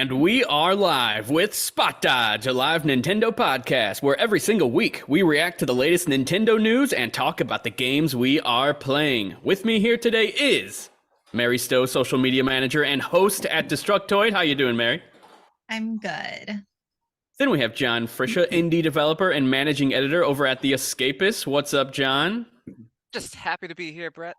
And we are live with Spot Dodge, a live Nintendo podcast where every single week we react to the latest Nintendo news and talk about the games we are playing. With me here today is Mary Stowe, social media manager and host at Destructoid. How you doing, Mary? I'm good. Then we have John Frisha, indie developer and managing editor over at The Escapist. What's up, John? Just happy to be here, Brett.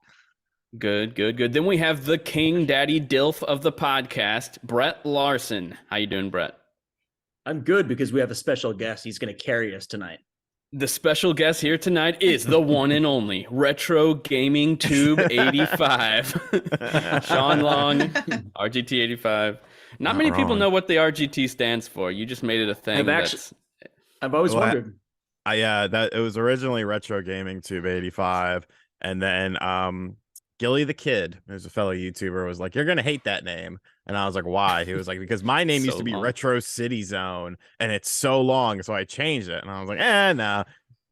Good. Then we have the King Daddy Dilf of the podcast, Brett Larson. How you doing, Brett? I'm good because we have a special guest. He's going to carry us tonight. The special guest here tonight is the one and only Retro Gaming Tube 85. Sean Long, RGT 85. Not many people know what the RGT stands for. You just made it a thing. I've always wondered. That it was originally Retro Gaming Tube 85, and then Gilly the Kid, who's a fellow YouTuber, was like, "You're gonna hate that name," and I was like, "Why?" He was like, "Because my name used to be Retro City Zone, and it's so long, so I changed it." And I was like, "Nah."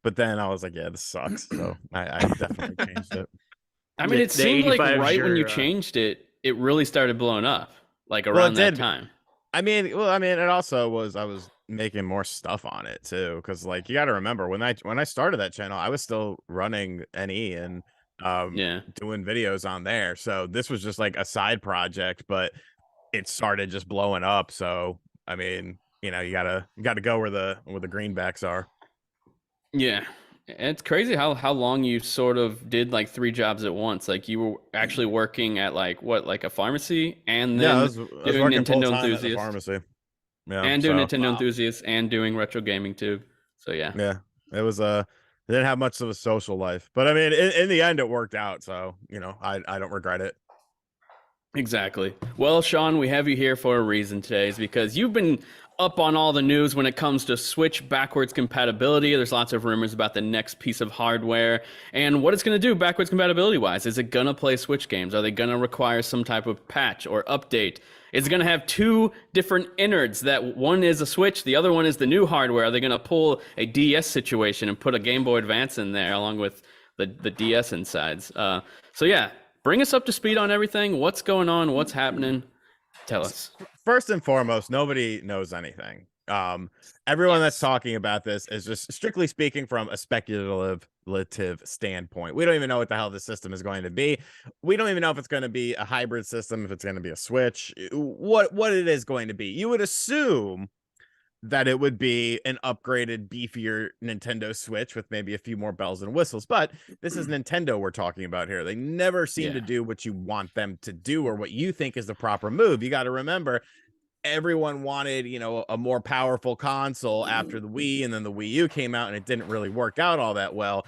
But then I was like, "Yeah, this sucks," so I definitely changed it. I mean, it seemed like right when you changed it, it really started blowing up, like around that time. I mean, it also was I was making more stuff on it too, because like you got to remember when I started that channel, I was still running NE and doing videos on there, so this was just like a side project, but it started just blowing up. So I mean, you gotta go where the greenbacks are. Yeah, it's crazy how long you sort of did like 3 jobs at once. Like you were actually working at like a pharmacy, and then I was doing Nintendo Enthusiast pharmacy, and doing Nintendo Enthusiast and doing Retro Gaming too. So yeah, it was didn't have much of a social life, but I mean, in the end, it worked out. So, I don't regret it. Exactly. Well, Sean, we have you here for a reason today, is because you've been up on all the news when it comes to Switch backwards compatibility. There's lots of rumors about the next piece of hardware and what it's going to do backwards compatibility wise. Is it going to play Switch games? Are they going to require some type of patch or update? Is it going to have 2 different innards, that one is a Switch, the other one is the new hardware? Are they going to pull a DS situation and put a Game Boy Advance in there along with the DS insides? So yeah, bring us up to speed on everything. What's going on? What's happening? Tell us. First and foremost, nobody knows anything. Everyone that's talking about this is just strictly speaking from a speculative standpoint. We don't even know what the hell the system is going to be. We don't even know if it's going to be a hybrid system, if it's going to be a Switch, what it is going to be. You would assume that it would be an upgraded, beefier Nintendo Switch with maybe a few more bells and whistles, but this is Nintendo we're talking about here. They never seem to do what you want them to do or what you think is the proper move. You got to remember, everyone wanted, a more powerful console after the Wii, and then the Wii U came out and it didn't really work out all that well.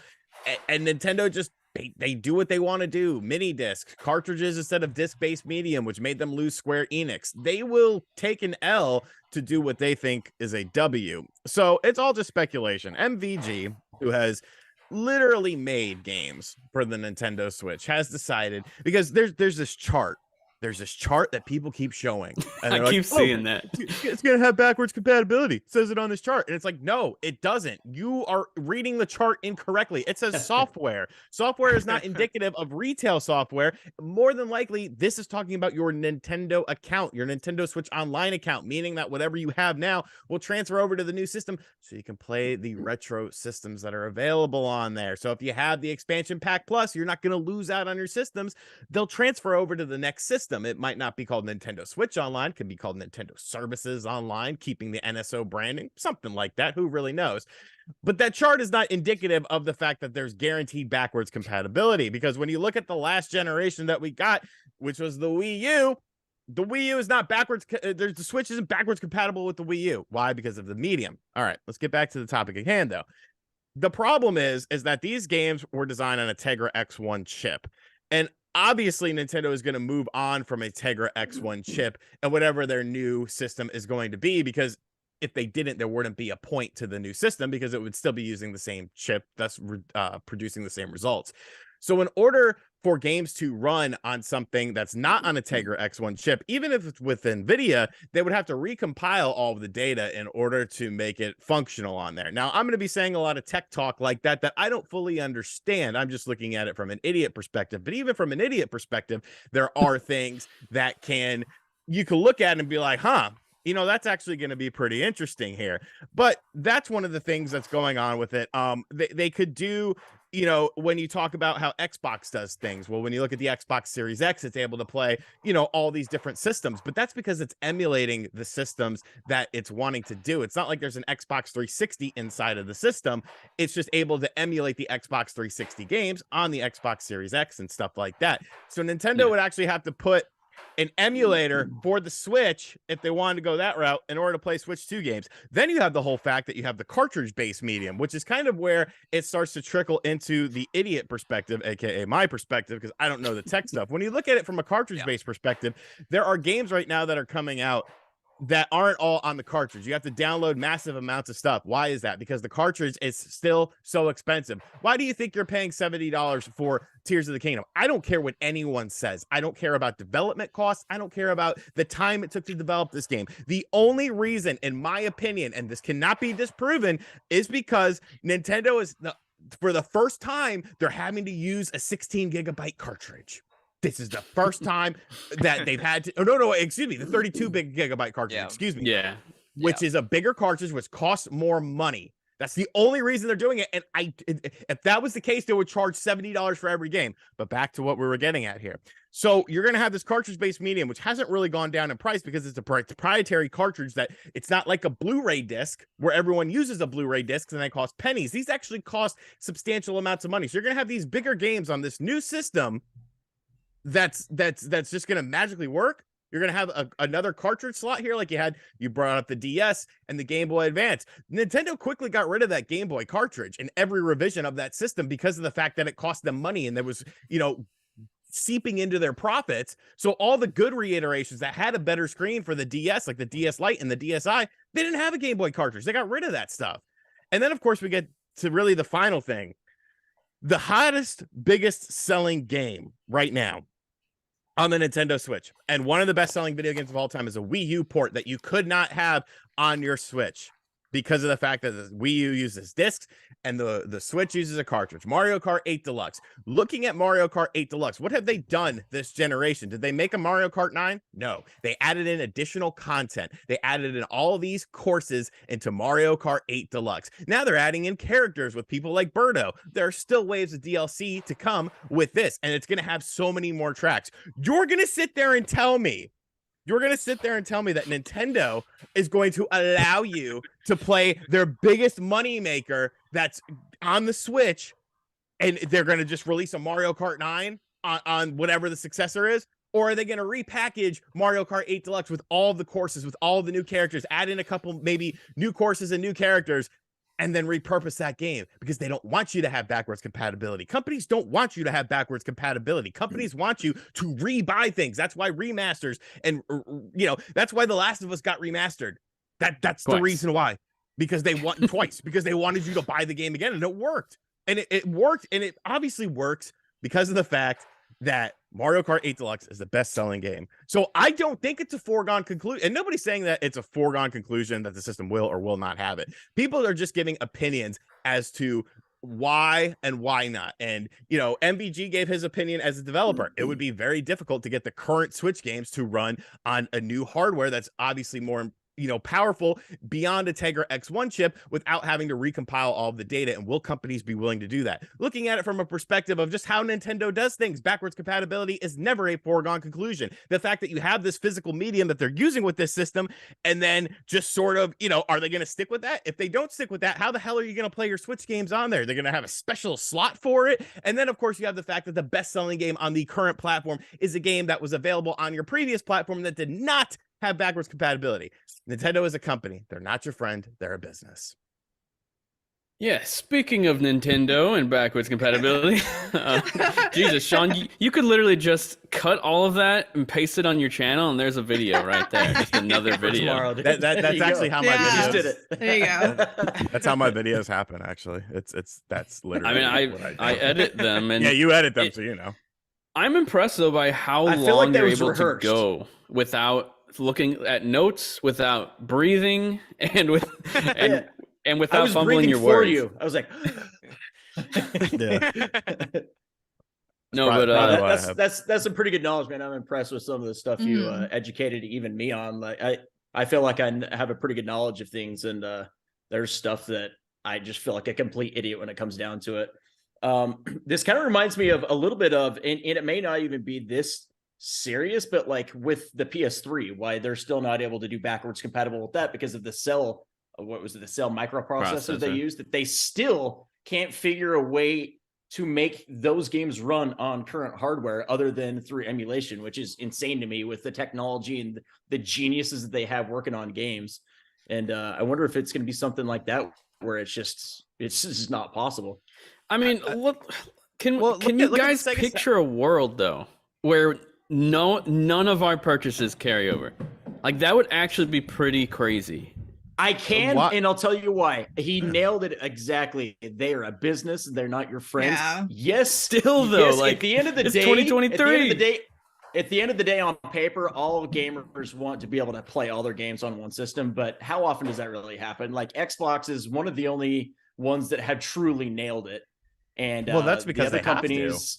And Nintendo just, they do what they want to do. Mini disc cartridges instead of disc-based medium, which made them lose Square Enix. They will take an L to do what they think is a W. So it's all just speculation. MVG, who has literally made games for the Nintendo Switch, has decided, because there's this chart. There's this chart that people keep showing. And I keep seeing that. It's going to have backwards compatibility. It says it on this chart. And it's like, no, it doesn't. You are reading the chart incorrectly. It says software. Software is not indicative of retail software. More than likely, this is talking about your Nintendo account, your Nintendo Switch Online account, meaning that whatever you have now will transfer over to the new system so you can play the retro systems that are available on there. So if you have the expansion pack plus, you're not going to lose out on your systems. They'll transfer over to the next system. It might not be called Nintendo Switch Online, it could be called Nintendo Services Online, keeping the NSO branding, something like that. Who really knows? But that chart is not indicative of the fact that there's guaranteed backwards compatibility, because when you look at the last generation that we got, which was the Wii U is not backwards. The Switch isn't backwards compatible with the Wii U. Why? Because of the medium. All right, let's get back to the topic at hand, though. The problem is that these games were designed on a Tegra X1 chip, and obviously, Nintendo is going to move on from a Tegra X1 chip and whatever their new system is going to be, because if they didn't, there wouldn't be a point to the new system, because it would still be using the same chip, thus producing the same results. So in order for games to run on something that's not on a Tegra X1 chip, even if it's with NVIDIA, they would have to recompile all of the data in order to make it functional on there. Now, I'm going to be saying a lot of tech talk like that I don't fully understand. I'm just looking at it from an idiot perspective. But even from an idiot perspective, there are things that you can look at and be like, huh, that's actually going to be pretty interesting here. But that's one of the things that's going on with it. They could do, when you talk about how Xbox does things, well, when you look at the Xbox Series X, it's able to play, all these different systems, but that's because it's emulating the systems that it's wanting to do. It's not like there's an Xbox 360 inside of the system. It's just able to emulate the Xbox 360 games on the Xbox Series X and stuff like that. So Nintendo would actually have to put an emulator for the Switch if they wanted to go that route in order to play Switch 2 games. Then you have the whole fact that you have the cartridge-based medium, which is kind of where it starts to trickle into the idiot perspective, aka my perspective, because I don't know the tech stuff. When you look at it from a cartridge-based perspective, there are games right now that are coming out that aren't all on the cartridge. You have to download massive amounts of stuff. Why is that? Because the cartridge is still so expensive. Why do you think you're paying $70 for Tears of the Kingdom? I don't care what anyone says. I don't care about development costs. I don't care about the time it took to develop this game. The only reason, in my opinion, and this cannot be disproven, is because Nintendo is, for the first time, they're having to use a 16 gigabyte cartridge. This is the first time that they've had to. Oh, no, excuse me. The 32 gigabyte cartridge. Yeah. Excuse me. Yeah. Which is a bigger cartridge, which costs more money. That's the only reason they're doing it. And if that was the case, they would charge $70 for every game. But back to what we were getting at here. So you're going to have this cartridge-based medium, which hasn't really gone down in price because it's a proprietary cartridge that it's not like a Blu-ray disc where everyone uses a Blu-ray disc and they cost pennies. These actually cost substantial amounts of money. So you're going to have these bigger games on this new system that's just going to magically work. You're going to have another cartridge slot here like you brought up the DS and the Game Boy Advance. Nintendo quickly got rid of that Game Boy cartridge in every revision of that system because of the fact that it cost them money and there was, seeping into their profits. So all the good reiterations that had a better screen for the DS, like the DS Lite and the DSi, they didn't have a Game Boy cartridge. They got rid of that stuff. And then, of course, we get to really the final thing. The hottest, biggest selling game right now on the Nintendo Switch, and one of the best-selling video games of all time, is a Wii U port that you could not have on your Switch because of the fact that the Wii U uses discs and the Switch uses a cartridge. Mario Kart 8 Deluxe. Looking at Mario Kart 8 Deluxe, what have they done this generation? Did they make a Mario Kart 9? No. They added in additional content. They added in all these courses into Mario Kart 8 Deluxe. Now they're adding in characters with people like Birdo. There are still waves of DLC to come with this, and it's going to have so many more tracks. You're going to sit there and tell me that Nintendo is going to allow you to play their biggest moneymaker that's on the Switch, and they're going to just release a Mario Kart 9 on whatever the successor is? Or are they going to repackage Mario Kart 8 Deluxe with all the courses, with all the new characters, add in a couple maybe new courses and new characters, and then repurpose that game? Because they don't want you to have backwards compatibility. Companies don't want you to have backwards compatibility. Companies want you to rebuy things. That's why remasters and, that's why The Last of Us got remastered. That's the reason why. Because they want twice. Because they wanted you to buy the game again, and it worked. And it worked, and it obviously works because of the fact that Mario Kart 8 Deluxe is the best-selling game. So I don't think it's a foregone conclusion. And nobody's saying that it's a foregone conclusion that the system will or will not have it. People are just giving opinions as to why and why not. And, MVG gave his opinion as a developer. It would be very difficult to get the current Switch games to run on a new hardware that's obviously more powerful beyond a Tegra X1 chip without having to recompile all of the data. And will companies be willing to do that? Looking at it from a perspective of just how Nintendo does things, backwards compatibility is never a foregone conclusion. The fact that you have this physical medium that they're using with this system, and then just sort of, are they going to stick with that? If they don't stick with that, how the hell are you going to play your Switch games on there? They're going to have a special slot for it. And then, of course, you have the fact that the best-selling game on the current platform is a game that was available on your previous platform that did not have backwards compatibility. Nintendo is a company. They're not your friend. They're a business. Yeah, speaking of Nintendo and backwards compatibility, Jesus, Sean, you could literally just cut all of that and paste it on your channel, and there's a video right there. Just another video. Tomorrow, that's actually how my videos. Just did it. There you go. That's how my videos happen. Actually, that's literally. I mean, I edit them, and yeah, you edit them, so you know. I'm imprpressed though by how I feel long like that you're was able rehearsed. to go without looking at notes, without breathing, and and I without was fumbling breathing your for words. you. I was like, Yeah. No, but that's some pretty good knowledge, man. I'm impressed with some of the stuff you Mhm. educated even me on. Like I feel like have a pretty good knowledge of things, and there's stuff that I just feel like a complete idiot when it comes down to it. This kind of reminds me of a little bit of, and it may not even be this serious, but like with the PS3, why they're still not able to do backwards compatible with that because of the cell, what was it, the cell microprocessor they used, that they still can't figure a way to make those games run on current hardware other than through emulation, which is insane to me with the technology and the geniuses that they have working on games. And I wonder if it's going to be something like that where it's just not possible. I mean, can you guys picture a world though where none of our purchases carry over? Like that would actually be pretty crazy. I can, and I'll tell you why. He nailed it exactly. They are a business; they're not your friends. Yeah. Yes, still though, yes, like at the end of the day, 2023. At the end of the day, on paper, all gamers want to be able to play all their games on one system. But how often does that really happen? Like Xbox is one of the only ones that have truly nailed it. And well, that's because the other they have companies.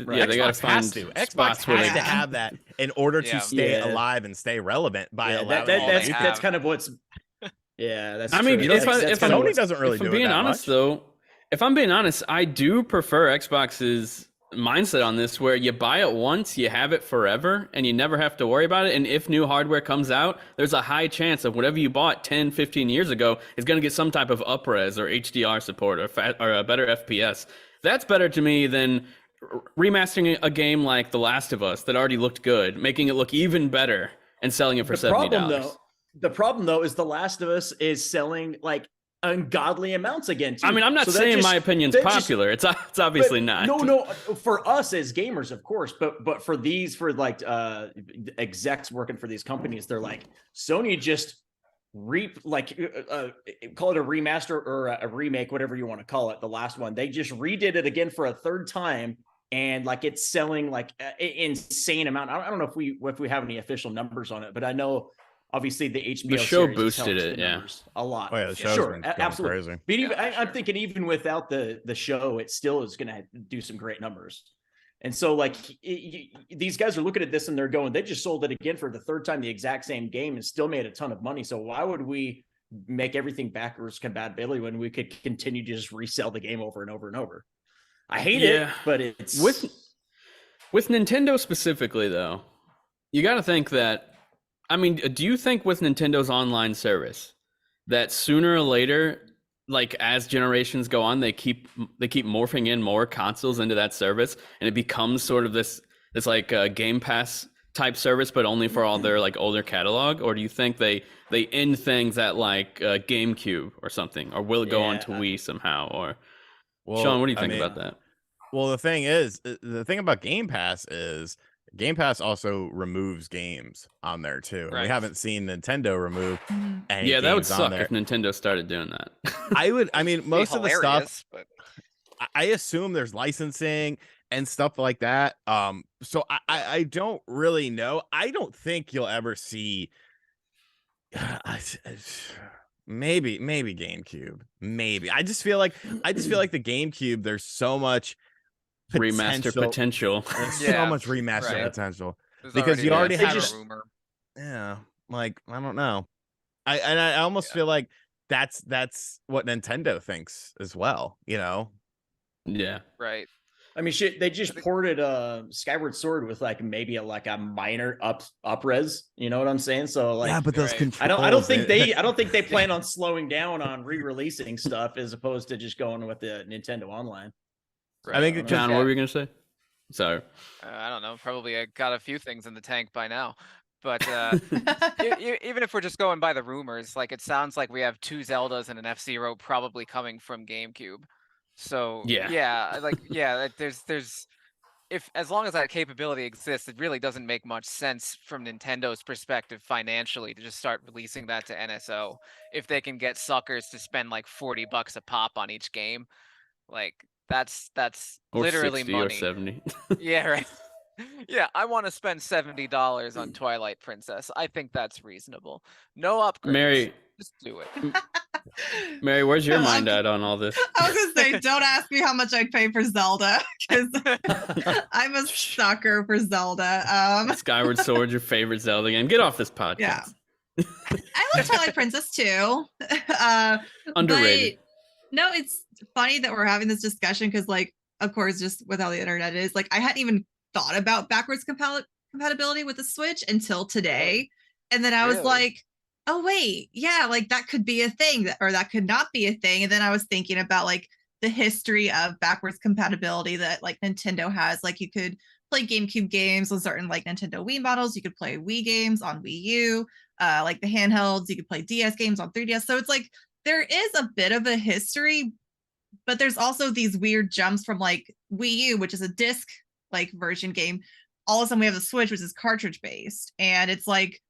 Right. Yeah, they got to find Xbox has to have that in order to stay alive and stay relevant by allowing that's kind of what's. Yeah, that's. I mean, true. if Sony doesn't really if do I'm being it that honest, much. though, if I'm being honest, I do prefer Xbox's mindset on this, where you buy it once, you have it forever, and you never have to worry about it. And if new hardware comes out, there's a high chance of whatever you bought 10, 15 years ago is going to get some type of upres or HDR support or a better FPS. That's better to me than remastering a game like The Last of Us that already looked good, making it look even better and selling it for $70. The problem though is The Last of Us is selling like ungodly amounts again too. I mean, I'm not saying my opinion's popular. It's obviously not. No, for us as gamers, of course, but for like execs working for these companies, they're like, Sony just call it a remaster or a remake, whatever you want to call it. The last one, they just redid it again for a third time, and like it's selling like insane amount. I don't know if we have any official numbers on it, but I know obviously the HBO show series boosted it, a lot. Oh yeah, the show's been absolutely crazy. But even, I'm thinking even without the show, it still is going to do some great numbers. And so like these guys are looking at this and they're going, they just sold it again for the third time, the exact same game, and still made a ton of money. So why would we make everything backwards compatibility when we could continue to just resell the game over and over and over? I hate it, but it's with Nintendo specifically though. You got to think that, I mean, do you think with Nintendo's online service that sooner or later, like as generations go on, they keep morphing in more consoles into that service, and it becomes sort of this like Game Pass type service, but only for all their like older catalog? Or do you think they end things at like GameCube or something, or will it go on to Wii somehow? Or Sean, what do you think about that? Well, the thing about Game Pass is Game Pass also removes games on there too. Right. We haven't seen Nintendo remove any games that would suck if Nintendo started doing that. I mean, most of the stuff, but I assume there's licensing and stuff like that. So I don't really know. I don't think you'll ever see. Maybe GameCube. Maybe. I just feel like the GameCube, there's so much remaster potential. There's so much remaster potential. Because you already have a rumor. Yeah. Like, I don't know. I almost feel like that's what Nintendo thinks as well, you know? Yeah. Right. I mean, shit, they just ported Skyward Sword with like maybe a minor up-res. You know what I'm saying? So like, yeah, but those controls. I don't think they plan on slowing down on re-releasing stuff as opposed to just going with the Nintendo Online. Right. I think John, what were you gonna say? Sorry. I don't know. Probably I got a few things in the tank by now. But even if we're just going by the rumors, like it sounds like we have 2 Zeldas and an F-Zero probably coming from GameCube. So there's if as long as that capability exists, it really doesn't make much sense from Nintendo's perspective financially to just start releasing that to NSO if they can get suckers to spend like $40 a pop on each game. Like that's or literally 60 money. Or 70. Yeah, right. Yeah, I want to spend $70 on Twilight Princess. I think that's reasonable. No upgrades. Mary, just do it. Mary, where's your mind at on all this? I was gonna say, don't ask me how much I'd pay for Zelda, because I'm a sucker for Zelda. Skyward Sword, your favorite Zelda game. Get off this podcast. Yeah. I love Twilight Princess too. Underrated. But no, it's funny that we're having this discussion because, like, of course, just with how the internet is, like, I hadn't even thought about backwards compatibility with the Switch until today. And then I was Really? like, oh, wait, yeah, like that could be a thing or that could not be a thing. And then I was thinking about like the history of backwards compatibility that like Nintendo has. Like you could play GameCube games on certain like Nintendo Wii models. You could play Wii games on Wii U, like the handhelds. You could play DS games on 3DS. So it's like there is a bit of a history, but there's also these weird jumps from like Wii U, which is a disc like version game. All of a sudden we have the Switch, which is cartridge based. And it's like,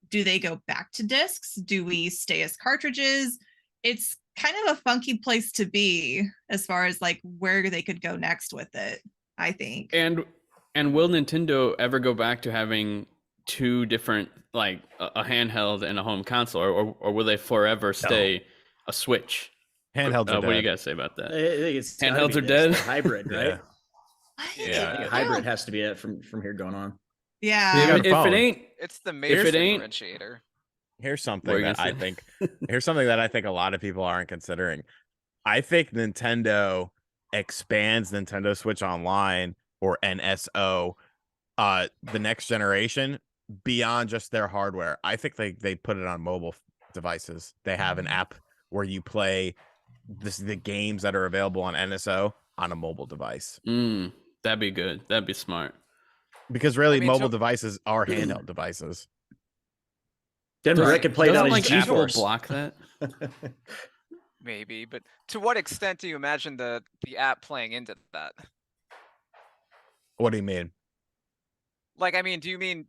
do they go back to discs? Do we stay as cartridges? It's kind of a funky place to be as far as like where they could go next with it, I think. And will Nintendo ever go back to having two different, like a handheld and a home console, or will they forever stay a Switch? Handhelds are What do you dead. guys say about that? I think it's gotta Handhelds be are this, dead? the hybrid, right? Yeah. I think a hybrid has to be it from here going on. Yeah. You got a If it phone. ain't, It's the If major it ain't- differentiator. Here's What something are you that gonna I say? think. Here's something that I think a lot of people aren't considering. I think Nintendo expands Nintendo Switch Online or NSO, the next generation beyond just their hardware. I think they put it on mobile devices. They have an app where you play the games that are available on NSO on a mobile device. that'd be good. That'd be smart. Because really, I mean, mobile so- devices are handheld devices. Then Does- Brett can play it doesn't on like his Apple GeForce. block that? Maybe, but to what extent do you imagine the app playing into that? What do you mean? Like, I mean, do you mean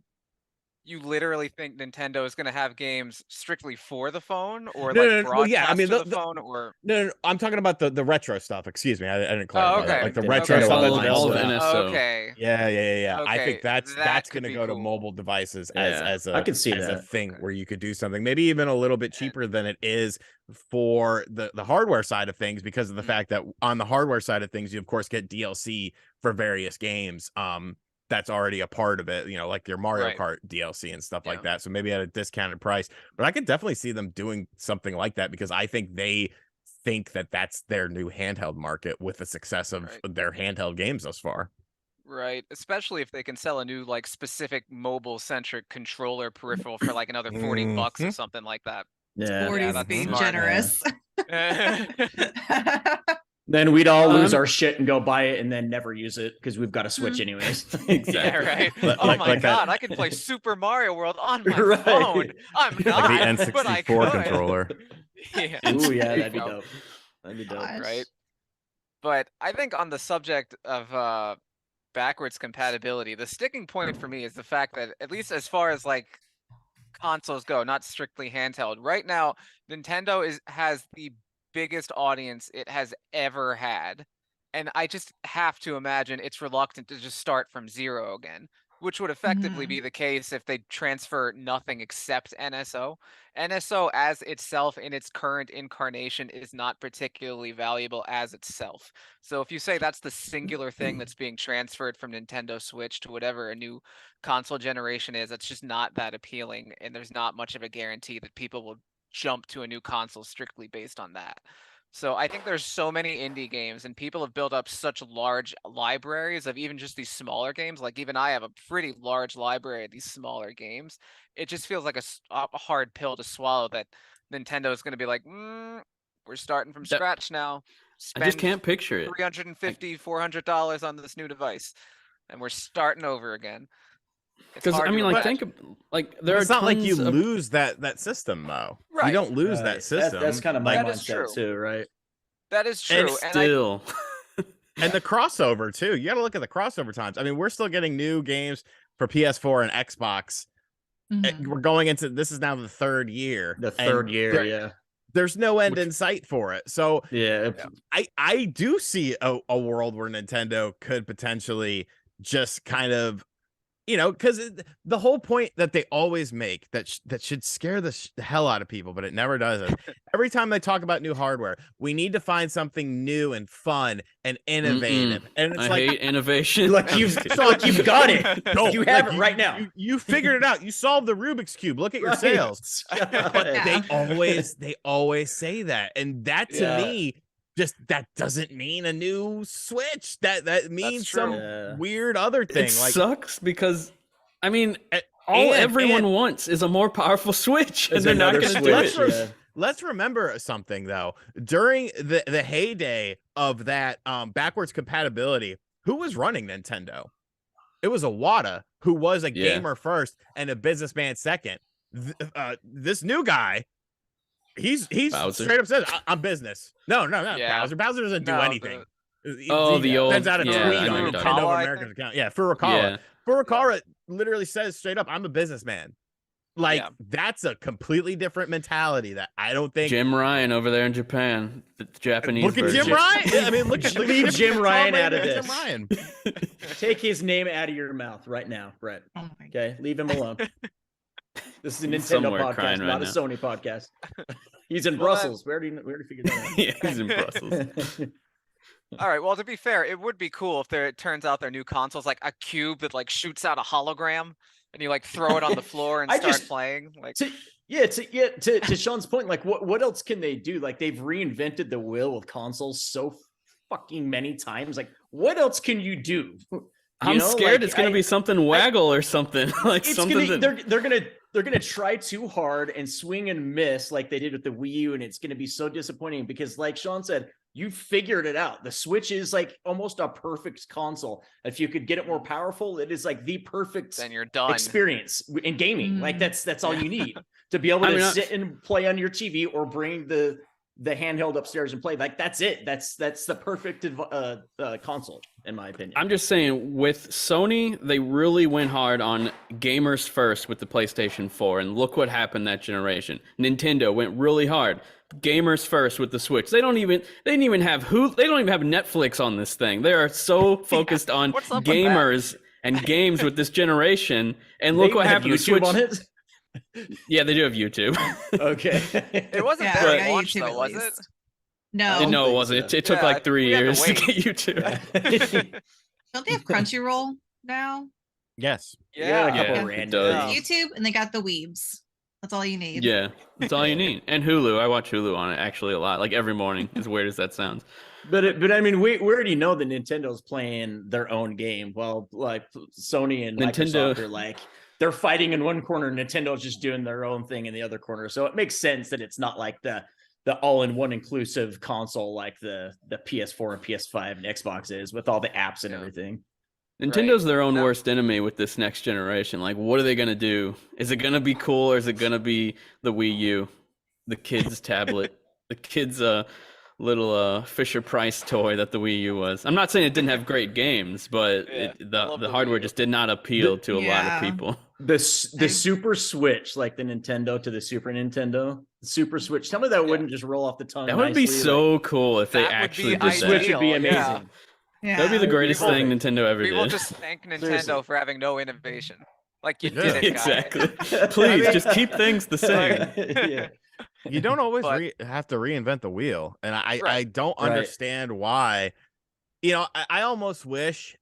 you literally think Nintendo is going to have games strictly for the phone, or No, like no, no, well, yeah, I broadcast mean, to the- the phone, or No, I'm talking about the retro stuff. Excuse me, I didn't clarify that. okay. Like the The retro Nintendo stuff that's Online available all of now. NSO. okay, Yeah. I Okay, think that's that could going to be go to cool. mobile devices Yeah, as I could see a that. thing Okay. where you could do something, maybe even a little bit cheaper than it is for the hardware side of things, because of the fact that on the hardware side of things, you of course get DLC for various games. That's already a part of it, like your Mario Right. Kart DLC and stuff like Yeah. that. So maybe at a discounted price, but I could definitely see them doing something like that, because I think they think that that's their new handheld market with the success of Right. their handheld games thus far. Right, especially if they can sell a new like specific mobile centric controller peripheral for like another 40 bucks or something like that. Yeah. 40s that's being smart. generous. Then we'd all lose our shit and go buy it and then never use it because we've got a Switch anyways. Yeah, right. Like- Oh like- my like that- god, I can play Super Mario World on my Right. phone. I'm Like not, the but I N64 could. controller. Yeah. Ooh, yeah, There you that'd be go. dope. That'd be dope. Gosh. Right. But I think on the subject of backwards compatibility, the sticking point for me is the fact that, at least as far as like consoles go, not strictly handheld, right now Nintendo has the biggest audience it has ever had. And I just have to imagine it's reluctant to just start from zero again, which would effectively Mhm. be the case if they transfer nothing except NSO. NSO as itself in its current incarnation is not particularly valuable as itself. So if you say that's the singular thing that's being transferred from Nintendo Switch to whatever a new console generation is, that's just not that appealing, and there's not much of a guarantee that people will jump to a new console strictly based on that. So I think there's so many indie games, and people have built up such large libraries of even just these smaller games. Like even I have a pretty large library of these smaller games. It just feels like a hard pill to swallow that Nintendo is going to be like, we're starting from That- scratch now. I just Spend can't picture it. $350, $400 on this new device, and we're starting over again. It's Because hard I to mean, like, imagine. like But there it's are not like you tons of- lose that system, though. You Right. don't lose Right. that system. That's kind of my That is mindset true. too, right? That is And true, and still. And the crossover too. You got to look at the crossover times. I mean, we're still getting new games for PS4 and Xbox. Mhm. We're going into this is now the third year. The and third year, there- yeah. There's no end Which- in sight for it. So Yeah. I do see a world where Nintendo could potentially just kind of, because the whole point that they always make that should scare the hell out of people, but it never does. Is every time they talk about new hardware, we need to find something new and fun and innovative. And it's I like hate innovation. Like you've got it. no, You have like, it right now. You figured it out. You solved the Rubik's Cube. Look at your Right. sales. But Yeah. they always say that, and that to Yeah. me just that doesn't mean a new Switch. That means true. some Yeah. weird other thing. It Like sucks because, I mean, all and- everyone and- wants is a more powerful Switch, and Is they're not another going to do Switch, it. yeah. let's remember something though. During the heyday of that backwards compatibility, who was running Nintendo? It was Iwata, who was a Yeah. gamer first and a businessman second. This new guy, he's Bowser. straight up says, I'm business. No, Yeah. Bowser. Bowser doesn't do No, anything. Oh, the old- sends out a yeah, tweet I know on you're Nintendo talking of about. America's account. Yeah, Furukawa. Yeah. Furukawa literally says straight up, I'm a businessman. Like Yeah. that's a completely different mentality that I don't think. Jim Ryan over there in Japan, the Japanese Look at version. Jim Ryan. I mean, look at Leave Jim Ryan out of Jim this. Ryan. Take his name out of your mouth right now, Brett. Oh my Okay, leave him alone. This is a He's Nintendo somewhere podcast, crying right not a now. Sony podcast. He's in Well, Brussels. We already figured that Yeah, he's in Brussels. out. All right. Well, to be fair, it would be cool if it turns out their new console's like a cube that like shoots out a hologram, and you like throw it on the floor and I start just- playing. Like, to Sean's point, like what else can they do? Like they've reinvented the wheel with consoles so fucking many times. Like what else can you do? I'm scared it's going to be something waggle or something like It's something gonna, that. they're gonna try too hard and swing and miss like they did with the Wii U, and it's gonna be so disappointing because, like Sean said, you figured it out. The Switch is like almost a perfect console. If you could get it more powerful, it is like the perfect then you're done. experience in gaming. Like Mm. that's all you need to be able I to mean, sit and play on your TV or bring the handheld upstairs and play. Like that's it. That's the perfect console in my opinion. I'm just saying, with Sony, they really went hard on gamers first with the PlayStation 4, and look what happened that generation. Nintendo went really hard, gamers first with the Switch. They didn't even have they don't even have Netflix on this thing. They are so focused on what's up with that? gamers and games with this generation. And look They what have happened. The YouTube Switch, on it. yeah, they do have YouTube. Okay. It wasn't Yeah, there I at got launch YouTube though, at was it? least. No. don't No, it think wasn't. so. It took Yeah, like 3 we had to years to wait. get YouTube. Don't they have Crunchyroll now? Yes. Yeah. a couple Yeah, random it does. things. YouTube, and they got the Weebs. That's all you need. Yeah, that's all you need. And Hulu, I watch Hulu on it actually a lot, like every morning. As weird as that sounds. But I mean, we already know that Nintendo's playing their own game. Well, like Sony and Nintendo- Microsoft are like they're fighting in one corner, Nintendo's just doing their own thing in the other corner. So it makes sense that it's not like the all-in-one inclusive console like the PS4 and PS5 and Xbox is with all the apps and Yeah. everything. Nintendo's their own No. worst enemy with this next generation. Like, what are they gonna do? Is it gonna be cool, or is it gonna be the Wii U, the kids' tablet, the kids' little Fisher Price toy that the Wii U was? I'm not saying it didn't have great games, but Yeah, I the love the Wii hardware U. just did not appeal to a lot Yeah. of people. The I- Super Switch, like the Nintendo to the Super Nintendo, the Super Switch. Tell me that wouldn't just roll off the tongue. That would be nicely, so cool if they That would be actually did the that. Switch would be ideal, amazing. yeah. Yeah. That'd be the greatest People- thing Nintendo ever We will did. just thank Nintendo Seriously. for having no innovation. Like you Yeah. did it, guy. Exactly. Please just keep things the same. Yeah. You don't always But- have to reinvent the wheel, and I Right. don't Right. understand why. You know, I almost wish,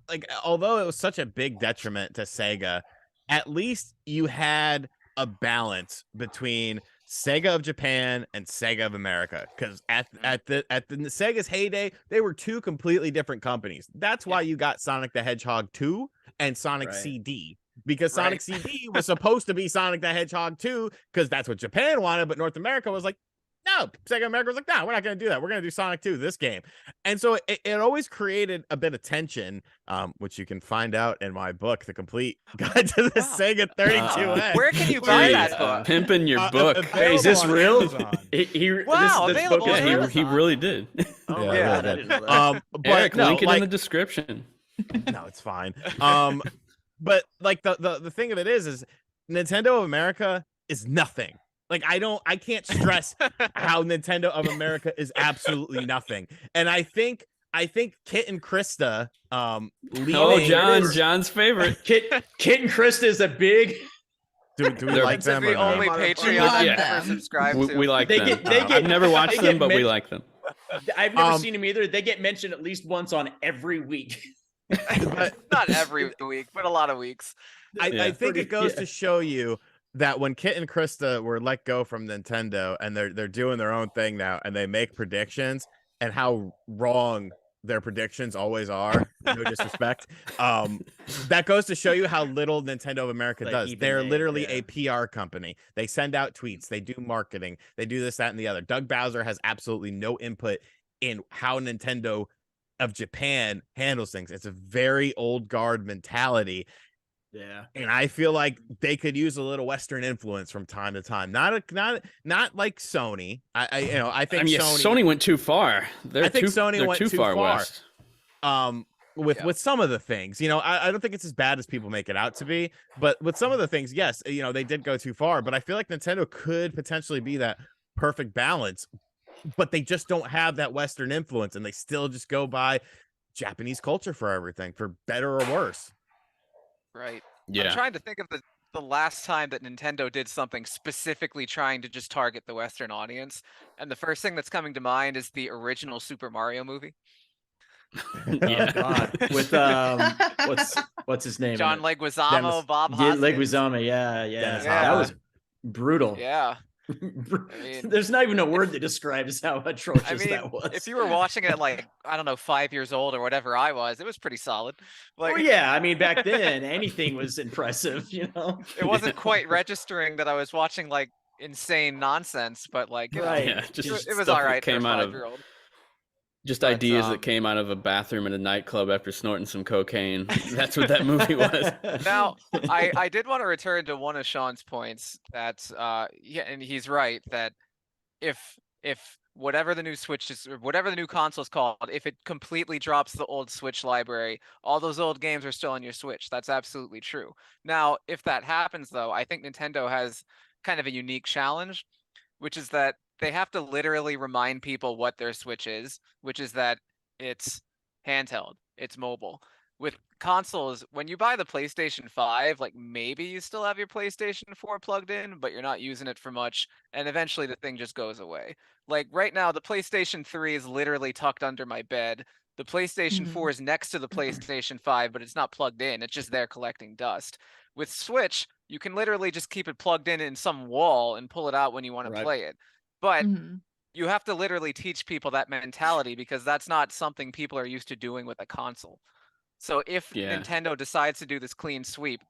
like, although it was such a big detriment to Sega, at least you had a balance between Sega of Japan and Sega of America, because at the Sega's heyday, they were two completely different companies. That's why you got Sonic the Hedgehog 2 and Sonic Right. CD. Because Sonic Right. CD was supposed to be Sonic the Hedgehog 2, because that's what Japan wanted, but North America was like, no. Sega America was like, no, we're not going to do that. We're going to do Sonic 2, this game. And so it always created a bit of tension, which you can find out in my book, The Complete Guide to the Wow. Sega 32X. Where can you buy Jeez, that book? pimping your book. Hey, is this Available on real? Amazon. Wow, this available book on is Yeah, real? he really did. Oh, Yeah, yeah, really I did. didn't know that. But Eric, no, link it like, in the description. no, it's fine. But like the thing of it is Nintendo of America is nothing. Like I can't stress how Nintendo of America is absolutely nothing. And I think Kit and Krista Oh, leading John's favorite. Kit and Krista is a big Do we They're- like This is them the or no? only Motherfucker. Patreon Love I've them. ever subscribed to. We like They them. get- they I've get- never watched they them, get but we men- like them. I've never Um, seen them either. They get mentioned at least once on every week. Not every week, but a lot of weeks. I Yeah. think Pretty- it goes yeah. to show you that when Kit and Krista were let go from Nintendo and they're doing their own thing now and they make predictions and how wrong their predictions always are. No disrespect. That goes to show you how little Nintendo of America Like, does. even They're they, literally yeah. a PR company. They send out tweets, they do marketing, they do this, that, and the other. Doug Bowser has absolutely no input in how Nintendo of Japan handles things. It's a very old guard mentality. Yeah. And I feel like they could use a little Western influence from time to time. Not like Sony. I think I mean, yeah, Sony Sony went too far. I think Sony they're went too too far far. west. With Yeah. with some of the things, I don't think it's as bad as people make it out to be, but with some of the things, yes, they did go too far, but I feel like Nintendo could potentially be that perfect balance, but they just don't have that Western influence and they still just go by Japanese culture for everything, for better or worse. Right. I'm Yeah. trying to think of the last time that Nintendo did something specifically trying to just target the Western audience. And the first thing that's coming to mind is the original Super Mario movie. Yeah. Oh God. With what's his name? in John it? Leguizamo, Dennis- Bob Yeah, Hoskins. Leguizamo. Yeah. Dennis That Hopper. was brutal. Yeah. mean- There's not even a word that describes how atrocious I mean, that was. if you were watching it like, I don't know, 5 years old or whatever I was, it was pretty solid. Like, Well, yeah, I mean, back then anything was impressive, it wasn't quite registering that I was watching like insane nonsense, but like, you know, Right. Yeah, just it was stuff all that right for a came out of 5-year-old. just But, ideas um, that came out of a bathroom at a nightclub after snorting some cocaine. That's what that movie was. Now, I did want to return to one of Sean's points that yeah, and he's right that if whatever the new Switch is or whatever the new console is called, if it completely drops the old Switch library, all those old games are still on your Switch. That's absolutely true. Now, if that happens though, I think Nintendo has kind of a unique challenge, which is that they have to literally remind people what their Switch is, which is that it's handheld, it's mobile. With consoles, when you buy the PlayStation 5, like maybe you still have your PlayStation 4 plugged in, but you're not using it for much, and eventually the thing just goes away. Like right now, the PlayStation 3 is literally tucked under my bed. The PlayStation Mhm. 4 is next to the PlayStation 5, but it's not plugged in. It's just there collecting dust. With Switch, you can literally just keep it plugged in some wall and pull it out when you want to Right. play it. But Mhm. you have to literally teach people that mentality because that's not something people are used to doing with a console. So if Yeah. Nintendo decides to do this clean sweep,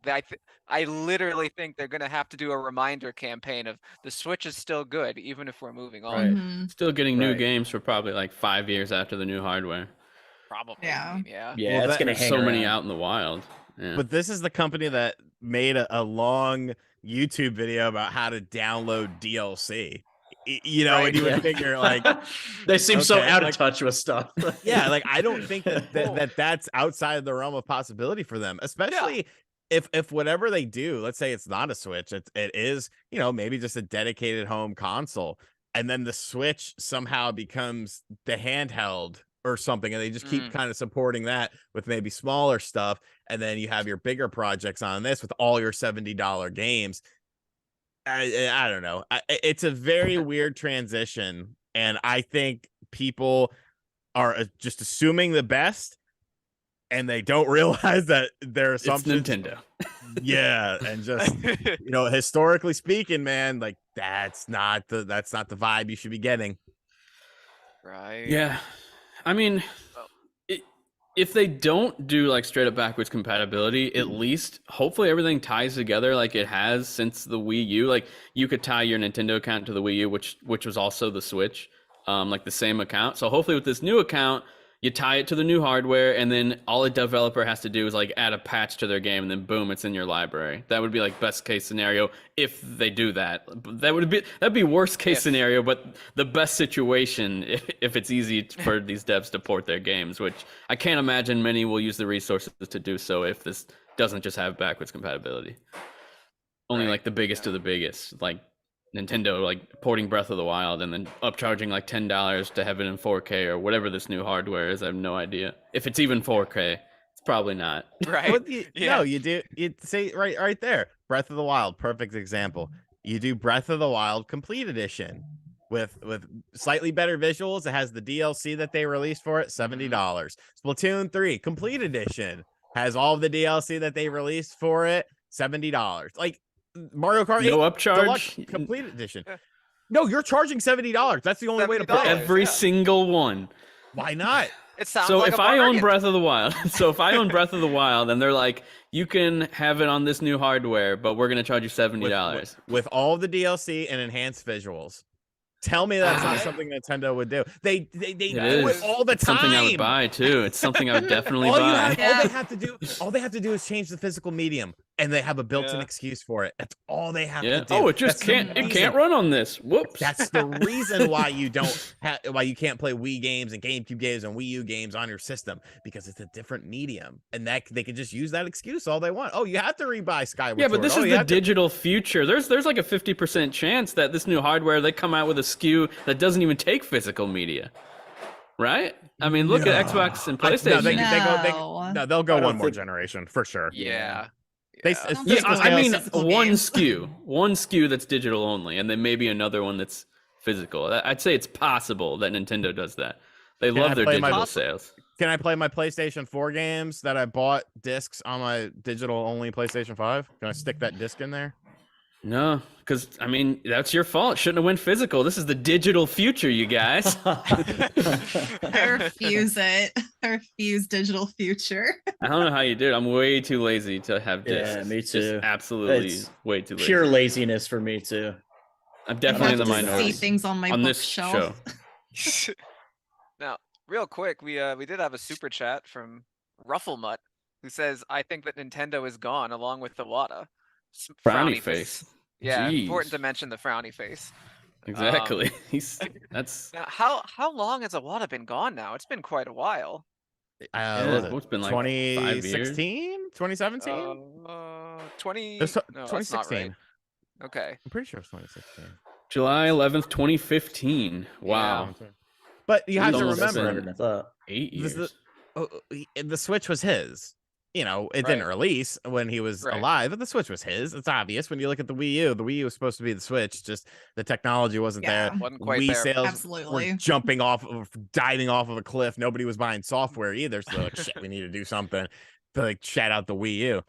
I literally think they're going to have to do a reminder campaign of the Switch is still good, even if we're moving on. Right. Mhm. Still getting new Right. games for probably like 5 years after the new hardware. Probably. Yeah. I mean, yeah. Yeah, Well, that's that- gonna There's hang so many around. out in the wild. Yeah. But this is the company that made a long YouTube video about how to download DLC. Right, and you Yeah. would figure like, they seem so okay, out like- of touch with stuff. yeah, like I don't think that Well- that's outside of the realm of possibility for them, especially if whatever they do, let's say it's not a Switch, it is, maybe just a dedicated home console, and then the Switch somehow becomes the handheld or something, and they just keep kind of supporting that with maybe smaller stuff, and then you have your bigger projects on this with all your $70 games. I don't know. It's a very weird transition, and I think people are just assuming the best, and they don't realize that their It's assumptions. Nintendo. Yeah, and just historically speaking, man, like that's not the vibe you should be getting. Right. Yeah. I mean, if they don't do like straight up backwards compatibility, at least hopefully everything ties together like it has since the Wii U. Like you could tie your Nintendo account to the Wii U, which was also the Switch, like the same account. So hopefully with this new account, you tie it to the new hardware, and then all a developer has to do is like add a patch to their game, and then boom, it's in your library. That would be like best case scenario if they do that. That'd be worst case If. scenario, but the best situation if it's easy for these devs to port their games, which I can't imagine many will use the resources to do so if this doesn't just have backwards compatibility. Only Right, like the biggest of the biggest, like Nintendo, like porting Breath of the Wild and then upcharging like $10 to have it in 4K or whatever this new hardware is. I have no idea if it's even 4K. It's Probably not. right? Well, Yeah. No, you do. You say right there. Breath of the Wild, perfect example. You do Breath of the Wild Complete Edition with slightly better visuals. It has the DLC that they released for it, $70. Splatoon 3 Complete Edition has all the DLC that they released for it, $70. Like Mario Kart 8 No Deluxe upcharge Complete Edition. Yeah. No, you're charging $70. That's the only way to $70. play it. every yeah. single one. Why not? It sounds So like if a I own bargain. Breath of the Wild, and they're like, you can have it on this new hardware, but we're gonna charge you $70. With all the DLC and enhanced visuals. Tell me that's not something Nintendo would do. They do is. it all the It's time. something I would buy too. It's something I would definitely all, buy. all they have to do is change the physical medium, and they have a built-in Yeah. excuse for it. That's all they have Yeah. to do. Oh, it just That's the can't. It reason- can't run on this. Whoops. That's the reason why you why you can't play Wii games and GameCube games and Wii U games on your system, because it's a different medium, and that they can just use that excuse all they want. Oh, you have to rebuy Skyward Yeah, but Sword. this Oh, is you the have to- digital future. There's like a 50% chance that this new hardware, they come out with a SKU that doesn't even take physical media, right? I mean, look at Xbox and PlayStation. No, No. they'll I go don't one more think- generation for sure. Yeah. They, Yeah. it's Yeah, physical I mean, sales- physical one games. SKU that's digital only, and then maybe another one that's physical. I'd say it's possible that Nintendo does that. They Can love I their play my- digital sales. Can I play my PlayStation 4 games that I bought discs on my digital only PlayStation 5? Can I stick that disc in there? No, because I mean that's your fault. Shouldn't have went physical. This is the digital future, you guys. I refuse it. I refuse digital future. I don't know how you do it. I'm way too lazy to have discs. Yeah, me Just too. absolutely It's way too lazy. Pure laziness for me too. I'm I definitely in have the to minority see things on my on this show. bookshelf. Now, real quick, we did have a super chat from Rufflemut, who says, "I think that Nintendo is gone along with the Wata." Frowny face. Yeah, Jeez. important to mention the frowny face. Exactly. That's Now, how long has Iwata been gone now? It's been quite a while. Yeah, it's been like 5 years. 2016? 2017? 20. It's No, that's not 2016. right. Okay. I'm pretty sure it's 2016. July 11th, 2015. Wow. But you have to Almost remember, longer than I thought. 8 years. the Switch was his. You know, it didn't Right. release when he was Right. alive, but the Switch was his. It's obvious when you look at the Wii U. The Wii U was supposed to be the Switch, just the technology wasn't Yeah. there. Wasn't quite Wii there. sales Absolutely. were diving off of a cliff. Nobody was buying software either. So like, shit, we need to do something to like shout out the Wii U.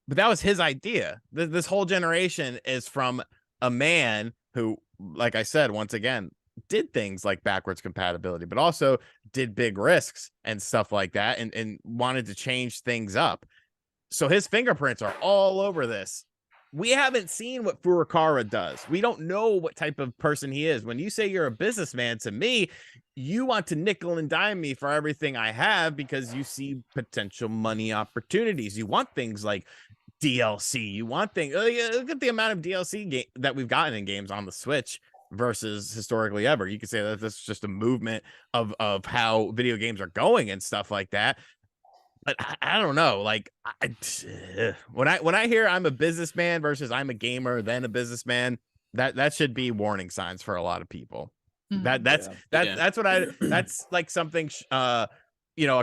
But that was his idea. This whole generation is from a man who, like I said, once again, did things like backwards compatibility, but also did big risks and stuff like that, and wanted to change things up. So his fingerprints are all over this. We haven't seen what Furukawa does. We don't know what type of person he is. When you say you're a businessman, to me, you want to nickel and dime me for everything I have because you see potential money opportunities. You want things like DLC. You want things. Look at the amount of DLC that we've gotten in games on the Switch versus historically ever. You could say that this is just a movement of how video games are going and stuff like that. But I don't know. Like when I hear I'm a businessman versus I'm a gamer, then a businessman, that should be warning signs for a lot of people. Mhm. That's what that's like something a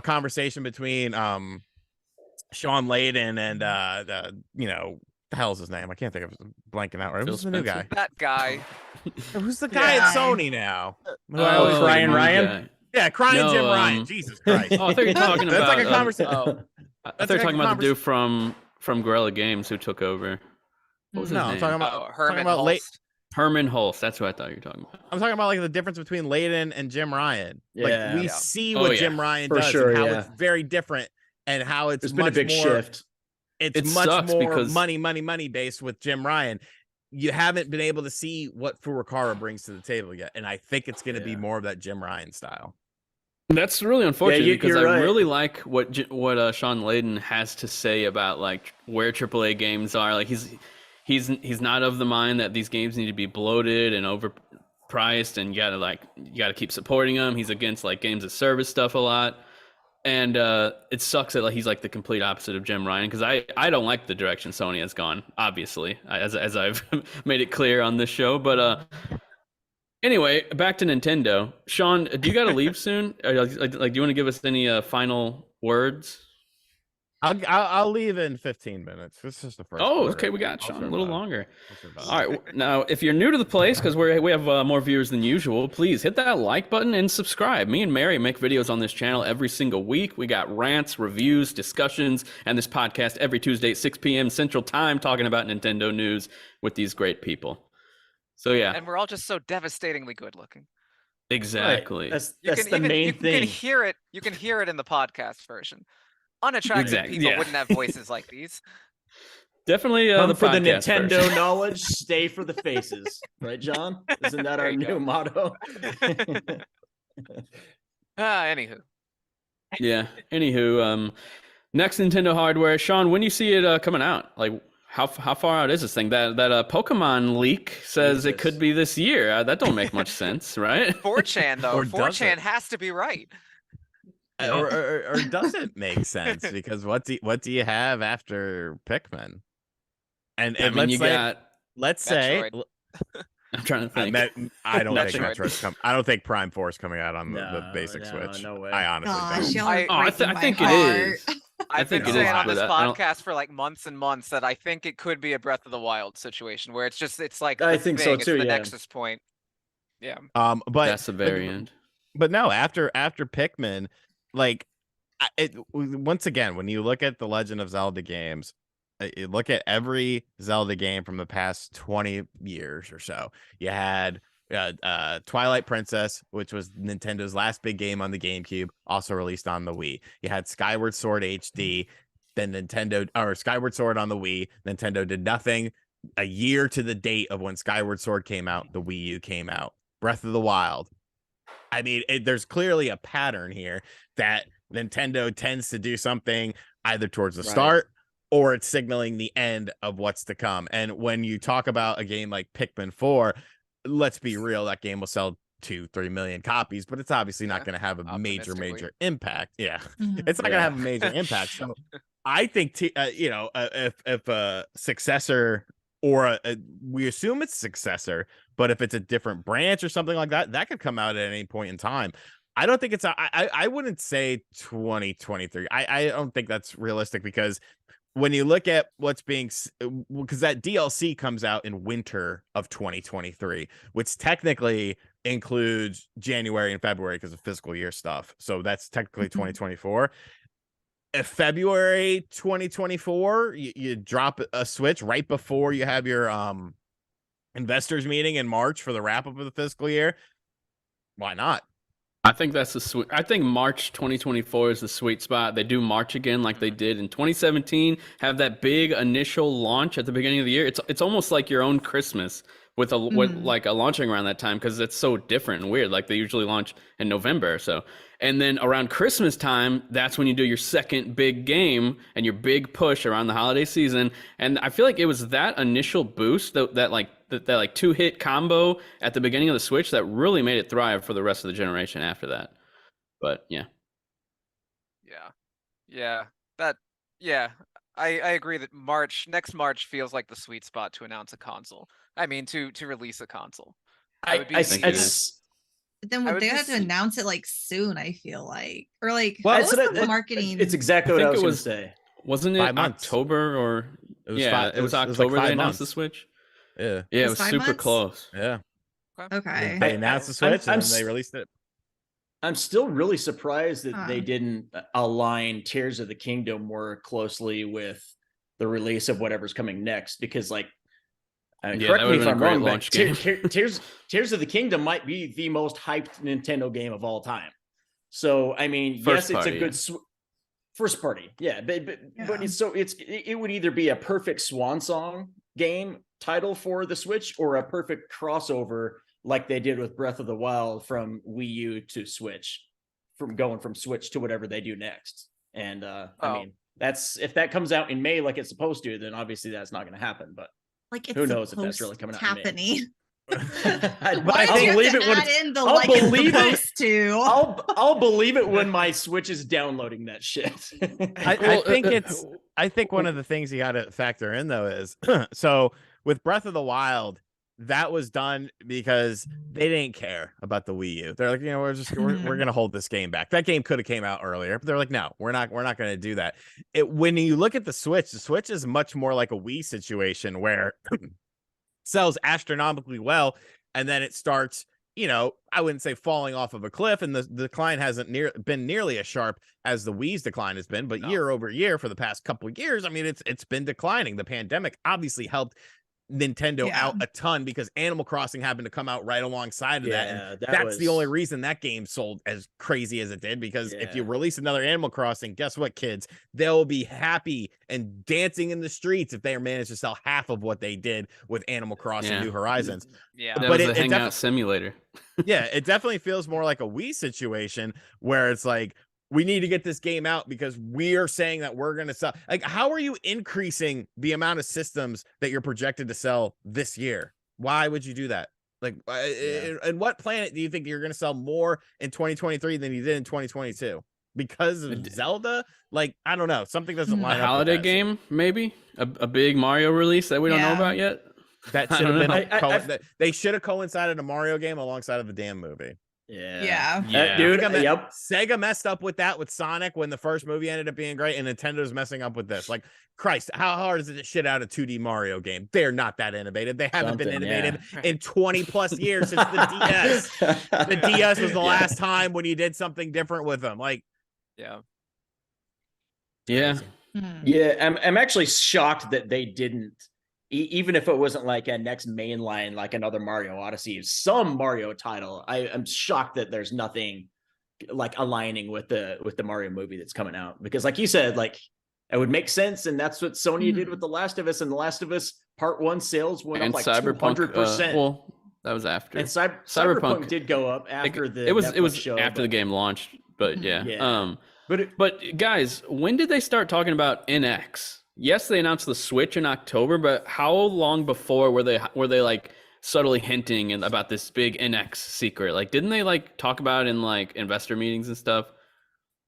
conversation between Sean Layden and the hell's his name? I can't think of his blanking out. Right? Phil Who's the new guy? Spencer? That guy. Who's the guy Yeah. at Sony now? Who I always the Ryan new Ryan? guy. Yeah, crying No, Jim Ryan. Jesus Christ. Oh, I thought you were talking That's about. like a conversation. Oh, I That's thought you were like a talking about the dude from Guerrilla Games who took over. What was his No, I'm name? talking about Herman about late. Hulst. Herman Hulst. That's what I thought you were talking about. I'm talking about like the difference between Layden and Jim Ryan. Like Yeah. we Yeah. see Oh, what yeah. Jim Ryan For does sure, and how yeah. it's very different and how it's There's been a much big more, shift. It's It much sucks more because- money based with Jim Ryan. You haven't been able to see what Furukawa brings to the table yet, and I think it's going to be Yeah. more of that Jim Ryan style. That's really unfortunate because you're I right. really like what Sean Layden has to say about like where AAA games are. Like he's not of the mind that these games need to be bloated and overpriced, and you gotta keep supporting them. He's against like games as service stuff a lot, and it sucks that like he's like the complete opposite of Jim Ryan because I don't like the direction Sony has gone. Obviously, as I've made it clear on this show, but anyway, back to Nintendo. Sean, do you got to leave soon? Or, like, do you want to give us any final words? I'll leave in 15 minutes. This is the first. Oh, quarter. okay, we got I'll Sean a little survive. longer. I'll survive. All right, now if you're new to the place, because we have more viewers than usual, please hit that like button and subscribe. Me and Mary make videos on this channel every single week. We got rants, reviews, discussions, and this podcast every Tuesday at 6 p.m. Central Time, talking about Nintendo news with these great people. So yeah, And we're all just so devastatingly good looking. exactly. Right. You That's can the even main you thing. can hear it. You can hear it in the podcast version. Unattractive Exactly, people yeah. wouldn't have voices like these. Definitely Come for the podcast Nintendo version. knowledge, stay for the faces. Right, John? Isn't that There our you new go. motto? Anywho, Yeah. Anywho, next Nintendo hardware, Sean. When you see it coming out, like how far out is this thing? That Pokemon leak says it Jesus. could be this year. That don't make much sense, right? 4chan though. Or does 4chan it? has to be right. Or does it make sense? Because what do you have after Pikmin? And I mean, you got. let's say Metroid. I'm trying to I, think. I don't think Metroid. Metroid's come. I don't think Prime 4 is coming out on the No, basic no, Switch. no way. I honestly Gosh, don't. y'all are I- Oh, I breaking my think it heart. is. I've been think it saying is, on this but I don't- podcast for like months and months that I think it could be a Breath of the Wild situation where it's like I the think so thing, it's too, the yeah. nexus point. Yeah. But That's the variant. But no, after Pikmin, like once again, when you look at the Legend of Zelda games, you look at every Zelda game from the past 20 years or so. You had Twilight Princess, which was Nintendo's last big game on the GameCube, also released on the Wii. You had Skyward Sword HD, then Skyward Sword on the Wii. Nintendo did nothing. A year to the date of when Skyward Sword came out, the Wii U came out. Breath of the Wild. I mean, there's clearly a pattern here that Nintendo tends to do something either towards the Right. start or it's signaling the end of what's to come. And when you talk about a game like Pikmin 4, let's be real, that game will sell 2-3 million copies, but it's obviously not Yeah, going to have a major optimistically. impact. Yeah, Mhm. it's not going Yeah. to have a major impact. So I think, if a successor or we assume it's a successor, but if it's a different branch or something like that, that could come out at any point in time. I don't think it's I wouldn't say 2023. I don't think that's realistic because when you look at what's being, because that DLC comes out in winter of 2023, which technically includes January and February because of fiscal year stuff. So that's technically 2024. If February 2024, you drop a Switch right before you have your investors meeting in March for the wrap up of the fiscal year, why not? I think that's the sweet. I think March 2024 is the sweet spot. They do March again like they did in 2017. Have that big initial launch at the beginning of the year. It's almost like your own Christmas with like a launching around that time because it's so different and weird. Like they usually launch in November or so, and then around Christmas time, that's when you do your second big game and your big push around the holiday season. And I feel like it was that initial boost that like 2-hit combo at the beginning of the Switch that really made it thrive for the rest of the generation after that. But yeah. I agree that next March feels like the sweet spot to announce a console. I mean, to release a console. I, would be I, thinking I, that. s- But then I would would they be have to s- announce it like soon? I feel like, or like Well, what I was said the marketing? It's exactly I what I think was it going to was- say. Wasn't it 5 months. October or It was yeah, five, it was like October 5 they announced the months. Switch. Yeah, Yeah, it was was 5 super months? close. yeah. Okay. They announced the I'm- Switch I'm and then they s- released it. I'm still really surprised that they Huh. didn't align Tears of the Kingdom more closely with the release of whatever's coming next. Because, like, Yeah, correct that me would've if been a I'm great wrong, launch but Tears of the Kingdom might be the most hyped Nintendo game of all time. So, I mean, First yes, party, it's a good first party, yeah, but Yeah. it would either be a perfect swan song game title for the Switch or a perfect crossover like they did with Breath of the Wild from Wii U to Switch, from going from Switch to whatever they do next. And I Oh. mean, that's if that comes out in May like it's supposed to, then obviously that's not going to happen. But Like it's who knows if that's really coming out in May. happening. I'll Why did you believe have it to when add it's, in the I'll like it's believe it. supposed to? I'll believe it when my Switch is downloading that shit. I think one of the things you got to factor in though is so with Breath of the Wild, that was done because they didn't care about the Wii U. They're like, we're gonna hold this game back. That game could have came out earlier, but they're like, no, we're not gonna do that. When you look at the Switch is much more like a Wii situation where sells astronomically well, and then it starts, I wouldn't say falling off of a cliff, and the decline hasn't been nearly as sharp as the Wii's decline has been, but year over year for the past couple of years, I mean, it's been declining. The pandemic obviously helped Nintendo out a ton because Animal Crossing happened to come out right alongside of that, and that's the only reason that game sold as crazy as it did, because if you release another Animal Crossing, guess what, kids, they'll be happy and dancing in the streets if they manage to sell half of what they did with Animal Crossing New Horizons. That was a hangout simulator. Yeah, it definitely feels more like a Wii situation where it's like, we need to get this game out because we're saying that we're going to sell. Like, how are you increasing the amount of systems that you're projected to sell this year? Why would you do that? Like, in what planet do you think you're going to sell more in 2023 than you did in 2022? Because of Zelda? Like, I don't know. Something doesn't line up. A holiday game, maybe? A big Mario release that we don't know about yet? That should have been they should have coincided a Mario game alongside of the damn movie. Yeah. Dude. Sega messed up with that with Sonic when the first movie ended up being great, and Nintendo's messing up with this. Like, Christ, how hard is it to shit out a 2D Mario game? They're not that innovative. They haven't been innovative in 20 plus years since the DS. The DS was the last time when you did something different with them. Like, yeah. I'm actually shocked that they didn't. Even if it wasn't like a next mainline, like another Mario Odyssey, some Mario title, I'm shocked that there's nothing like aligning with the Mario movie that's coming out. Because like you said, like it would make sense, and that's what Sony did with The Last of Us, and The Last of Us Part 1 sales went up like 200%. Well, that was after. And Cyberpunk did go up after it was after the game launched, but But guys, when did they start talking about NX? Yes, they announced the Switch in October, but how long before were they like subtly hinting about this big NX secret? Like, didn't they like talk about it in like investor meetings and stuff?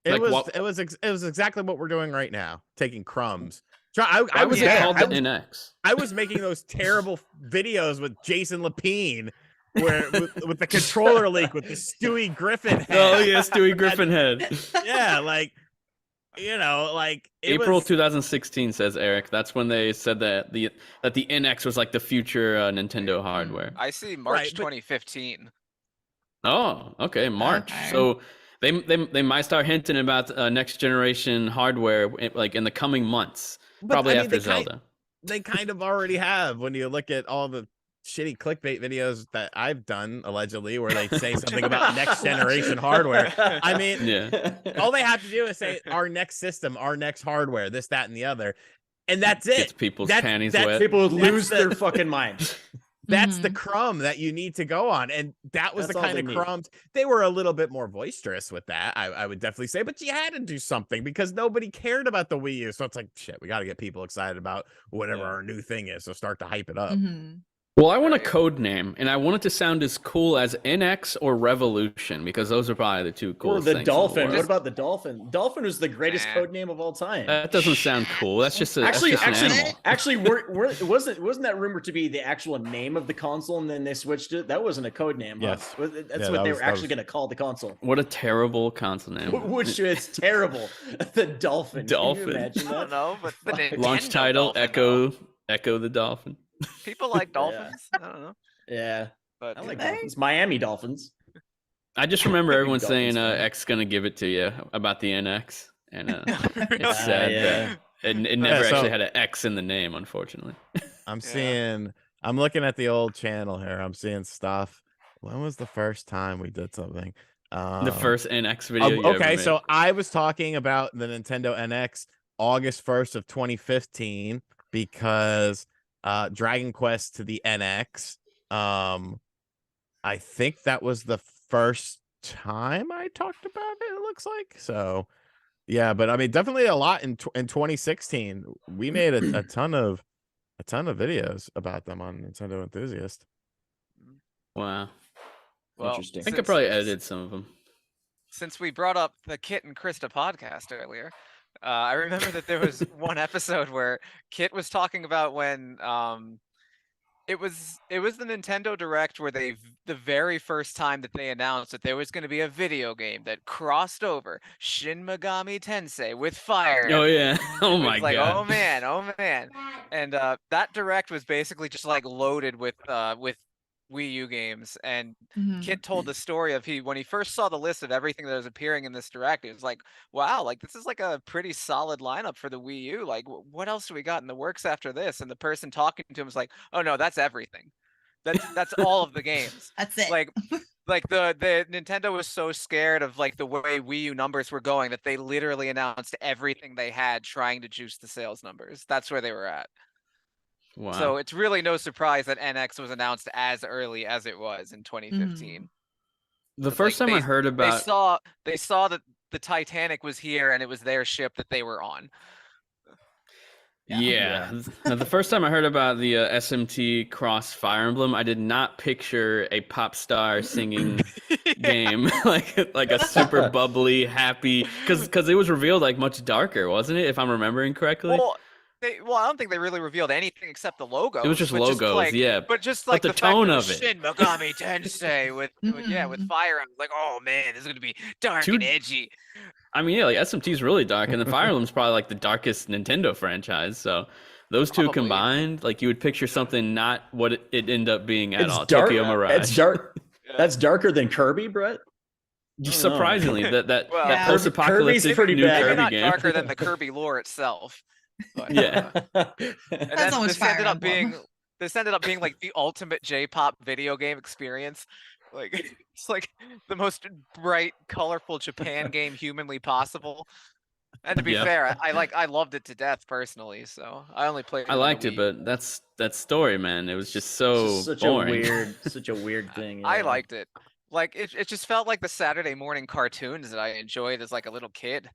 It was exactly what we're doing right now, taking crumbs. I was called the NX. I was making those terrible videos with Jason Lapine, where with the controller leak with the Stewie Griffin head. Oh yeah, Stewie Griffin head. Yeah, like. Like April 2016 says Eric. That's when they said that the NX was like the future Nintendo hardware. I see March 2015. Oh, okay, March. Okay. So they might start hinting about next generation hardware like in the coming months, probably after Zelda. They kind of already have when you look at all the shitty clickbait videos that I've done allegedly where they say something about next generation hardware. I mean, all they have to do is say our next system, our next hardware, this, that, and the other. And that's it. Gets people's panties wet. People would lose their fucking mind. That's the crumb that you need to go on. And that's the kind of crumbs. They were a little bit more boisterous with that, I would definitely say, but you had to do something because nobody cared about the Wii U. So it's like, shit, we got to get people excited about whatever our new thing is. So start to hype it up. Well, I want a code name, and I want it to sound as cool as NX or Revolution, because those are probably the two coolest things. Or the Dolphin. What about the Dolphin? Dolphin is the greatest code name of all time. That doesn't sound cool. That's just an animal. Actually, wasn't that rumored to be the actual name of the console, and then they switched it? That wasn't a code name. Yes, that's what they were actually going to call the console. What a terrible console name. Which is terrible. The Dolphin. Dolphin. Can you imagine that? I don't know, but the Nintendo launch title: Dolphin, Echo the Dolphin. People like dolphins. I don't know. Yeah, but I like Dolphins. Miami Dolphins. I just remember everyone saying X gonna give it to you about the NX, and it's sad that it never actually had an X in the name, unfortunately. I'm looking at the old channel here. I'm seeing stuff. When was the first time we did something? The first NX video. Okay, so I was talking about the Nintendo NX August 1st of 2015 because Dragon Quest to the NX. I think that was the first time I talked about it. It looks like so. Yeah, but I mean, definitely a lot in 2016. We made a ton of videos about them on Nintendo Enthusiast. Wow. Well, interesting. I think I probably edited some of them. Since we brought up the Kit and Krista podcast earlier, I remember that there was one episode where Kit was talking about when It was the Nintendo Direct where the very first time that they announced that there was going to be a video game that crossed over Shin Megami Tensei with Fire Oh Emblem. yeah. Oh It my was like, god. oh man. And that Direct was basically just like loaded with Wii U games. And Mhm. Kit told the story of when he first saw the list of everything that was appearing in this Direct, it was like, wow, like this is like a pretty solid lineup for the Wii U. Like, what else do we got in the works after this? And the person talking to him was like, oh no, that's everything. That's all of the games. That's it. Like the Nintendo was so scared of like the way Wii U numbers were going that they literally announced everything they had trying to juice the sales numbers. That's where they were at. Wow. So it's really no surprise that NX was announced as early as it was in 2015. The It's first like time I heard about they saw that the Titanic was here and it was their ship that they were on. Yeah. Now, the first time I heard about the SMT Cross Fire Emblem, I did not picture a pop star singing game like a super bubbly, happy, because it was revealed like much darker, wasn't it? If I'm remembering correctly. Well, I don't think they really revealed anything except the logos. It was just but logos, like, yeah. But just But like the fact tone that of it. Shin Megami Tensei with Mhm. Fire Emblem, like, oh man, this is gonna be dark Too- and edgy. I mean, yeah, like SMT is really dark, and the Fire Emblem's probably like the darkest Nintendo franchise. So those two Probably. combined, like you would picture something not what it ended up being at It's all. dark. Tokyo Mirage. It's dark. Yeah. That's darker than Kirby, Brett. Surprisingly, that Well, that Kirby's post-apocalyptic pretty new bad. Maybe Kirby not game. darker than the Kirby lore itself. But, Yeah. and That's then almost Fire Emblem. this ended up being like the ultimate J-pop video game experience. Like it's like the most bright, colorful Japan game humanly possible. And to be Yeah. fair, I loved it to death personally, so I only played. I liked it, but that's that story, man. It was just so It's just boring. such a weird thing. I yeah. liked it. Like it just felt like the Saturday morning cartoons that I enjoyed as like a little kid.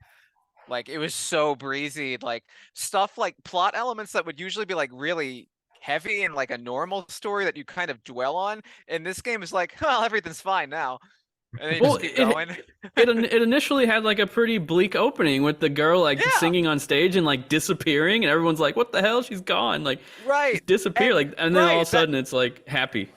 Like it was so breezy, like stuff like plot elements that would usually be like really heavy in like a normal story that you kind of dwell on. And this game is like, well, everything's fine now. And then you Well, just keep going. It initially had like a pretty bleak opening with the girl like Yeah. singing on stage and like disappearing, and everyone's like, "What the hell? She's gone!" Like Right. just disappear. And then all of a right, sudden it's like happy.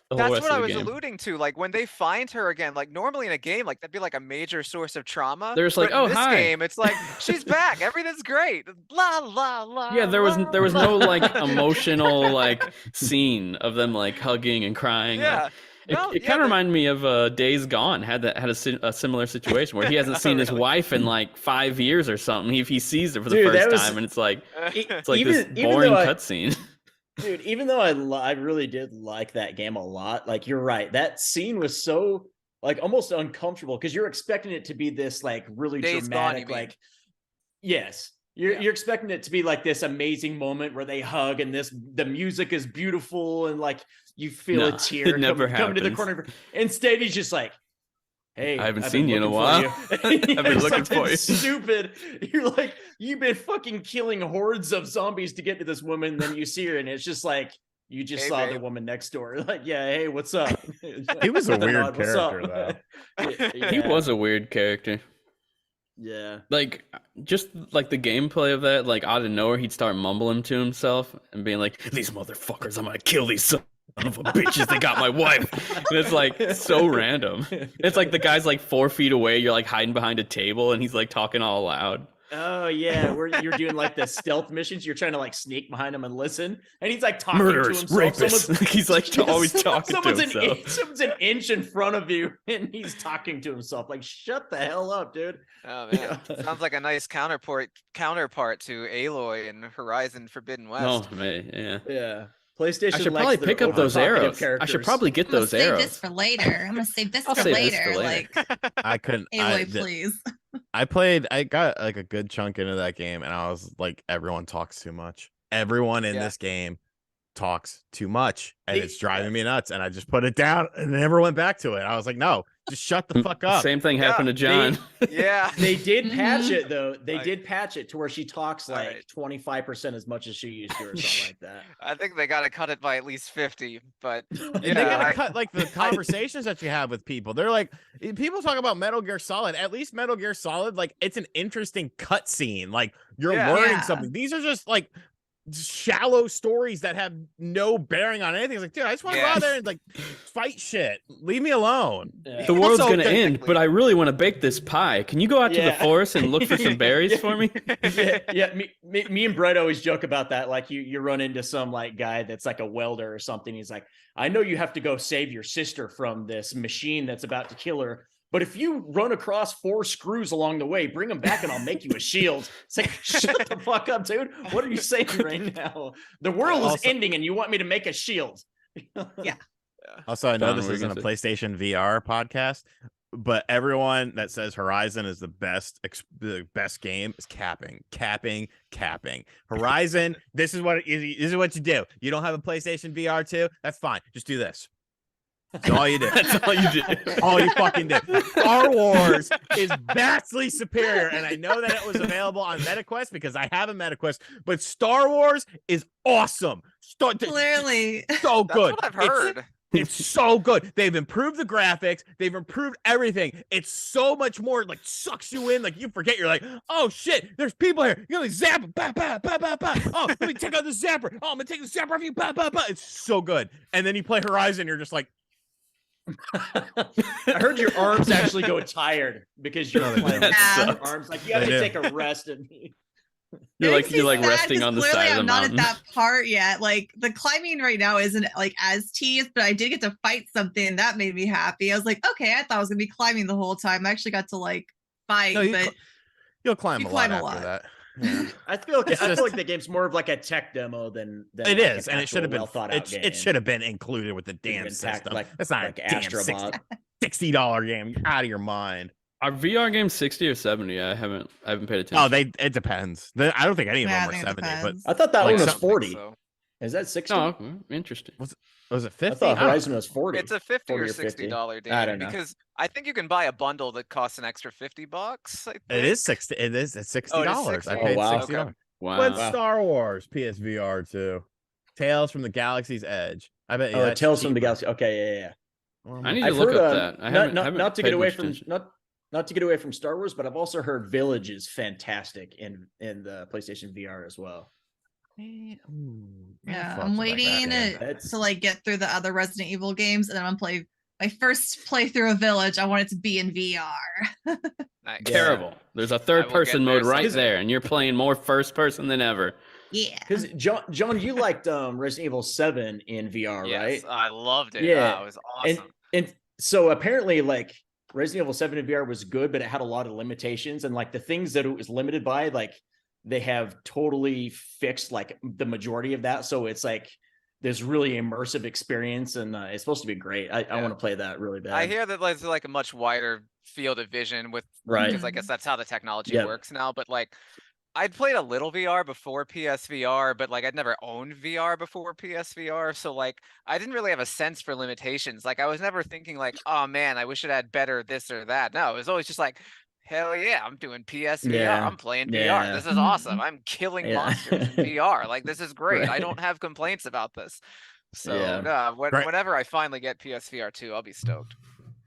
The whole That's rest what I of the was game. alluding to. Like when they find her again, like normally in a game, like that'd be like a major source of trauma. They're just like, but in "Oh, this hi." game, it's like she's back. Everything's great. La la la. Yeah, there was la, no la. like emotional like scene of them like hugging and crying. Yeah. Like, No, it yeah, kind of reminded me of Days Gone. Had a similar situation where he hasn't seen his Really? wife in like 5 years or something. He sees her for the Dude, that first was- time, and it's like It's like even- this even boring though I- cutscene. Dude, even though I really did like that game a lot, like you're right, that scene was so like almost uncomfortable because you're expecting it to be this like really Days Gone, dramatic, you mean? like yes, you're Yeah. you're expecting it to be like this amazing moment where they hug and the music is beautiful and like you feel No, a tear it never coming to the happens. corner. Instead, he's just like, "Hey, I haven't I've seen been you in a looking while. for you." I've been looking Something for you. Stupid. You're like, you've been fucking killing hordes of zombies to get to this woman, and then you see her, and it's just like you just Hey, saw the babe. woman next door. Like, yeah, hey, what's up? He was a Nothing weird odd, what's up? character, Yeah, He was a weird character. Yeah. Like just like the gameplay of that, like out of nowhere, he'd start mumbling to himself and being like, "These motherfuckers, I'm gonna kill these son of a bitches. They got my wife." And it's like so random. It's like the guy's like 4 feet away. You're like hiding behind a table, and he's like talking all loud. Oh yeah, where you're doing like the stealth missions. You're trying to like sneak behind him and listen, and he's like talking Murderers, to himself. rapists. He's like always talking to someone's himself. Someone's an inch in front of you, and he's talking to himself. Like, shut the hell up, dude. Oh man, sounds like a nice counterpart to Aloy in Horizon Forbidden West. Oh man, yeah. Yeah. PlayStation. I should likes probably their pick up those over-talkative arrows. I characters. should probably get I'm gonna those save arrows. this for later. I'm gonna save this I'll for save this later. for later. Like I couldn't. Aloy, please. I got like a good chunk into that game, and I was like, everyone talks too much. Everyone in Yeah. this game talks too much, and They- it's driving me nuts. And I just put it down and never went back to it. I was like, no, just shut the fuck up. Same thing Yeah, happened to John. Yeah. They did patch Mhm. it though. They Like- did patch it to where she talks like Alright. 25% as much as she used to, or something like that. I think they got to cut it by at least 50, but And yeah, they gotta I- cut like the conversations that you have with people. They're like, people talk about Metal Gear Solid. At least Metal Gear Solid, like it's an interesting cutscene. Like you're Yeah. learning Yeah. something. These are just like shallow stories that have no bearing on anything. It's like, dude, I just want to go out there and like fight shit. Leave me alone. The world's Also, gonna end, but I really want to bake this pie. Can you go out to the Yeah. forest and look for some berries for me? Yeah. Me and Brett always joke about that. Like you run into some like guy that's like a welder or something. He's like, I know you have to go save your sister from this machine that's about to kill her. But if you run across 4 screws along the way, bring them back and I'll make you a shield. It's like, shut the fuck up, dude. What are you saying right now? The world is ending and you want me to make a shield. Yeah. Also, I know Don, this what were you isn't a gonna PlayStation VR podcast, but everyone that says Horizon is the best game is capping. Horizon, this is what you do. You don't have a PlayStation VR 2? That's fine. Just do this. That's all you do. That's all you do. All you fucking do. Star Wars is vastly superior, and I know that it was available on MetaQuest because I have a MetaQuest, but Star Wars is awesome. Clearly. So That's good. what I've heard. It's so good. They've improved the graphics. They've improved everything. It's so much more like sucks you in. Like you forget. You're like, oh shit, there's people here. You're like zap, bah, bah, bah, bah, bah. Oh, let me take out the zapper. Oh, I'm gonna take the zapper off you. Bah, bah, bah. It's so good. And then you play Horizon. You're just like, I heard your arms actually go tired because you're playing with your arms. Like you have They to do. take a rest. And You're It makes me like sad resting 'cause on the clearly side of the I'm not mountain. at that part yet. Like the climbing right now isn't like as tedious, but I did get to fight something that made me happy. I was like, okay, I thought I was gonna be climbing the whole time. I actually got to like fight, no, but you'll climb you a climb lot a after lot. that. Yeah. I feel It's like the game's more of like a tech demo than It like is, an and it should have been. well thought out It should have been included with the damn been system. tacked like- That's not like a damn Astrobot. $60 game. You're out of your mind. Are VR games 60 or 70? I haven't paid attention. Oh, it depends. I don't think any of Yeah, them I were think it 70, but depends. I thought that Like one was some- 40. So. Is that 60? Oh, interesting. was it 50? I thought Horizon was 40. It's a 50 40 or or 50. $60 I game don't know. because I think you can buy a bundle that costs an extra $50. I It think. is 60. It is. It's $60. Oh, it is I 60? paid Oh, wow. $60. Okay. Wow. When's Star Wars PSVR 2? Tales from the Galaxy's Edge. I bet you Oh, that's Tales from the cheaper. Galaxy. Okay, yeah. Well, I need to I've look heard, up that. I haven't not to paid get away much from attention. not to get away from Star Wars, but I've also heard Village is fantastic in the PlayStation VR as well. Yeah, I'm waiting That's- to like get through the other Resident Evil games, and then I'm gonna play my first playthrough of Village. I want it to be in VR. Nice. Yeah. Terrible. There's a I will third get person there mode right someday. there, and you're playing more first person than ever. Yeah. Because John, you liked Resident Evil 7 in VR, Yes, right? I loved it. Yeah. It was awesome. And so apparently, like Resident Evil 7 in VR was good, but it had a lot of limitations, and like the things that it was limited by, like they have totally fixed like the majority of that. So it's like this really immersive experience, and it's supposed to be great. I want to play that really bad. I hear that there's like a much wider field of vision with Right. because I guess that's how the technology Yep. works now. But like I'd played a little VR before PSVR, but like I'd never owned VR before PSVR. So like I didn't really have a sense for limitations. Like I was never thinking like, oh man, I wish it had better this or that. No, it was always just like, hell yeah, I'm doing PSVR. Yeah. I'm playing VR. Yeah. This is awesome. I'm killing Yeah. monsters in VR. Like this is great. I Right. don't have complaints about this. So Yeah. Great. whenever I finally get PSVR 2, I'll be stoked.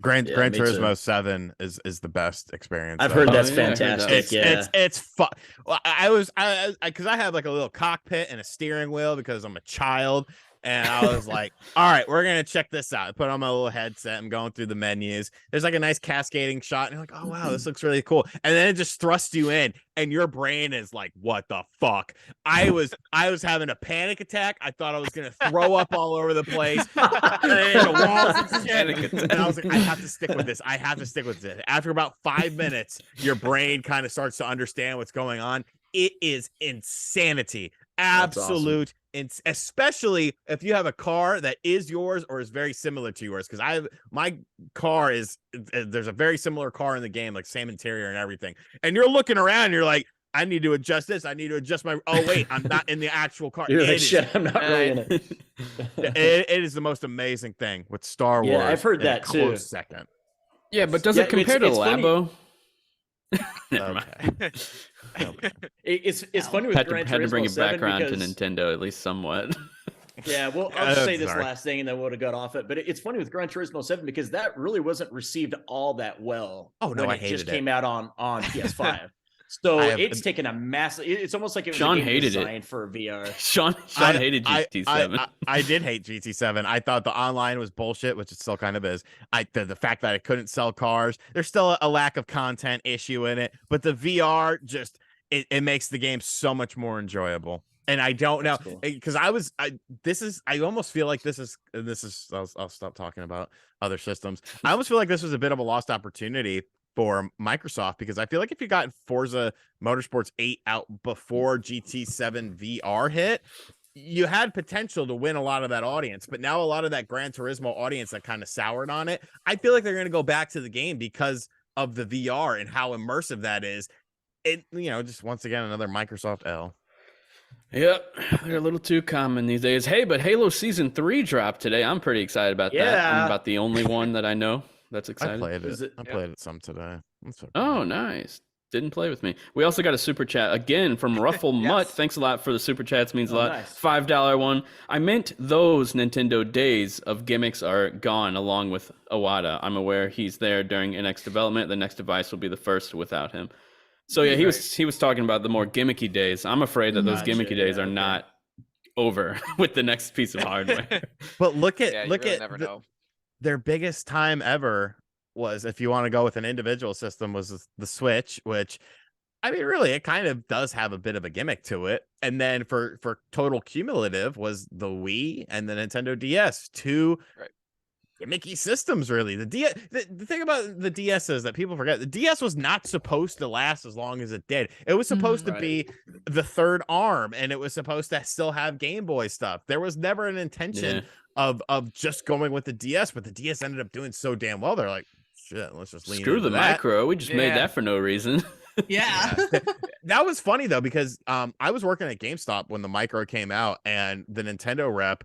Gran Yeah, me Turismo too. 7 is the best experience. I've though. heard Oh, that's yeah, I heard that. fantastic. It's fun. Well, I because I have like a little cockpit and a steering wheel because I'm a child, and I was like, all right, we're gonna check this out. I put on my little headset. I'm going through the menus. There's like a nice cascading shot, and you're like, oh wow, this looks really cool. And then it just thrusts you in, and your brain is like, what the fuck? I was having a panic attack. I thought I was gonna throw up all over the place. And the walls and shit. Panic And I was like, I have to stick with this. I have to stick with this. After about 5 minutes, your brain kind of starts to understand what's going on. It is insanity. That's awesome. Absolute. Especially if you have a car that is yours or is very similar to yours. Because my car is, there's a very similar car in the game, like same interior and everything. And you're looking around, and you're like, I need to adjust this. I need to adjust my. Oh wait, I'm not in the actual car. You're It like, is- shit, I'm not really in it. it is the most amazing thing with Star Wars. Yeah, I've heard in a that too. close second. Yeah, but does Yeah, it compare to it's funny. Labo? Never mind. Okay. Okay. It's funny with Had to, Gran had to bring Turismo it back 7 around to because- Nintendo at least somewhat. Yeah, well, I'll just say this Sorry. last thing and then we'll have got off it. But it's funny with Gran Turismo 7 because that really wasn't received all that well. Oh, no, when I it just hated it. came out on PS5. So have- it's taken a massive. It's almost like it was Sean a game hated it. designed for VR. Sean hated GT7. I did hate GT7. I thought the online was bullshit, which it still kind of is. The fact that it couldn't sell cars, there's still a lack of content issue in it, but the VR just it makes the game so much more enjoyable. And I don't know because I almost feel like this is I'll stop talking about other systems. I almost feel like this was a bit of a lost opportunity for Microsoft, because I feel like if you got Forza Motorsports 8 out before GT7 VR hit, you had potential to win a lot of that audience. But now a lot of that Gran Turismo audience that kind of soured on it, I feel like they're going to go back to the game because of the VR and how immersive that is. It, just once again, another Microsoft L. Yep, they're a little too common these days. Hey, but Halo Season 3 dropped today. I'm pretty excited about that. I'm about the only one that I know that's excited. I played it. I played it some today. Oh, nice. Didn't play with me. We also got a super chat again from Ruffle Mutt. Thanks a lot for the super chats. Means a lot. Nice. $5 one. I meant those Nintendo days of gimmicks are gone along with Iwata. I'm aware he's there during NX development. The next device will be the first without him. So yeah, he was talking about the more gimmicky days. I'm afraid that those gimmicky days are not over with the next piece of hardware. But look at their biggest time ever was, if you want to go with an individual system, was the Switch, which, I mean, really, it kind of does have a bit of a gimmick to it. And then for total cumulative was the Wii and the Nintendo DS, two gimmicky systems, really. The thing about the DS is that people forget the DS was not supposed to last as long as it did. It was supposed to be the third arm, and it was supposed to still have Game Boy stuff. There was never an intention of just going with the DS, but the DS ended up doing so damn well. They're like, shit, let's just lean Screw the that. micro. We just made that for no reason. Yeah. That was funny though, because I was working at GameStop when the micro came out, and the Nintendo rep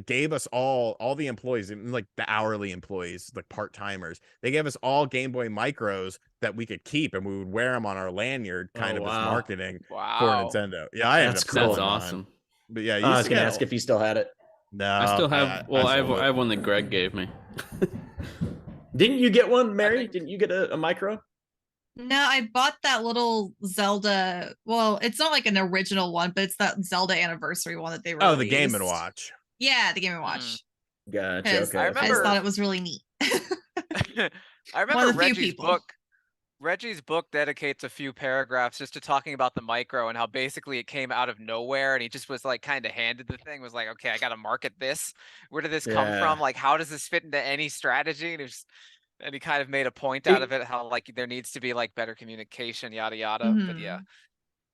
gave us all the employees, like the hourly employees, like part-timers, they gave us all Game Boy micros that we could keep, and we would wear them on our lanyard as marketing for Nintendo. Yeah, that's awesome. But yeah, I was gonna ask if you still had it. No, I still have. I have one that Greg gave me. Didn't you get one, Mary? Didn't you get a micro? No, I bought that little Zelda. Well, it's not like an original one, but it's that Zelda anniversary one that they released. Oh, the Game & Watch. Yeah, the Game & Watch. Gotcha. Okay. I just thought it was really neat. I remember Reggie's book dedicates a few paragraphs just to talking about the micro and how basically it came out of nowhere, and he just was like kind of handed the thing, was like, okay, I got to market this. Where did this come from? Like, how does this fit into any strategy? And he kind of made a point out of it, how like there needs to be like better communication, yada yada. But yeah.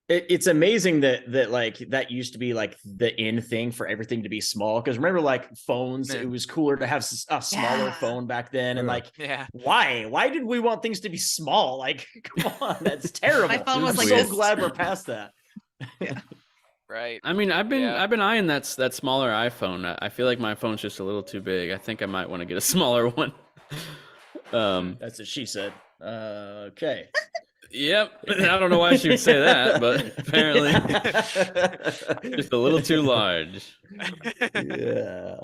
It's amazing that like that used to be like the in thing for everything to be small. Because remember, like phones, it was cooler to have a smaller phone back then. And like, why did we want things to be small? Like, come on, that's terrible. My phone was I'm so glad we're past that. Right. I mean, I've been eyeing that smaller iPhone. I feel like my phone's just a little too big. I think I might want to get a smaller one. That's what she said. Okay. Yep. I don't know why she would say that, but apparently just a little too large. Yeah.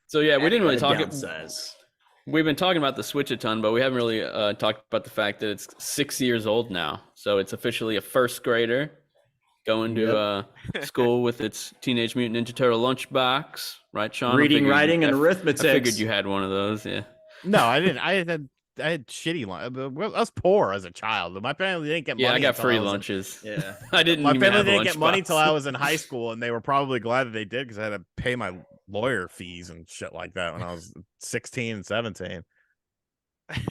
So yeah, we didn't really talk. Downsize. We've been talking about the Switch a ton, but we haven't really talked about the fact that it's 6 years old now. So it's officially a first grader going to school with its Teenage Mutant Ninja Turtle lunchbox, right, Sean? Reading, writing, and arithmetic. I figured you had one of those. Yeah. No, I didn't. I had shitty lunch. I was poor as a child. My family didn't get money. Yeah, I got free lunches. I didn't. My family didn't get box. money till I was in high school, and they were probably glad that they did, because I had to pay my lawyer fees and shit like that when I was 16 and 17.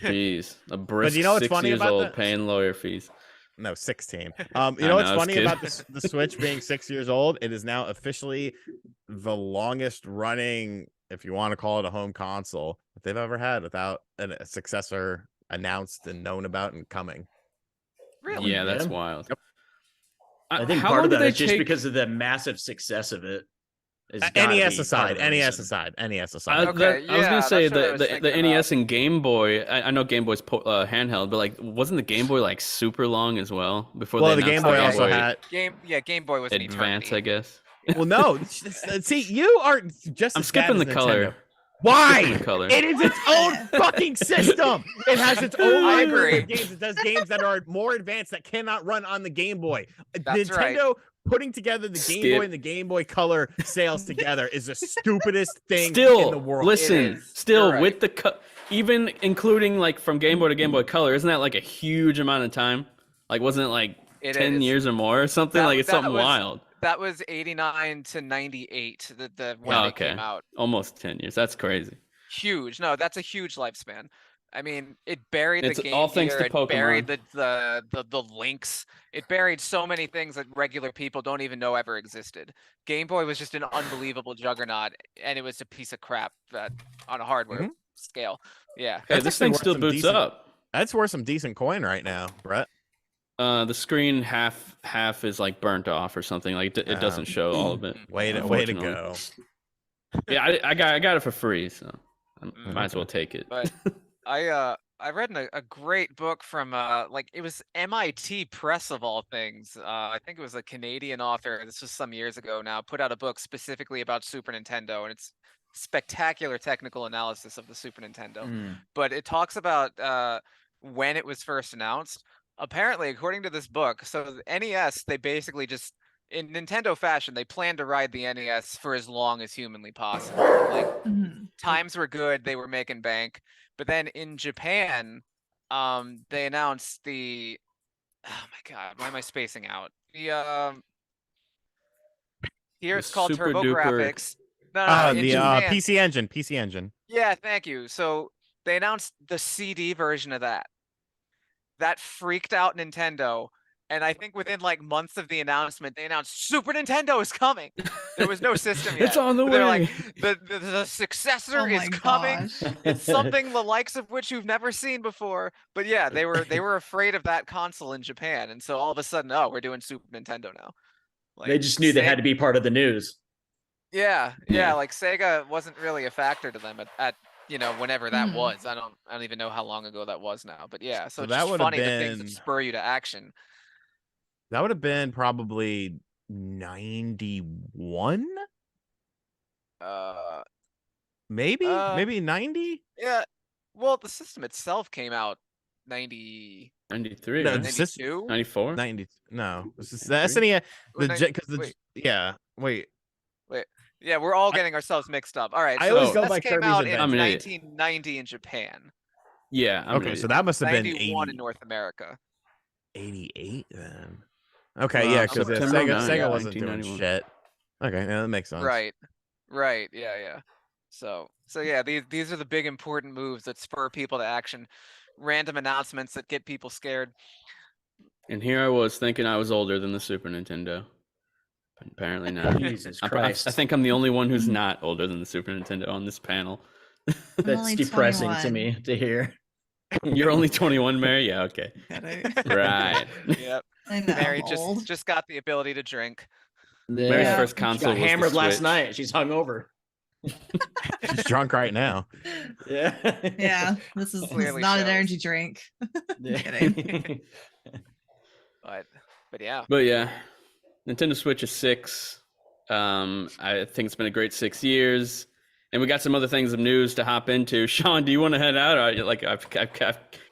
Jeez, a brisk but you know what's 6 funny years about old that? paying lawyer fees. No, 16. You know what's funny about the Switch being 6 years old? It is now officially the longest running, if you want to call it a home console, that they've ever had without a successor announced and known about and coming. Really? Yeah, that's wild. Yep. I think part of that is just because of the massive success of it. NES aside. Okay, I was gonna say the NES and Game Boy. I know Game Boy's handheld, but like, wasn't the Game Boy like super long as well before? Well, the Game Boy also had Game Boy was an Advance, eternity. I guess. Well, no. See, you are just. I'm skipping the color. Why? Color. It is its own fucking system. It has its own I library of agree. games. It does games that are more advanced that cannot run on the Game Boy. That's right. Nintendo putting together the Game Boy and the Game Boy Color sales together is the stupidest thing in the world. Listen, is. still You're right. with the even including like from Game Boy to Game Boy Color, isn't that like a huge amount of time? Like, wasn't it like It 10 is. years or more or something? Like, it's something wild. That was 89 to 98 when Oh, they okay. came out. Almost 10 years. That's crazy. Huge. No, that's a huge lifespan. I mean, it buried It's the Game all thanks Gear, to it buried Pokemon. the links. It buried so many things that regular people don't even know ever existed. Game Boy was just an unbelievable juggernaut, and it was a piece of crap on a hardware scale. Yeah. Hey, That's this actually thing worth still some boots decent- up. That's worth some decent coin right now, Brett. The screen half is like burnt off or something. Like it doesn't show all of it. Way to unfortunately. go. Yeah, I got it for free, so I might as well take it. But I read a great book from like it was MIT Press of all things. I think it was a Canadian author. This was some years ago now. Put out a book specifically about Super Nintendo, and it's spectacular technical analysis of the Super Nintendo. But it talks about when it was first announced. Apparently, according to this book, so the NES, they basically just, in Nintendo fashion, they planned to ride the NES for as long as humanly possible. Like, times were good, they were making bank. But then in Japan, they announced the, oh my god, why am I spacing out? The here it's called super duper- TurboGrafx. No, in The Japan. PC Engine. Yeah, thank you. So they announced the CD version of that. That freaked out Nintendo, and I think within like months of the announcement, they announced Super Nintendo is coming. There was no system yet. It's on the But they're way. like, the successor Oh is my coming. gosh. It's something the likes of which you've never seen before. But yeah, they were afraid of that console in Japan, and so all of a sudden, oh, we're doing Super Nintendo now. Like, They just knew they had to be part of the news. Yeah, Yeah. like Sega wasn't really a factor to them at whenever that was. I don't even know how long ago that was now. But yeah, so it's that just would've funny the things that been- spur you to action. That would have been probably 91? Maybe? Maybe 90? Yeah. Well, the system itself came out 90, 93, No, right? the system- 92. 94. 90. No. This is the 93? SNES. Or Because yeah. Wait. Yeah, we're all getting ourselves mixed up. All right, I so always this go by came Kirby's out in Adventure. I'm an idiot. 1990 in Japan, Yeah. I'm an Okay, so idiot. that must have been 91 in 80, North America. 88 then. Okay, yeah, because September Sega, 9, Sega wasn't doing 1991. shit. Okay, yeah, that makes sense. Right. Yeah. So yeah, these are the big important moves that spur people to action. Random announcements that get people scared. And here I was thinking I was older than the Super Nintendo. But apparently not. Jesus I Christ. think I'm the only one who's not older than the Super Nintendo on this panel. That's only depressing to 21. me to hear. You're only 21, Mary? Yeah, okay. Right. Yep. I know, Mary old. just got the ability to drink. Mary's Yeah. first She console got was hammered the last Switch. night. She's hungover. She's drunk right now. Yeah. Yeah, this is Clearly not an shows. energy drink. Yeah. Kidding. But yeah. But yeah, Nintendo Switch is 6. I think it's been a great 6 years. And we got some other things of news to hop into. Sean, do you want to head out? I've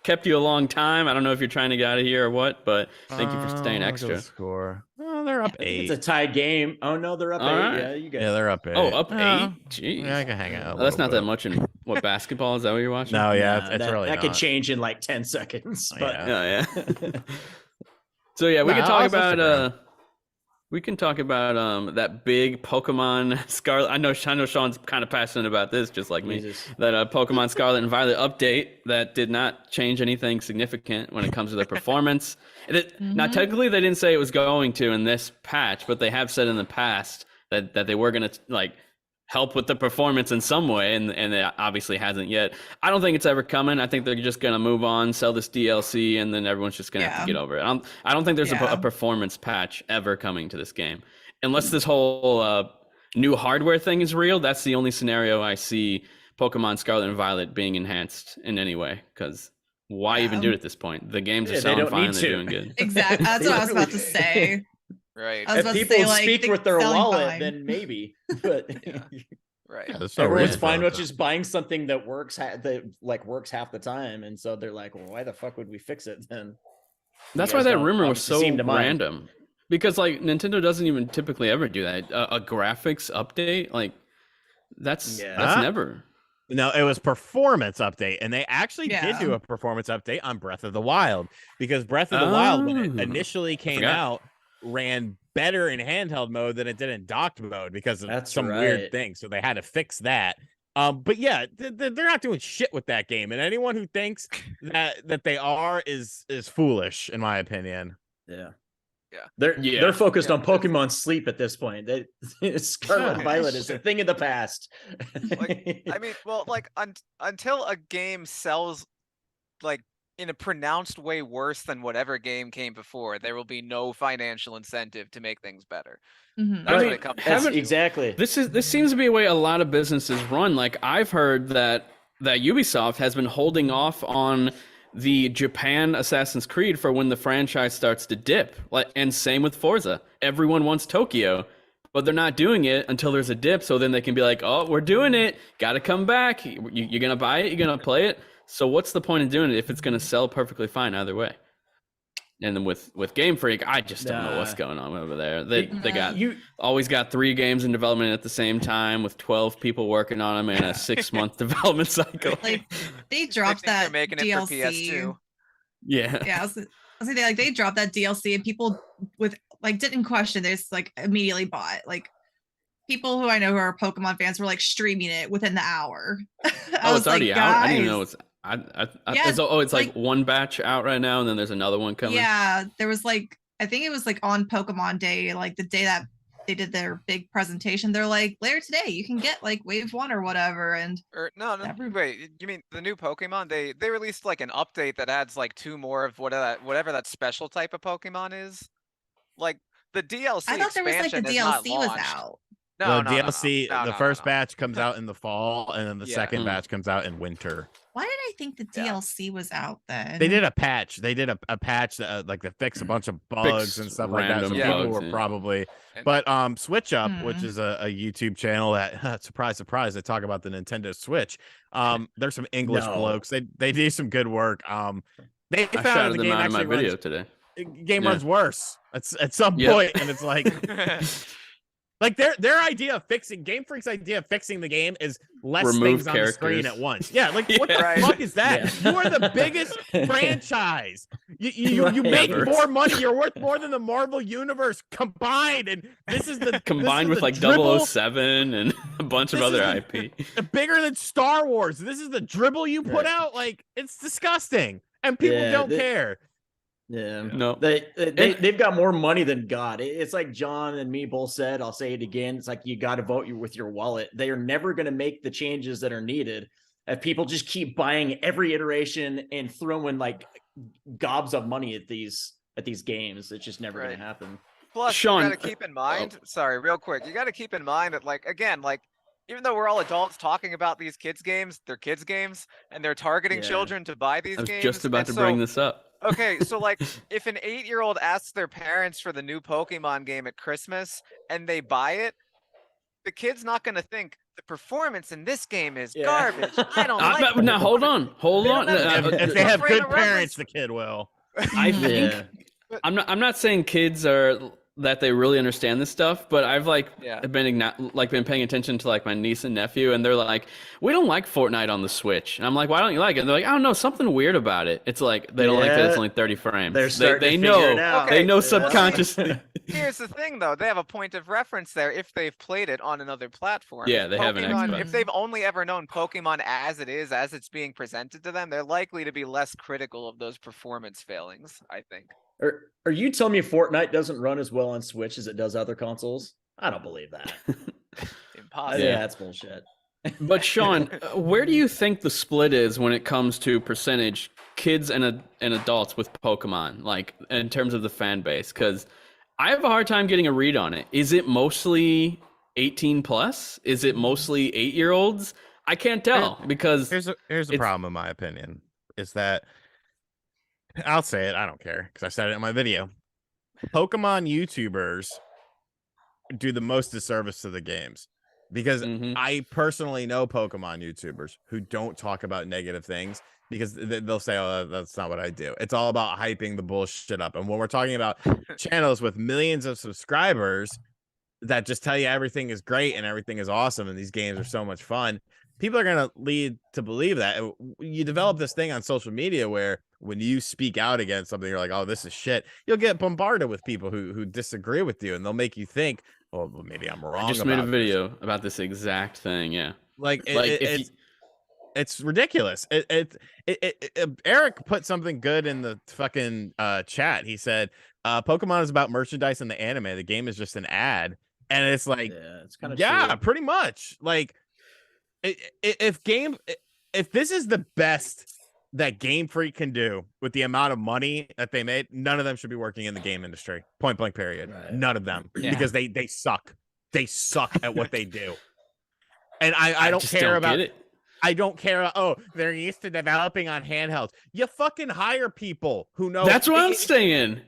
kept you a long time. I don't know if you're trying to get out of here or what, but thank you for staying Look at the extra. Score. Oh, they're up I think 8. It's a tied game. Oh no, they're up All 8. right. Yeah, you guys. Yeah, they're up 8. Oh, up 8? Oh, Jeez. yeah, I can hang out. Oh, that's not that much in what basketball? Is that what you're watching? No, yeah, Nah, it's that, really that not. could change in like 10 seconds. But Yeah. Yeah. So yeah, we No, can talk I'll stick about around. we can talk about that big Pokemon Scarlet. I know Sean's kind of passionate about this, just like me. Jesus. That Pokemon Scarlet and Violet update that did not change anything significant when it comes to their performance. Now, technically, they didn't say it was going to in this patch, but they have said in the past that they were going to help with the performance in some way, and it obviously hasn't yet. I don't think it's ever coming. I think they're just going to move on, sell this DLC, and then everyone's just going to have to get over it. I don't think there's a performance patch ever coming to this game. Unless this whole new hardware thing is real, that's the only scenario I see Pokemon Scarlet and Violet being enhanced in any way, because why even do it at this point? The games are Yeah, they selling don't fine, need they're to. doing good. Exactly. That's what I was about to say. Right. I was If about to people say, like, speak they're with their selling wallet, fine. then maybe. But Right. Yeah, there's no Everyone's reason for fine them with to. just buying something that works works half the time, and so they're like, well, why the fuck would we fix it then? That's You why guys that don't rumor was obviously so seem to mind. random. Because like Nintendo doesn't even typically ever do that. A graphics update, like that's Yeah. never. No, it was performance update, and they actually did Yeah. do a performance update on Breath of the Wild, because Breath of the Wild, when it Oh, initially came forgot. out, ran better in handheld mode than it did in docked mode because of That's some right. weird thing. So they had to fix that. But yeah, they're not doing shit with that game, and anyone who thinks that they are is foolish, in my opinion. Yeah. Yeah. They're focused Yeah, on Pokemon Sleep at this point. Scarlet and Violet is a thing of the past. Like, I mean, well, like until a game sells like in a pronounced way worse than whatever game came before, there will be no financial incentive to make things better. Mhm. That's what mean, it comes That's down to. exactly. This seems to be a way a lot of businesses run. Like I've heard that Ubisoft has been holding off on the Japan Assassin's Creed for when the franchise starts to dip. Like, and same with Forza. Everyone wants Tokyo, but they're not doing it until there's a dip. So then they can be like, "Oh, we're doing it. Got to come back. You're gonna buy it. You're gonna play it." So what's the point of doing it if it's gonna sell perfectly fine either way? And then with Game Freak, I just don't know what's going on over there. They got always got 3 games in development at the same time with 12 people working on them and a 6-month development cycle. Like they They dropped think they're that making it for DLC. PS2. Yeah. Yeah, I was saying like they dropped that DLC and people with like didn't question. They just like immediately bought. Like people who I know who are Pokemon fans were like streaming it within the hour. Oh, it's already out. I didn't even know guys. it's. Yeah, it's like like- one batch out right now, and then there's another one coming. Yeah, there was like I think it was like on Pokemon Day, like the day that they did their big presentation. They're like later today you can get like Wave 1 or whatever, and Or no, Every- wait, you mean the new Pokemon? They released like an update that adds like 2 more of whatever that special type of Pokemon is. Like the DLC I thought there was like the expansion is not DLC was launched. out. No, The no, no, no. DLC, No, the no, first no. batch comes out in the fall, and then the Yeah. second Hmm. batch comes out in winter. Why did I think the Yeah. DLC was out then? They did a patch. They did a patch that like to fix a bunch of bugs and stuff like that. So random people bugs, were yeah. probably. And- But Switch Up, which Hmm. is a YouTube channel that surprise, surprise, they talk about the Nintendo Switch. There's some English No. blokes. They do some good work. They I found shouted the them game out in my actually video runs, today. game Yeah. runs worse at some Yep. point, and it's like. Like their idea of fixing Game Freak's idea of fixing the game is less Remove things on the screen characters. at once. Yeah, like what the Yeah. Right. fuck is that? Yeah. You are the biggest franchise. You Right. make Ever. more money. You're worth more than the Marvel universe combined, and this is the Combined this with is like the dribble, 007 and a bunch of This other is IP. bigger than Star Wars. This is the dribble you put Right. out. Like it's disgusting, and people Yeah, don't they- care. Yeah. No. They've got more money than God. It's like John and me both said. I'll say it again. It's like you got to vote with your wallet. They are never going to make the changes that are needed if people just keep buying every iteration and throwing like gobs of money at these games. It's just never going Right. to happen. Plus, Sean, you gotta keep in mind. Sorry, real quick. You gotta keep in mind that, like, again, like, even though we're all adults talking about these kids' games, they're kids' games, and they're targeting Yeah. children to buy these I was games. just about and to so- bring this up. Okay, so like, if an 8-year-old asks their parents for the new Pokemon game at Christmas and they buy it, the kid's not gonna think the performance in this game is Yeah. garbage. I don't like But now hold on. They don't have- If they have frame good of reference. parents, the kid will. I think Yeah. I'm not saying kids are that they really understand this stuff, but I've like Yeah. been paying attention to like my niece and nephew, and they're like, we don't like Fortnite on the Switch, and I'm like, why don't you like it? And they're like, I don't know, something weird about it. It's like they don't like that it's Yeah. only 30 frames. They're starting they to figure it know out. they know Okay. subconsciously. Here's the thing, though. They have a point of reference there if they've played it on another platform. Yeah, If they have an Pokemon- Xbox. If they've only ever known Pokemon as it is, as it's being presented to them, they're likely to be less critical of those performance failings, I think. Are you telling me Fortnite doesn't run as well on Switch as it does other consoles? I don't believe that. I Impossible. think Yeah. that's bullshit. But Sean, where do you think the split is when it comes to percentage kids and adults with Pokemon, like in terms of the fan base? Because I have a hard time getting a read on it. Is it mostly 18 plus? Is it mostly 8-year-olds? I can't tell because Here's the it's- problem, in my opinion, is that I'll say it. I don't care because I said it in my video. Pokemon YouTubers do the most disservice to the games. because Mhm. I personally know Pokemon YouTubers who don't talk about negative things because they'll say, "Oh, that's not what I do." It's all about hyping the bullshit up. And when we're talking about channels with millions of subscribers that just tell you everything is great and everything is awesome and these games are so much fun, people are going to lead to believe that. You develop this thing on social media where when you speak out against something, you're like, "Oh, this is shit." You'll get bombarded with people who disagree with you, and they'll make you think, "Oh, well, maybe I'm I wrong just made a about this." video about this exact thing. Yeah. Like Like if you, it's ridiculous. Eric put something good in the fucking chat. He said, Pokemon is about merchandise in the anime. The game is just an ad. And it's like, Yeah, it's kind of yeah, true. pretty much. Like, if this is the best that Game Freak can do with the amount of money that they made, none of them should be working in the game industry. Point blank, period. Right. None of them. Yeah. Because they suck. They suck at what they do. And I don't just care don't about get it. I don't care. Oh, they're used to developing on handhelds. You fucking hire people who know. That's what I'm saying.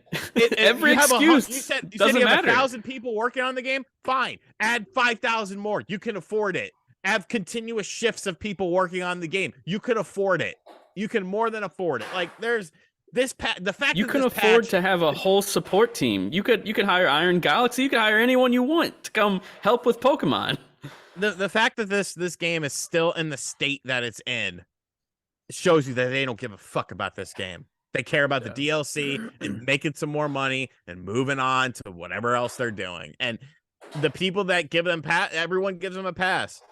Every you have excuse you said doesn't you have matter. 1,000 people working on the game. Fine, add 5,000 more. You can afford it. Have continuous shifts of people working on the game. You can afford it. You can more than afford it. Like there's this the fact You that can this afford patch, to have a whole support team. You could hire Iron Galaxy. You could hire anyone you want to come help with Pokemon. the fact that this game is still in the state that it's in shows you that they don't give a fuck about this game. They care about the DLC and making some more money and moving on to whatever else they're doing. And the people that give them everyone gives them a pass.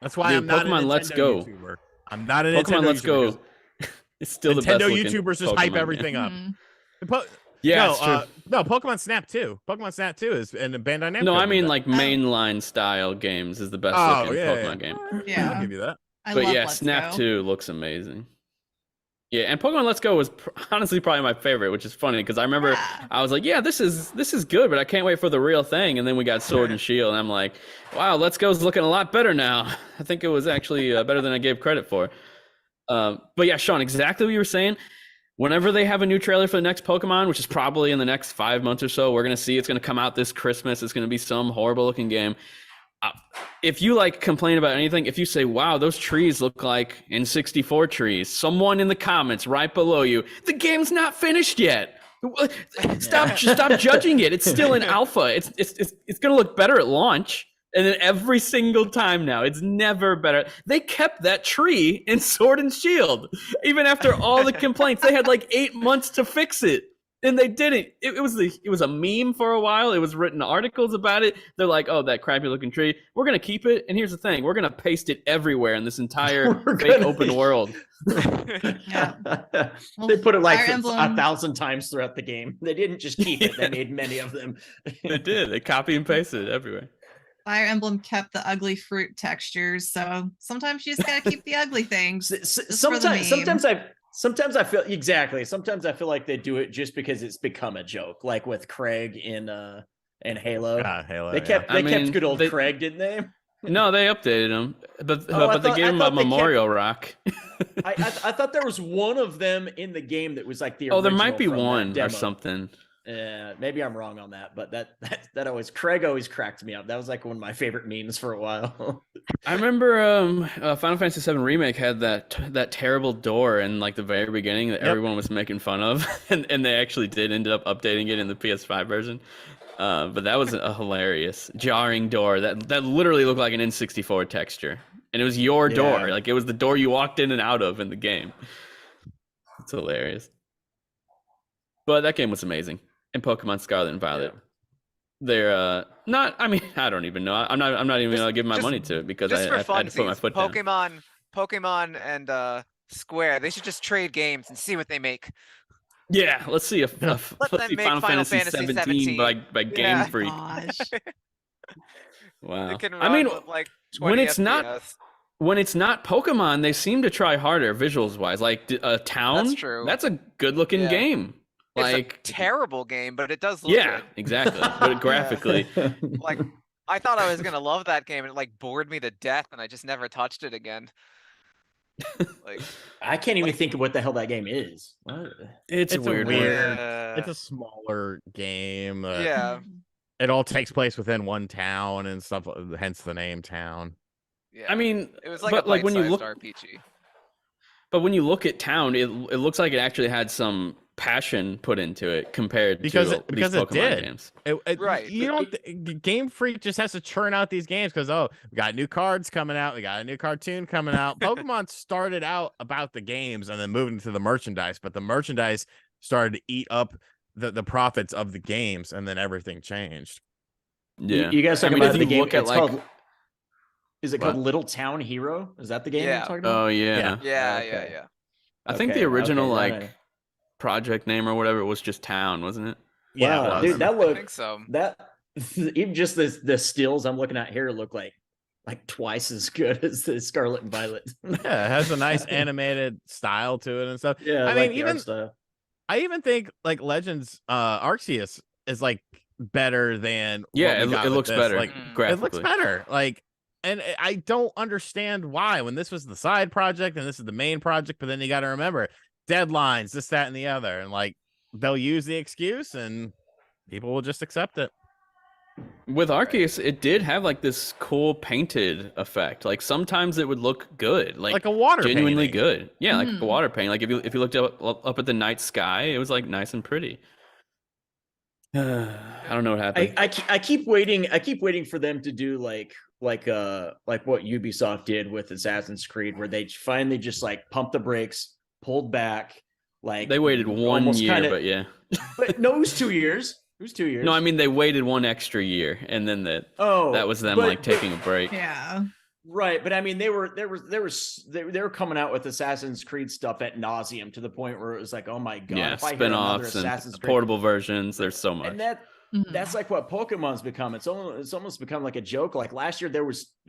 That's why Dude, I'm not a Pokemon Nintendo Let's Go. YouTuber. I'm not a Pokemon Nintendo Let's YouTuber Go. It's still the best Nintendo looking YouTubers just Pokemon hype game. everything up. Mhm. Yeah, no, it's true. no, Pokemon Snap 2. Pokemon Snap 2 is and Bandai Namco. No, I did mean that. like mainline style games is the best Oh, looking yeah, Pokemon yeah. game. Yeah. I'll give you that. I But love yeah, Let's Snap Go. 2 looks amazing. Yeah, and Pokemon Let's Go was honestly probably my favorite, which is funny because I remember Yeah. I was like, yeah, this is good, but I can't wait for the real thing. And then we got Sword and Shield, and I'm like, wow, Let's Go's looking a lot better now. I think it was actually better than I gave credit for. But yeah, Sean, exactly what you were saying. Whenever they have a new trailer for the next Pokemon, which is probably in the next 5 months or so, we're going to see it's going to come out this Christmas. It's going to be some horrible looking game. If you like complain about anything, if you say, wow, those trees look like N64 trees, someone in the comments right below you, the game's not finished yet. Stop judging it. It's still in alpha. It's going to look better at launch. And then every single time now, it's never better. They kept that tree in Sword and Shield. Even after all the complaints, they had like 8 months to fix it. And they didn't. It was a meme for a while. It was written articles about it. They're like, oh, that crappy looking tree. We're going to keep it. And here's the thing. We're going to paste it everywhere in this entire fake open world. Yeah. They put it like Fire Emblem- 1,000 times throughout the game. They didn't just keep it. They made many of them. They did. They copy and pasted it everywhere. Fire Emblem kept the ugly fruit textures, so sometimes you just gotta keep the ugly things. Sometimes I feel exactly. Sometimes I feel like they do it just because it's become a joke, like with Craig in Halo. Yeah, Halo. They kept good old Craig, didn't they? No, they updated him, but they gave him I a thought they memorial rock. I thought there was one of them in the game that was like the Oh, there might original be from that one or demo. something. Maybe I'm wrong on that, but that always Craig always cracked me up. That was like one of my favorite memes for a while. I remember Final Fantasy VII Remake had that terrible door in like the very beginning that everyone was making fun of, and they actually did end up updating it in the PS5 version. But that was a hilarious jarring door that literally looked like an N64 texture, and it was your door, like it was the door you walked in and out of in the game. It's hilarious. But that game was amazing. And Pokemon Scarlet and Violet, they're not. I mean, I don't even know. I'm not even gonna give my money to it because I had to put my foot down. Pokemon and Square, they should just trade games and see what they make. Yeah, let's see if Let let's them see make Final Fantasy 17 by Game Freak. Gosh. Wow. It can I mean, run with, like 20 when it's FPS. when it's not Pokemon, they seem to try harder visuals wise. Like a town, That's true. That's a good looking game. It's Like a terrible game, but it does look yeah, good. exactly. But graphically, Like, I thought I was gonna love that game, and it like bored me to death, and I just never touched it again. Like, I can't even think of what the hell that game is. What? it's a weird one. It's a smaller game. yeah. It all takes place within one town and stuff, hence the name Town. Yeah. I mean, it was like but a like when you bite-sized look, RPG. but when you look at Town, it looks like it actually had some passion put into it compared Because to these it Pokemon did. games. Right. You don't. Game Freak just has to churn out these games because we got new cards coming out, we got a new cartoon coming out. Pokemon started out about the games and then moved into the merchandise, but the merchandise started to eat up the profits of the games, and then everything changed. Yeah, You guys I talking mean, about if the you game? look at It's like, called. Is it called What? Little Town Hero? Is that the game Yeah. you're talking about? oh yeah. Yeah. Yeah, Okay. yeah. I think Okay, the original okay, like project name or whatever was just Town, wasn't it? Yeah, Wow, it was. dude, that I looked think so. that even just the stills I'm looking at here look like twice as good as the Scarlet and Violet. Yeah, it has a nice animated style to it and stuff. Yeah, I like mean, the art even style. I even think like Legends Arceus is like better than Yeah, what we got it with looks this. better Like Mm. graphically. it looks better. Like, and I don't understand why when this was the side project and this is the main project, but then you got to remember deadlines, this, that, and the other, and like they'll use the excuse and people will just accept it. With Arceus, it did have like this cool painted effect. Like sometimes it would look good, Like a water genuinely painting. good. Yeah, like a Mhm. water painting. Like if you looked up at the night sky, it was like nice and pretty. I don't know what happened. I keep waiting. I keep waiting for them to do like what Ubisoft did with Assassin's Creed, where they finally just like pumped the brakes, pulled back. Like They waited 1 almost year, kinda- but yeah. But no, it was 2 years. It was 2 years. No, I mean they waited 1 extra year, and then that was them but- like taking a break. Yeah. Right, but I mean, they were coming out with Assassin's Creed stuff at nauseum to the point where it was like, oh my god, Yeah, if I hear another spin-offs Assassin's and Creed, portable versions. There's so much. and Mhm. that's like what Pokemon's become. It's almost become like a joke. Like last year,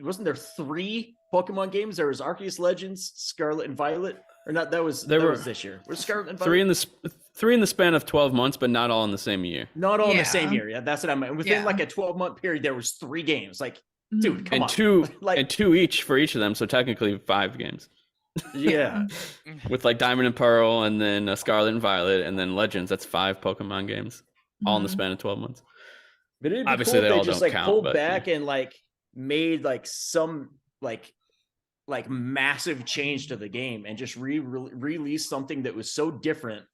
wasn't there 3 Pokemon games? There was Arceus Legends, Scarlet and Violet, or not? That was this year. Was Scarlet and Violet? Three in the span of 12 months, but not all in the same year. Not all in the same Yeah. year. Yeah, that's what I meant. Within Yeah. like a 12-month period, there was 3 games. Like, Mhm. dude, come And on. two Like- and two each for each of them, so technically 5 games. Yeah. With like Diamond and Pearl, and then Scarlet and Violet, and then Legends. That's 5 Pokemon games, all in the Mhm. span of 12 months. But it'd be Obviously, cool they if all they just don't like count, pulled but, back and like made like some like massive change to the game and just release something that was so different,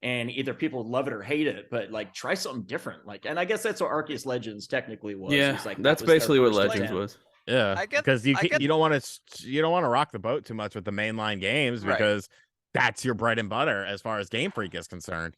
and either people would love it or hate it, but like try something different. Like, and I guess that's what Arceus Legends technically was. Yeah, It's like that's that was their basically what first Legends attempt. was. Yeah, I get- because you I get- you don't want to rock the boat too much with the mainline games Right. because that's your bread and butter as far as Game Freak is concerned.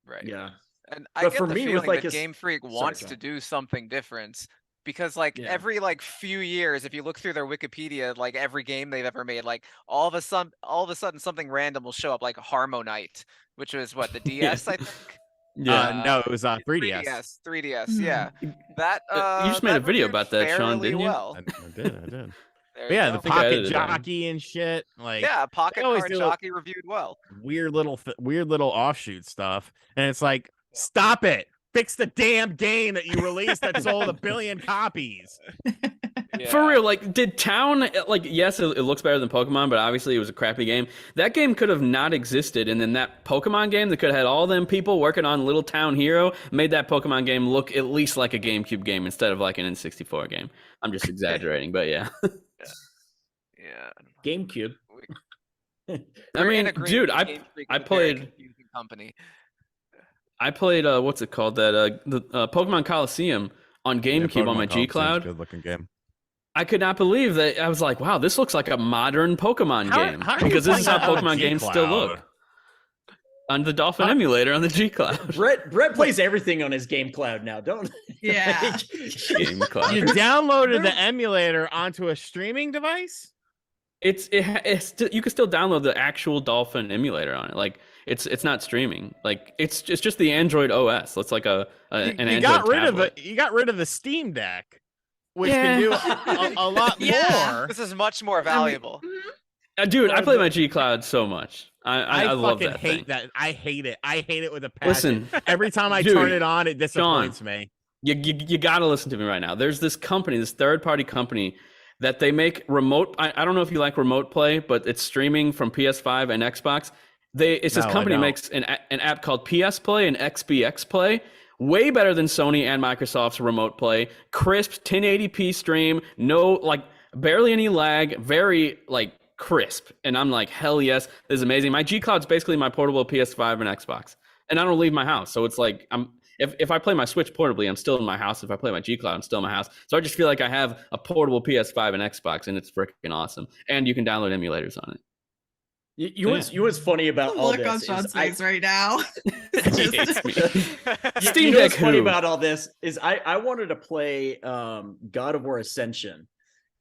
Right. Yeah. And I But get for the me, with, feeling like, that a s- Game Freak Sorry, wants go to on. do something different because like Yeah. every like few years, if you look through their Wikipedia, like every game they've ever made, like all of a sudden something random will show up, like Harmonite, which was what, the DS, I think. No, it was 3DS. 3DS, Mhm. yeah. That You just made a that video reviewed about that, Sean, fairly didn't you? well. I did. There But you yeah, go. the think I pocket edited that one. jockey and shit. Like, Yeah, Pocket always Card do it. Jockey reviewed well. weird little offshoot stuff, and it's like, stop it. Fix the damn game that you released that sold 1 billion copies. For Yeah. real, like, did Town, like, yes, it looks better than Pokemon, but obviously it was a crappy game. That game could have not existed, and then that Pokemon game that could have had all them people working on Little Town Hero made that Pokemon game look at least like a GameCube game instead of like an N64 game. I'm just exaggerating, but yeah. Yeah. GameCube. I We're in mean, agreement dude, that I Game Freak I is a very played confusing company. what's it called, that the Pokemon Coliseum on GameCube on my G Cloud. Good looking game. I could not believe that. I was like, wow, this looks like a modern Pokemon game, how are you because this is how playing that on Pokemon games still G-Cloud? look on the Dolphin emulator on the G Cloud. Brett plays everything on his Game Cloud now, don't? Yeah. Game Cloud. You downloaded the emulator onto a streaming device? It's you can still download the actual Dolphin emulator on it. Like it's not streaming. Like it's just the Android OS. It's like an Android got rid tablet. of it. You got rid of the Steam Deck, which Yeah. can do a lot Yeah. more. This is much more valuable. Dude, I play my G Cloud so much. I love fucking that hate thing. that. I hate it. I hate it with a passion. Listen, Every time I dude, turn it on, it disappoints me. you gotta listen to me right now. There's this company, this third-party company, that they make remote. I don't know if you like remote play, but it's streaming from PS5 and Xbox. It's this No, I company don't. makes an app called PS Play and XBX Play, way better than Sony and Microsoft's Remote Play. Crisp 1080p stream, no like barely any lag, very like crisp. And I'm like, hell yes, this is amazing. My G Cloud's basically my portable PS5 and Xbox, and I don't leave my house, so it's like if I play my Switch portably, I'm still in my house. If I play my G Cloud, I'm still in my house. So I just feel like I have a portable PS5 and Xbox, and it's freaking awesome. And you can download emulators on it. You know what's funny about all Look this on is Sean's face right now. He hates me. you know what's funny about all this is I wanted to play God of War Ascension,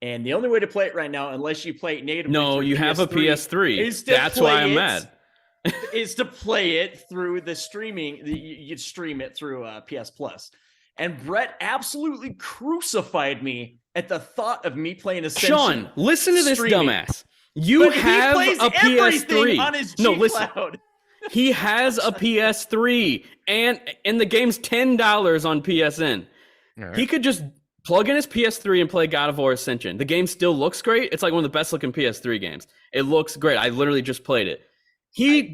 and the only way to play it right now, unless you play it natively, No, through you have a PS3. is to That's why play I'm it- mad. is to play it through the streaming. You stream it through PS Plus, and Brett absolutely crucified me at the thought of me playing Ascension. Sean, listen to this streaming. dumbass. You But he have plays a everything PS3 on his No, listen. G-Cloud. He has a PS3, and the game's $10 on PSN. He could just plug in his PS3 and play God of War Ascension. The game still looks great. It's like one of the best looking PS3 games. It looks great. I literally just played it. He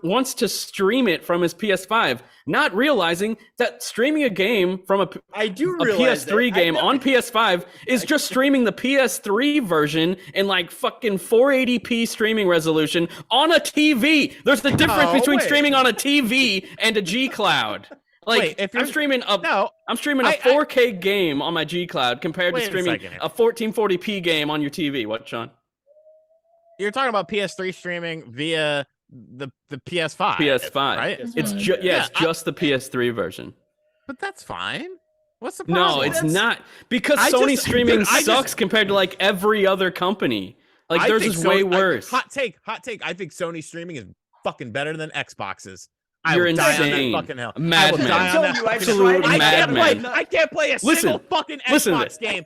wants to stream it from his PS5, not realizing that streaming a game from a PS3 game on PS5 is just streaming the PS3 version in like fucking 480p streaming resolution on a TV. There's the difference between streaming on a TV and a G Cloud. Like, if I'm streaming a 4K game on my G Cloud compared to streaming a 1440p game on your TV. What, Sean? You're talking about PS3 streaming via the PS5. PS5, right? It's just the PS3 version. But that's fine. What's the problem? No, it's not, because Sony streaming sucks compared to like every other company. Like theirs is way worse. Hot take. I think Sony streaming is fucking better than Xbox's. You're I will die on insane. that fucking hill. Madman. Absolute madman. I can't play a single fucking listen to Xbox game.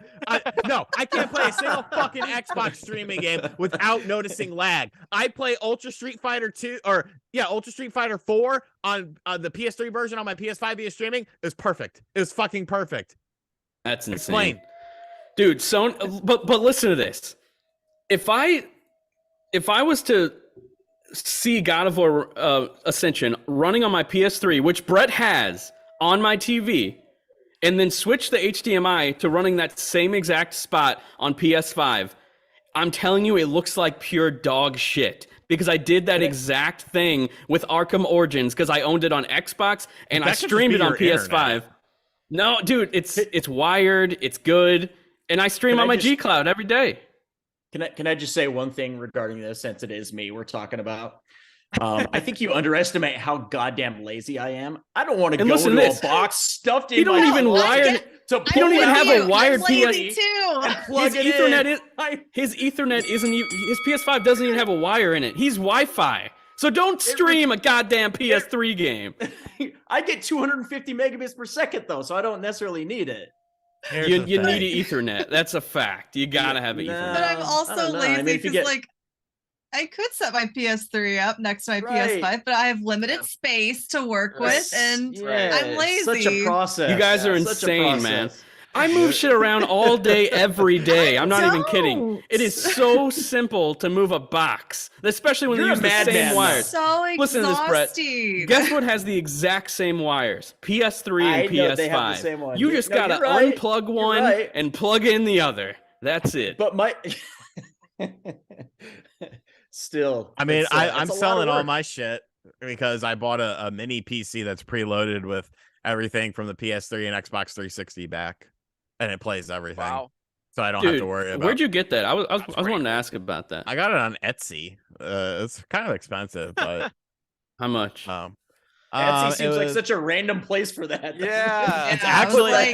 No, I can't play a single fucking Xbox streaming game without noticing lag. I play Ultra Street Fighter 2 Ultra Street Fighter 4 on the PS3 version on my PS5 via streaming. It was perfect. It was fucking perfect. That's insane. Explain. Dude, Sony, but listen to this. If I was to see God of War Ascension running on my PS3, which Brett has on my TV, and then switch the HDMI to running that same exact spot on PS5, I'm telling you, it looks like pure dog shit. Because I did that exact thing with Arkham Origins, because I owned it on Xbox and I streamed it on PS5. Internet. No, dude, it's wired, it's good, and I stream on my G Cloud every day. Can I just say one thing regarding this, since it is me we're talking about? I think you underestimate how goddamn lazy I am. I don't want to go into a box stuffed in. You don't even wire. You don't even have a wired PS. too. Plug it in. His Ethernet isn't. His PS5 doesn't even have a wire in it. He's Wi-Fi. So don't stream a goddamn PS3 game. I get 250 megabits per second though, so I don't necessarily need it. You need an Ethernet. That's a fact. You gotta have an Ethernet. But I'm also lazy because like I could set my PS3 up next to my PS5, but I have limited space to work with, and I'm lazy. Such a process. You guys are insane, man. I move shit around all day, every day. I'm not even kidding. It is so simple to move a box, especially when you use the same wires. So exhausting. Listen to this, Brett. Guess what has the exact same wires? PS3 and PS5. They have the same one. You just gotta unplug one and plug in the other. That's it. But my still, I mean, I'm selling all my shit because I bought a mini PC that's preloaded with everything from the PS3 and Xbox 360 back. And it plays everything. Wow. So I don't have to worry about. Where'd you get that? I was wanting to ask about that. I got it on Etsy. It's kind of expensive, but how much? Etsy seems like such a random place for that. Yeah. It's actually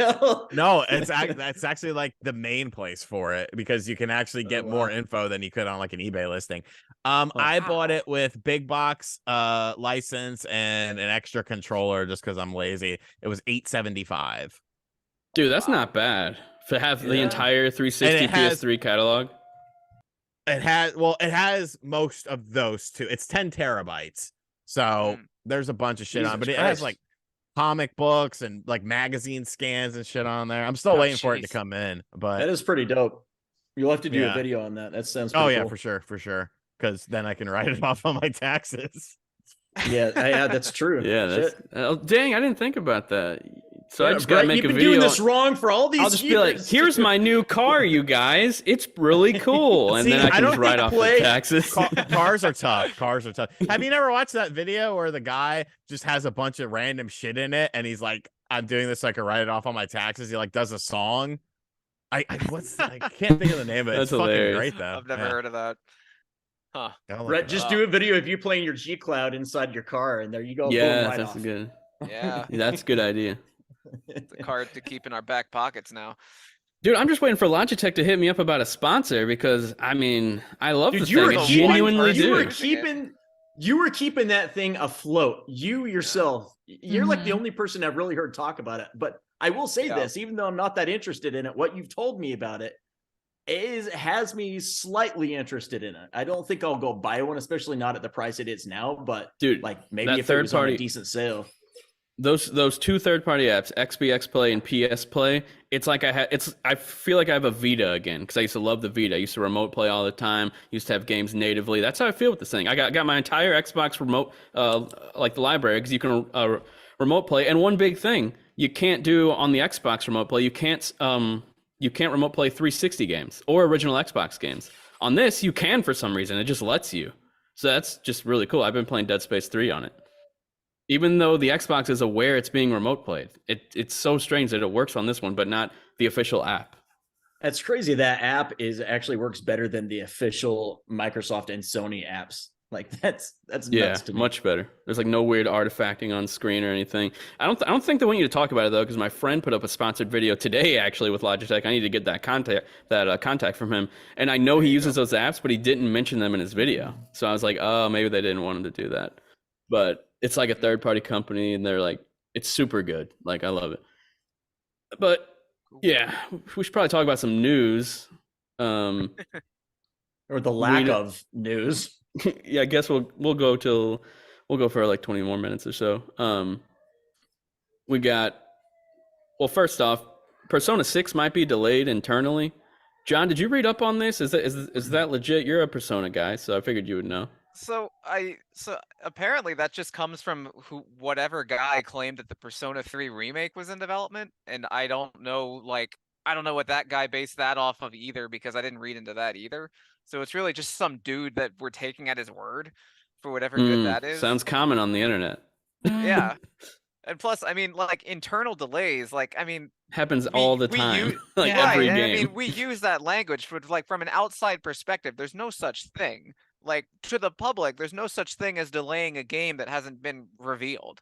no, it's actually like the main place for it because you can actually get more info than you could on like an eBay listing. I bought it with big box license and an extra controller just because I'm lazy. It was $875. Dude, that's not bad to have the entire 360 PS3 catalog. It has most of those too. It's 10 terabytes. So there's a bunch of shit on, but it has like comic books and like magazine scans and shit on there. I'm still waiting for it to come in, but that is pretty dope. You'll have to do a video on that. That sounds pretty cool. For sure. Because then I can write it off on my taxes. Yeah, that's true. Yeah, that's dang, I didn't think about that. So I Yeah, just gotta Brett, make you've a been video. doing this wrong for all these I'll just years. be like, here's my new car, you guys. It's really cool. And See, then I I can don't just write think off play- the taxes. Cars are tough. Cars are tough. Have you never watched that video where the guy just has a bunch of random shit in it and he's like, I'm doing this so I can write it off on my taxes? He like does a song. I can't think of the name of it. That's It's fucking hilarious. great though. I've never heard of that. Huh. Brett, just do a video of you playing your G Cloud inside your car, and there you go. boom, Yeah, right that's off. a good. Yeah, That's a good idea. it's a card to keep in our back pockets now. Dude, I'm just waiting for Logitech to hit me up about a sponsor because I mean, I love Dude, the you thing. were I keeping- genuinely you were do. You were keeping that thing afloat. You yourself, you're like the Mhm. only person I've really heard talk about it. But I will say Yeah. this, even though I'm not that interested in it, what you've told me about it has me slightly interested in it. I don't think I'll go buy one, especially not at the price it is now. But Dude, like maybe that if it was on third-party- a decent sale. Those two third-party apps, XBX Play and PS Play, it's like I feel like I have a Vita again because I used to love the Vita. I used to remote play all the time. Used to have games natively. That's how I feel with this thing. I got my entire Xbox remote, like the library, because you can remote play. And one big thing you can't do on the Xbox remote play, you can't remote play 360 games or original Xbox games. On this, you can for some reason. It just lets you. So that's just really cool. I've been playing Dead Space 3 on it. Even though the Xbox is aware it's being remote played. It's so strange that it works on this one, but not the official app. That's crazy. That app actually works better than the official Microsoft and Sony apps. Like that's Yeah, nuts to me. much better. There's like no weird artifacting on screen or anything. I don't think they want you to talk about it though, because my friend put up a sponsored video today actually with Logitech. I need to get that contact from him, and I know he uses those apps, but he didn't mention them in his video. So I was like, oh, maybe they didn't want him to do that. But it's like a third-party company, and they're like, it's super good. Like I love it. But yeah, we should probably talk about some news. Or the lack We- of news. Yeah, I guess we'll go for like 20 more minutes or so. We got, well, first off, Persona 6 might be delayed internally. John, did you read up on this? Is that legit? You're a Persona guy, so I figured you would know. So apparently that just comes from whatever guy claimed that the Persona 3 remake was in development, and I don't know what that guy based that off of either, because I didn't read into that either. So it's really just some dude that we're taking at his word for whatever good that is. Sounds common on the internet. Yeah. And plus, I mean, like internal delays, like I mean, Happens all the we time, use- like Yeah. every and game. I mean, we use that language for like from an outside perspective. There's no such thing. Like to the public, there's no such thing as delaying a game that hasn't been revealed.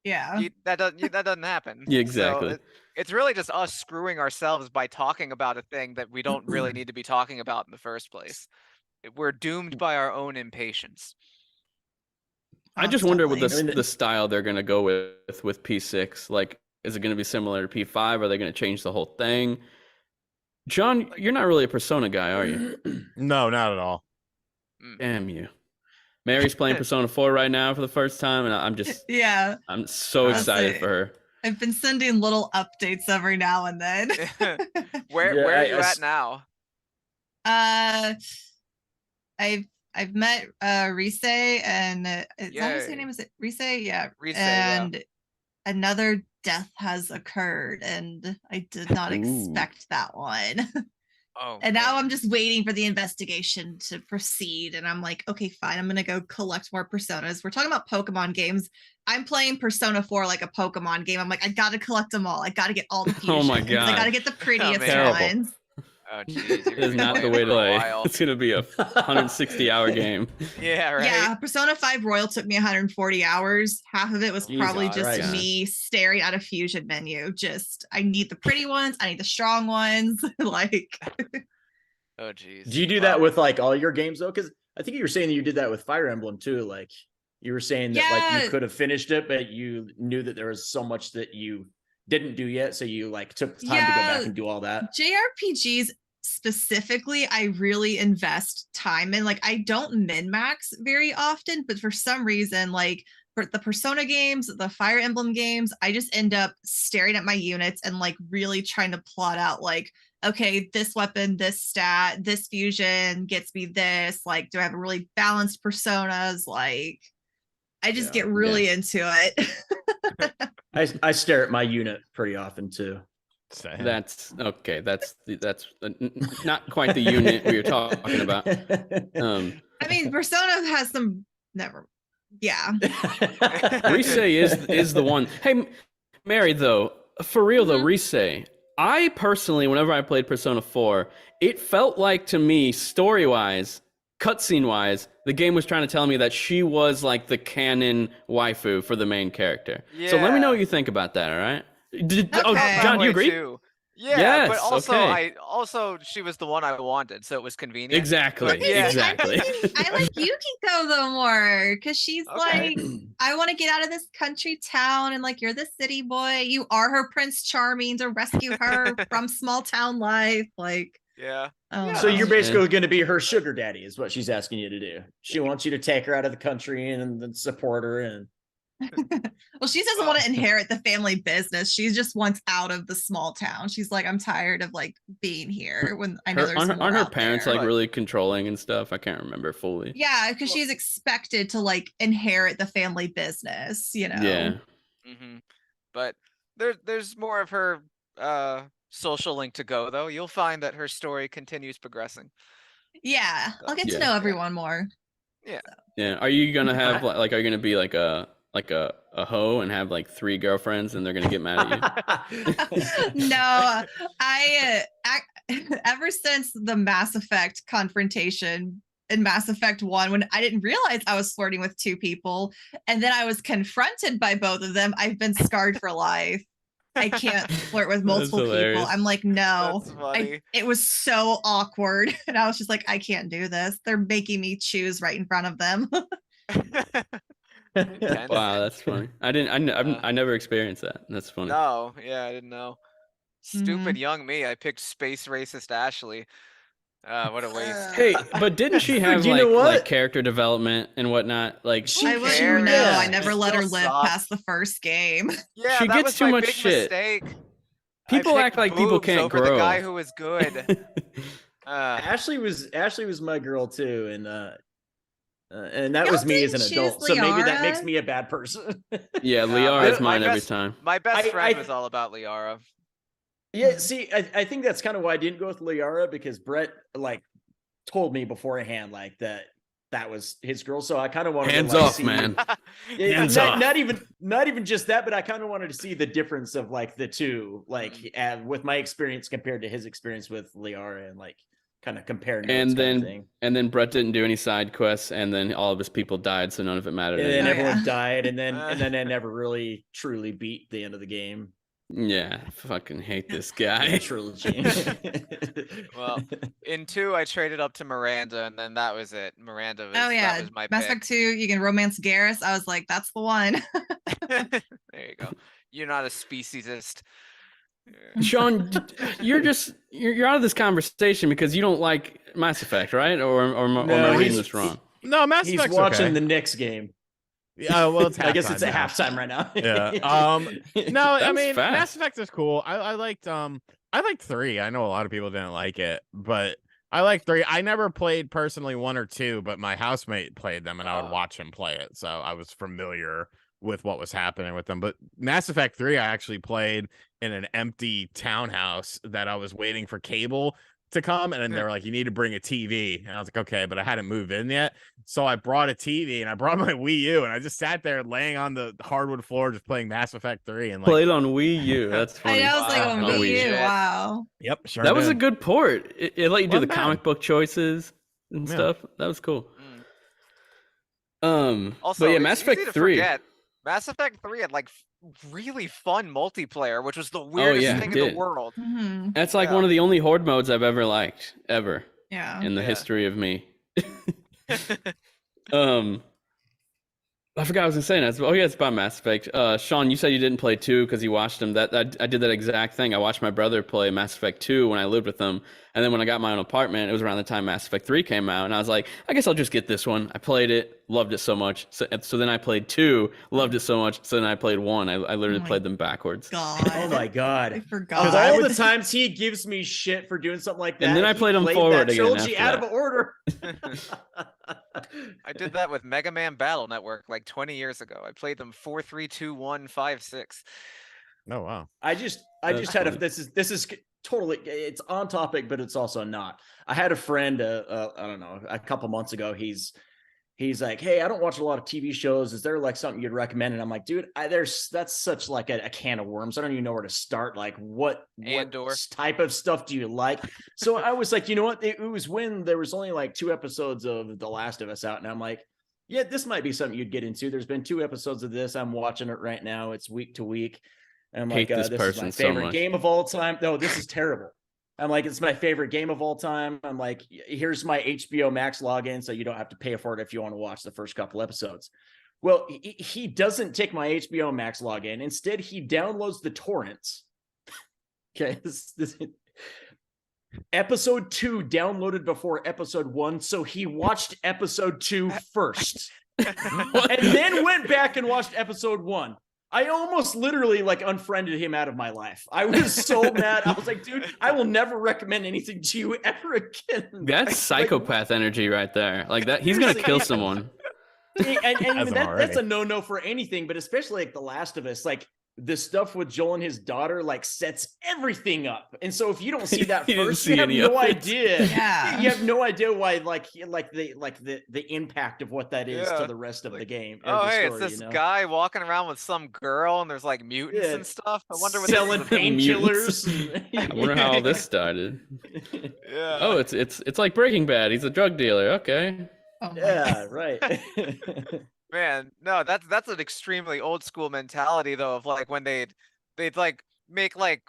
Yeah. That doesn't happen. Yeah, So exactly. it's really just us screwing ourselves by talking about a thing that we don't really need to be talking about in the first place. We're doomed by our own impatience. I just wonder with Constantly. the style they're gonna go with P6. Like, is it gonna be similar to P5? Are they gonna change the whole thing? John, you're not really a Persona guy, are you? No, not at all. Damn you. Mary's playing Persona 4 right now for the first time, and Yeah. I'm so That's excited it. for her. I've been sending little updates every now and then. Where Yeah, are you at now? I've met Rise and is that his Yay. name? Is it Rise? Yeah. Rise, yeah. And another death has occurred, and I did not Ooh. expect that one. Oh, And now man. I'm just waiting for the investigation to proceed. And I'm like, okay, fine. I'm gonna go collect more personas. We're talking about Pokemon games. I'm playing Persona 4 like a Pokemon game. I'm like, I gotta collect them all. I gotta get all the fusions. Oh my I God. gotta get the prettiest man. Terrible. ones. Oh, jeez, It is not the way to play. It's gonna be a 160-hour game. Yeah, right. Yeah, Persona 5 Royal took me 140 hours. Half of it was Jeez, probably just alright. me staring at a fusion menu. Just, I need the pretty ones. I need the strong ones. Like, Oh, jeez. Do you do that with like all your games though? Because I think you were saying that you did that with Fire Emblem too. Like you were saying that like Yeah. you could have finished it, but you knew that there was so much that you didn't do yet, so you like took the time to go Yeah. back and do all that. JRPGs specifically, I really invest time in. Like, I don't min-max very often, but for some reason, like for the Persona games, the Fire Emblem games, I just end up staring at my units and like really trying to plot out like, okay, this weapon, this stat, this fusion gets me this. Like, do I have a really balanced personas? Like, I just Yeah. get really into it. I stare at my unit pretty often too. Same. That's okay. That's not quite the unit we were talking about. I mean, Persona has some never. Yeah. Rise is the one. Hey, Mary, though, for real though, Rise. I personally, whenever I played Persona 4, it felt like to me, story-wise, cutscene-wise, the game was trying to tell me that she was like the canon waifu for the main character. So let me know what you think about that. All right? Oh, Okay. John, do you agree? Too. Yeah, Yes, but also okay. she was the one I wanted, so it was convenient. Exactly. Yeah. Exactly. I like Yukiko though more because she's Okay. like, I want to get out of this country town, and like you're the city boy. You are her Prince Charming to rescue her from small town life. Like, Yeah. So you're know. basically going to be her sugar daddy, is what she's asking you to do. She wants you to take her out of the country and then support her. And Well, she doesn't want to inherit the family business. She just wants out of the small town. She's like, I'm tired of like being here when I know there's more aren't her out parents there. like really controlling and stuff? I can't remember fully. Yeah, because she's expected to like inherit the family business, you know. Yeah. But there's more of her social link to go though. You'll find that her story continues progressing. Yeah, I'll get to Yeah. know everyone more. Yeah. Are you gonna have like are you gonna be like a hoe and have like 3 girlfriends and they're gonna get mad at you? No, I ever since the Mass Effect confrontation in Mass Effect 1, when I didn't realize I was flirting with 2 people, and then I was confronted by both of them, I've been scarred for life. I can't flirt with multiple people. hilarious. I'm like, no. That's funny. It was so awkward. And I was just like, I can't do this. They're making me choose right in front of them. Intense. Wow, that's funny. I never experienced that. That's funny. No, yeah, I didn't know. Stupid young me. I picked space racist Ashley. What a waste. Hey, but didn't she have you know what? like character development and whatnot? Like I wouldn't cares? know. I Yeah. never It let her still live sucks. past the first game. Yeah, She that gets was too my much big shit. mistake. People I act picked like people boobs can't over grow. the guy who was good. Ashley was my girl too, and that Y'all was me as an didn't adult. choose So maybe that Liara? makes me a bad person. Yeah, Uh, Liara my- is my mine every best- time. My best I- friend I- was all about Liara. Yeah, see, I think that's kind of why I didn't go with Liara, because Brett like told me beforehand like that was his girl. So I kind of wanted Hands to like, off, see, man. Yeah, Hands not, off. not even just that, but I kind of wanted to see the difference of like the two, like with my experience compared to his experience with Liara, and like kind of compare notes And kind of thing. then Brett didn't do any side quests, and then all of his people died, so none of it mattered. And then anymore. everyone yeah. died, and then I never really truly beat the end of the game. Yeah, I fucking hate this The guy. trilogy. Well, in 2, I traded up to Miranda, and then that was it. Miranda was Oh yeah, that was my Mass pick. Effect 2, you can romance Garrus. I was like, that's the one. There you go. You're not a speciesist. Sean, you're out of this conversation because you don't like Mass Effect, right? Or am I reading this wrong? No, Mass He's Effect's watching okay. the Knicks game. Yeah, well, it's I guess halftime it's at now. halftime right now. Yeah. No, I That was mean, fast. Mass Effect is cool. I liked 3. I know a lot of people didn't like it, but I like 3. I never played personally 1 or 2, but my housemate played them and I would watch him play it. So I was familiar with what was happening with them. But Mass Effect 3 I actually played in an empty townhouse that I was waiting for cable to come, and then they were like, you need to bring a TV, and I was like, okay, but I hadn't moved in yet, so I brought a TV and I brought my Wii U, and I just sat there laying on the hardwood floor just playing Mass Effect 3 and like, Played on Wii U. That's I funny. know, I was like, Wow. oh, Oh, Wii U, shit. wow. yep, sure That was a did. good port. It let you do the Wasn't bad. comic book choices and Yeah. stuff. That was cool. Also, but yeah, it's Mass easy Effect to 3. forget, Mass Effect 3 had like really fun multiplayer, which was the weirdest yeah, thing it in did. the world. Mhm. That's like Yeah. one of the only horde modes I've ever liked, ever Yeah. in the Yeah. history of me. I forgot what I was gonna say now. Oh yeah, it's about Mass Effect. Sean, you said you didn't play 2 because you watched him. I did that exact thing. I watched my brother play Mass Effect 2 when I lived with him, and then when I got my own apartment, it was around the time Mass Effect 3 came out, and I was like, I guess I'll just get this one. I played it, loved it so much. So then I played 2, loved it so much. So then I played 1. I literally my played them backwards. God. Oh my I god. Of forgot. I all would- the times he gives me shit for doing something like that, And then I he played 'em played forward that again trilogy after out that. of order. I did that with Mega Man Battle Network like 20 years ago. I played them 4, 3, 2, 1, 5, 6. Oh wow. I just That's had a funny. this is totally, it's on topic, but it's also not. I had a friend I don't know, a couple months ago. He's like, hey, I don't watch a lot of TV shows. Is there like something you'd recommend? And I'm like, dude, that's such like a can of worms. I don't even know where to start. Like what Andor. type of stuff do you like? So I was like, you know what? It was when there was only like 2 episodes of The Last of Us out. And I'm like, yeah, this might be something you'd get into. There's been 2 episodes of this. I'm watching it right now. It's week to week. And I'm Hate like, this this is my person so favorite much. game of all time. No, this is terrible. I'm like, it's my favorite game of all time. I'm like, here's my HBO Max login, so you don't have to pay for it if you want to watch the first couple episodes. Well, he doesn't take my HBO Max login. Instead, he downloads the torrents. Okay, this episode 2 downloaded before episode 1, so he watched episode 2 first, and then went back and watched episode 1. I almost literally like unfriended him out of my life. I was so mad. I was like, dude, I will never recommend anything to you ever again. That's psychopath energy right there. Like that, he's gonna kill someone. And him that's already. a no-no for anything, but especially like The Last of Us, like the stuff with Joel and his daughter like sets everything up. And so if you don't see that He didn't first, see you have any no of it. idea. Yeah. You have no idea why the impact of what that is to Yeah. the rest of the game. Oh, the hey, story, it's this you know? guy walking around with some girl, and there's like mutants Yeah. and stuff. I wonder what Selling this is painkillers. I wonder how all this started. Yeah. Oh, it's like Breaking Bad. He's a drug dealer. Okay. Oh my Yeah, God. right. Man, no, that's an extremely old school mentality though, of like when they'd like make like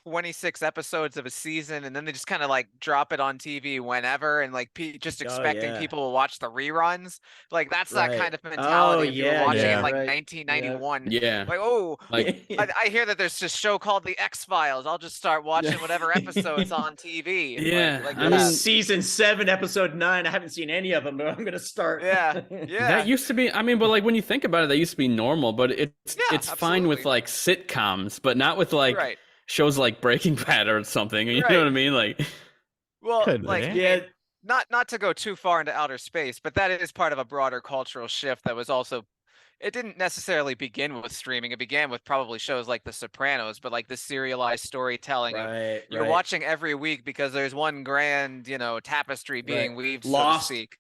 26 episodes of a season, and then they just kind of like drop it on TV whenever, and like just Oh, expecting yeah. people will watch the reruns. Like that's that Right. kind of mentality. Oh, If you were yeah, watching yeah, it like right. 1991, Yeah. like, oh, Like I hear that there's this show called The X-Files. I'll just start watching whatever episodes on TV. Yeah, like I that. mean- season 7, episode 9. I haven't seen any of them, but I'm gonna start. Yeah, yeah. that used to be. I mean, but like when you think about it, that used to be normal. But it's Yeah, fine with absolutely. like sitcoms, but not with like Right. shows like Breaking Bad or something. You know Right. what I mean? Like Well, Could like, be. Yeah. not to go too far into outer space, but that is part of a broader cultural shift that was also, it didn't necessarily begin with streaming. It began with probably shows like The Sopranos, but like the serialized storytelling of Right. you're watching every week because there's one grand, tapestry being Right. weaved, Lost. so to speak.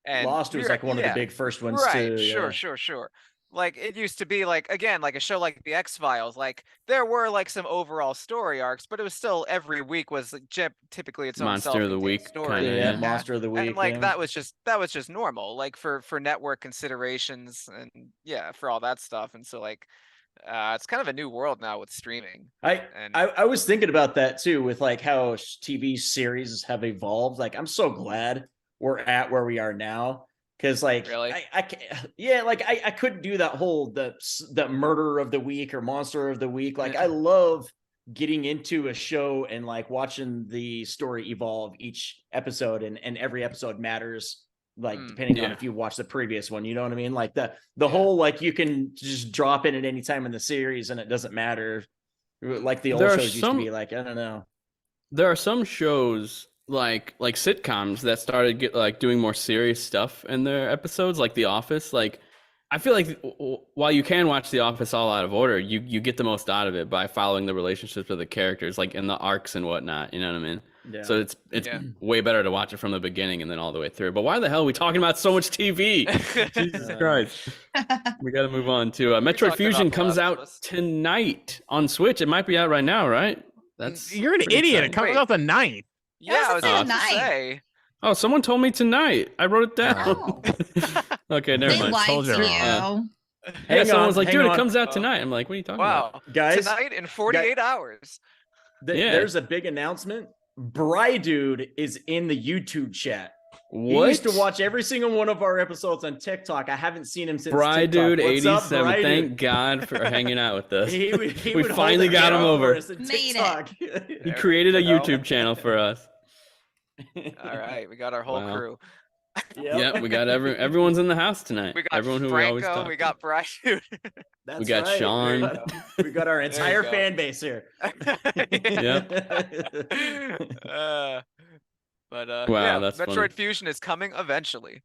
And Lost was you're- like one of the yeah, big first ones right, too. sure, yeah. sure. Like it used to be like, again, like a show like The X-Files, like there were like some overall story arcs, but it was still every week was like, typically its own Monster of the self-contained week story. kinda, Yeah, yeah. Monster of the Week. And like yeah. that was just normal, like for network considerations and yeah, for all that stuff. And so like it's kind of a new world now with streaming. And I was thinking about that too, with like how TV series have evolved. Like I'm so glad we're at where we are now. Because like Really? I couldn't do that whole the murder of the week or monster of the week. Like Yeah. I love getting into a show and like watching the story evolve each episode, and every episode matters, like depending on Yeah. if you watch the previous one, you know what I mean? Like the whole like you can just drop in at any time in the series and it doesn't matter. Like the old There are shows used to some- be like, I don't know. there are some shows like sitcoms that started doing more serious stuff in their episodes, like The Office. Like I feel like while you can watch The Office all out of order, you get the most out of it by following the relationships of the characters, like in the arcs and whatnot. You know what I mean? Yeah. So it's Yeah. way better to watch it from the beginning and then all the way through. But why the hell are we talking about so much TV? Jesus Christ. We got to move on to Metroid talked Fusion about The comes Last of out Us. tonight on Switch. It might be out right now, right? That's You're an pretty idiot. exciting. It comes Wait. out the 9th. yeah, I was It about wasn't to tonight. say. Oh, someone told me tonight. I wrote it down. Oh. Okay, never They mind. lied Told to you you. wrong. Yeah, Hang someone on, was like, hang dude, on. it comes out Oh. tonight. I'm like, what are you talking about? Wow. Guys, Tonight in 48 hours. Yeah. there's a big announcement. Dude is in the YouTube chat. What? He used to watch every single one of our episodes on TikTok. I haven't seen him since Dude TikTok. What's up, 87. Bry Thank Dude? God for hanging out with us. He We would hold finally it got him down over. for us in Made it. TikTok. He There created a we go. YouTube channel for us. All right, we got our whole Wow. crew. Yeah, we got everyone's in the house tonight. We got Everyone who we always Franco, talk we to. got Bryce. That's We got right. Sean. We got our entire go. fan base here. But Wow, yeah, that's Metroid funny. Fusion is coming eventually.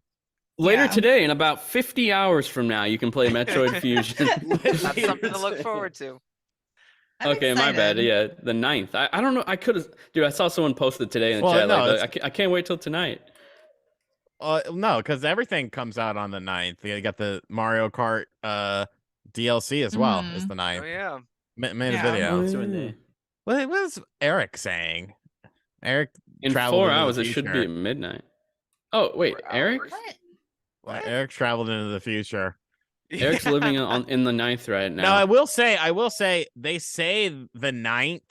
Later Yeah. today, in about 50 hours from now, you can play Metroid Fusion. That's something to look forward to. I'm Okay, my bad. excited. Yeah, the 9th. I don't know. I could have, dude. I saw someone posted today in the Well, chat. no, Like, I can't wait till tonight. No, because everything comes out on the 9th. You got the Mario Kart DLC as well. Is Mhm. the 9th. Oh yeah. Made a Yeah. video. It's when they- What was Eric saying? Eric In traveled 4 into the hours, it should be future. at midnight. Oh wait, 4 Eric. hours. What? Eric traveled into the future. Eric's living in the 9th right now. Now I will say they say the 9th,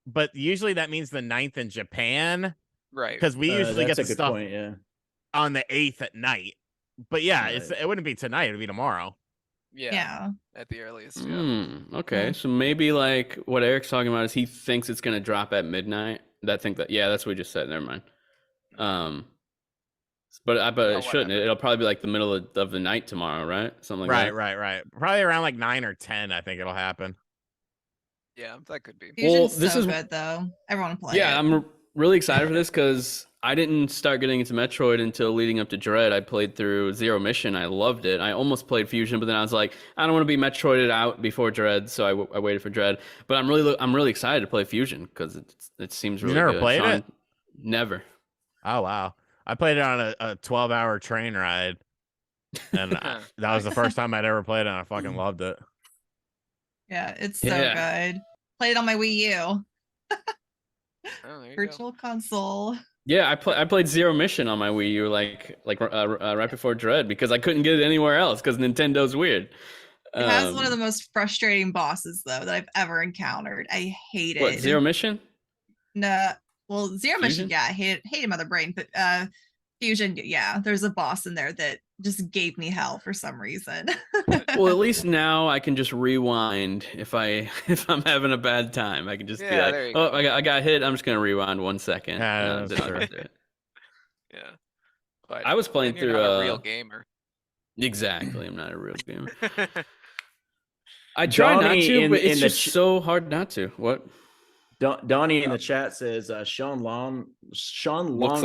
but usually that means the 9th in Japan Right. because we usually get that's the a good stuff point, yeah. on the 8th at night. But yeah, Right. it wouldn't be tonight; it'd be tomorrow. Yeah. Yeah. At the earliest. Yeah. Okay, so maybe like what Eric's talking about is he thinks it's gonna drop at midnight. That's what we just said. Never mind. But Oh, it shouldn't. whatever. It'll probably be like the middle of the night tomorrow, right? Something like that. Right. Probably around like 9 or 10. I think it'll happen. Yeah, that could be. Fusion's this so is- good though. I want to play Yeah, it. I'm really excited for this because I didn't start getting into Metroid until leading up to Dread. I played through Zero Mission. I loved it. I almost played Fusion, but then I was like, I don't want to be Metroided out before Dread, so I waited for Dread. But I'm really excited to play Fusion because it seems really never good. played it? Never. Oh wow! I played it on a 12-hour train ride, and that was the first time I'd ever played it, and I fucking loved it. Yeah, it's so Yeah. good. Played it on my Wii U. Oh, there you go. Virtual console. Yeah, I played Zero Mission on my Wii U right before Dread because I couldn't get it anywhere else because Nintendo's weird. It has one of the most frustrating bosses though that I've ever encountered. I hate it. What, Zero Mission? No, well, Zero Mission, Fusion? yeah, I hate Mother Brain, but Fusion, yeah, there's a boss in there that just gave me hell for some reason. Well, at least now I can just rewind if I'm having a bad time. I can just be Yeah, there like, you oh, go. I got hit. I'm just gonna rewind 1 second. Yeah, and that's then I'll true. do it. Yeah. But I was playing then you're through not a real gamer. Exactly. I'm not a real gamer. I try not Donnie to, in- but it's in the just so hard not to. What? Donnie in the chat says Sean Long Looks a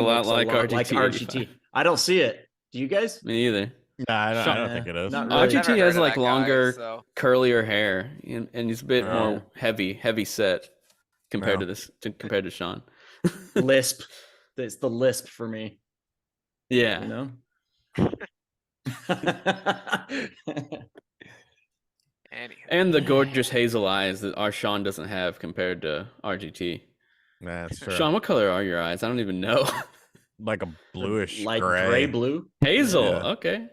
lot like RGT. RGT. I don't see it. Do you guys? Me either. Nah, I don't Sean- think it is. not really. I've never RGT heard has of like that guy, longer, so- curlier hair, and he's a bit Oh. more heavy set compared Oh. compared to Sean. Lisp. It's the lisp for me. Yeah. You know. Anyhow. And the gorgeous hazel eyes that our Sean doesn't have compared to RGT. Nah, that's true. Sean, what color are your eyes? I don't even know. Like a bluish like gray. gray blue. Hazel. Yeah. Okay.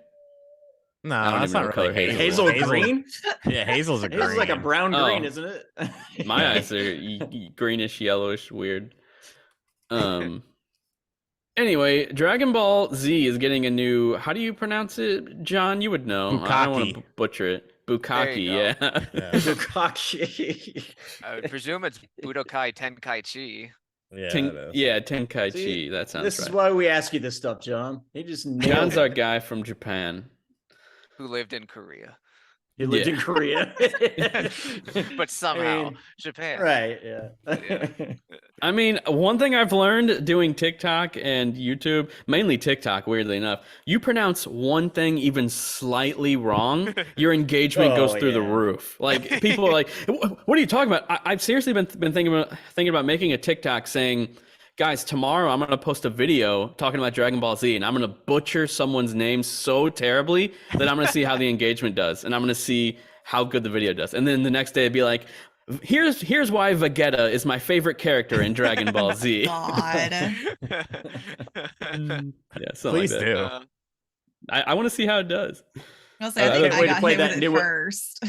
No, I don't that's even know not what really color hazel. Hazel green. Yeah, hazel's a green. Hazel's like a brown Oh. green, isn't it? My eyes are greenish, yellowish, weird. Anyway, Dragon Ball Z is getting a new. How do you pronounce it, John? You would know. I don't want Bukkake. to butcher it. Bukkake. you Yeah. Yeah. Bukkake. I would presume it's Budokai Tenkaichi. Yeah, Ten, it is. yeah, Tenkaichi. See, That sounds This right. is why we ask you this stuff, John. He just nailed John's it. our guy from Japan. Who lived in Korea. He lived Yeah. in Korea. But somehow, mean, Japan. right, yeah. Yeah. I mean, one thing I've learned doing TikTok and YouTube, mainly TikTok, weirdly enough, you pronounce one thing even slightly wrong, your engagement goes Oh, through the yeah. roof. Like people are like, "What are you talking about?" I've seriously been thinking about making a TikTok saying, "Guys, tomorrow I'm gonna post a video talking about Dragon Ball Z, and I'm gonna butcher someone's name so terribly that I'm gonna see how the engagement does, and I'm gonna see how good the video does, and then the next day I'd be like." Here's why Vegeta is my favorite character in Dragon Ball Z. God. Yeah, something Please like that. do. I want to see how it does. I'll say, I I think can't I wait to got play hit with that it new one. first.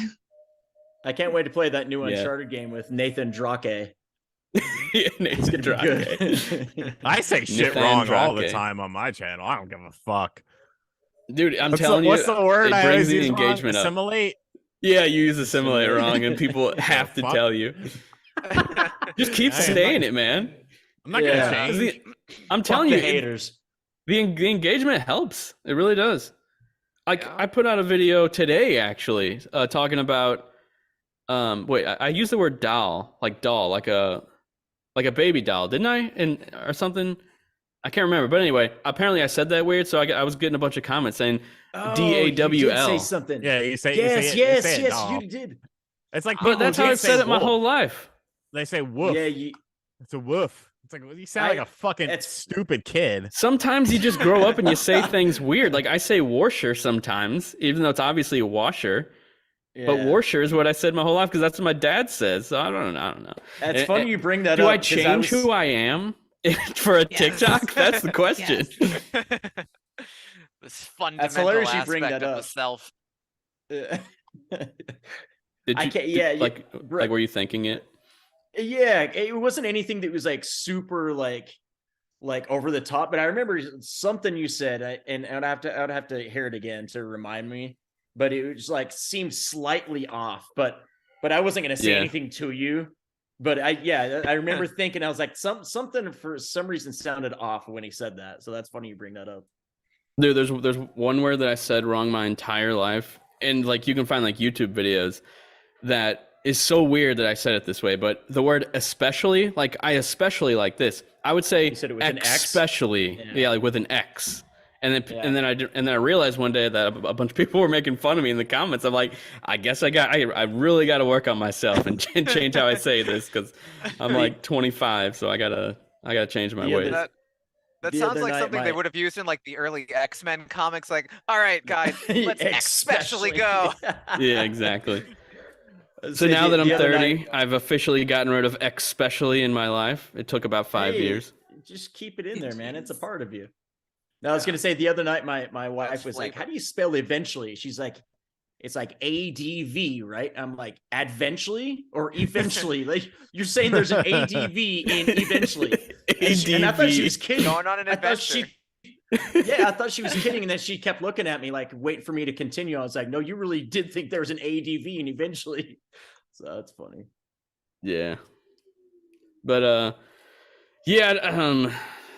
I can't wait to play that new Yeah. Uncharted game with Nathan Drake. Yeah, It's Nathan gonna be Drake. good. I say shit Nathan wrong all the Drake. time on my channel. I don't give a fuck. Dude, I'm What's telling the, you, what's the word it I brings always the use wrong? engagement up. Assimilate? Yeah, you use assimilate wrong, and people have to fuck? tell you. Just keep I am saying it, man. I'm not Yeah. gonna 'Cause change. I'm Fuck telling the you, haters. the engagement helps. It really does. Like Yeah. I put out a video today, actually, talking about. Wait, I used the word doll, like a baby doll, didn't I? And or something. I can't remember, but anyway, apparently I said that weird, so I was getting a bunch of comments saying Oh, DAWL. you did say something. Yeah, you say Yes, you yes, say it, yes, doll. you did. It's like But people that's how can't I've said say it my wolf. whole life. They say woof. Yeah, It's a woof. It's like you sound like a fucking it's- stupid kid. Sometimes you just grow up and you say things weird. Like I say washer sometimes, even though it's obviously a washer. But yeah. washer is what I said my whole life because that's what my dad says. So I don't know. It's funny you bring that Do up. I change who I am for a TikTok? That's the question. Yes. This fundamental hilarious you aspect bring that of up. the self. Did I you, can't- yeah, like were you thinking it? Yeah, it wasn't anything that was like super like over the top, but I remember something you said, and I'd have to hear it again to remind me. But it was like seemed slightly off, but I wasn't gonna say anything to you. But I remember thinking, I was like, something for some reason sounded off when he said that. So that's funny you bring that up. Dude, there's one word that I said wrong my entire life, and like you can find like YouTube videos that is so weird that I said it this way. But the word especially, like I especially like this. I would say You said it with an X? especially, yeah, like with an X. And then I realized one day that a bunch of people were making fun of me in the comments. I'm like, I guess I really got to work on myself and change how I say this because I'm like 25, so I gotta change my ways. That The sounds other like night, something they my- would have used in like the early X-Men comics. Like, all right, guys, let's especially go. Yeah, exactly. So Say now that I'm the other 30, night- I've officially gotten rid of especially in my life. It took about 5 Hey, years. Just keep it in there, man. It's a Jeez. part of you. No, I was gonna say the other night, my wife That's was like, flavor. "How do you spell eventually?" She's like, "It's like ADV, right?" I'm like, "Adventually or eventually?" Like you're saying there's an ADV in eventually. And I thought she was kidding. Going on an I thought adventure. I thought she was kidding, and then she kept looking at me like, waiting for me to continue. I was like, "No, you really did think there was an ADV in eventually." So that's funny. Yeah. But yeah,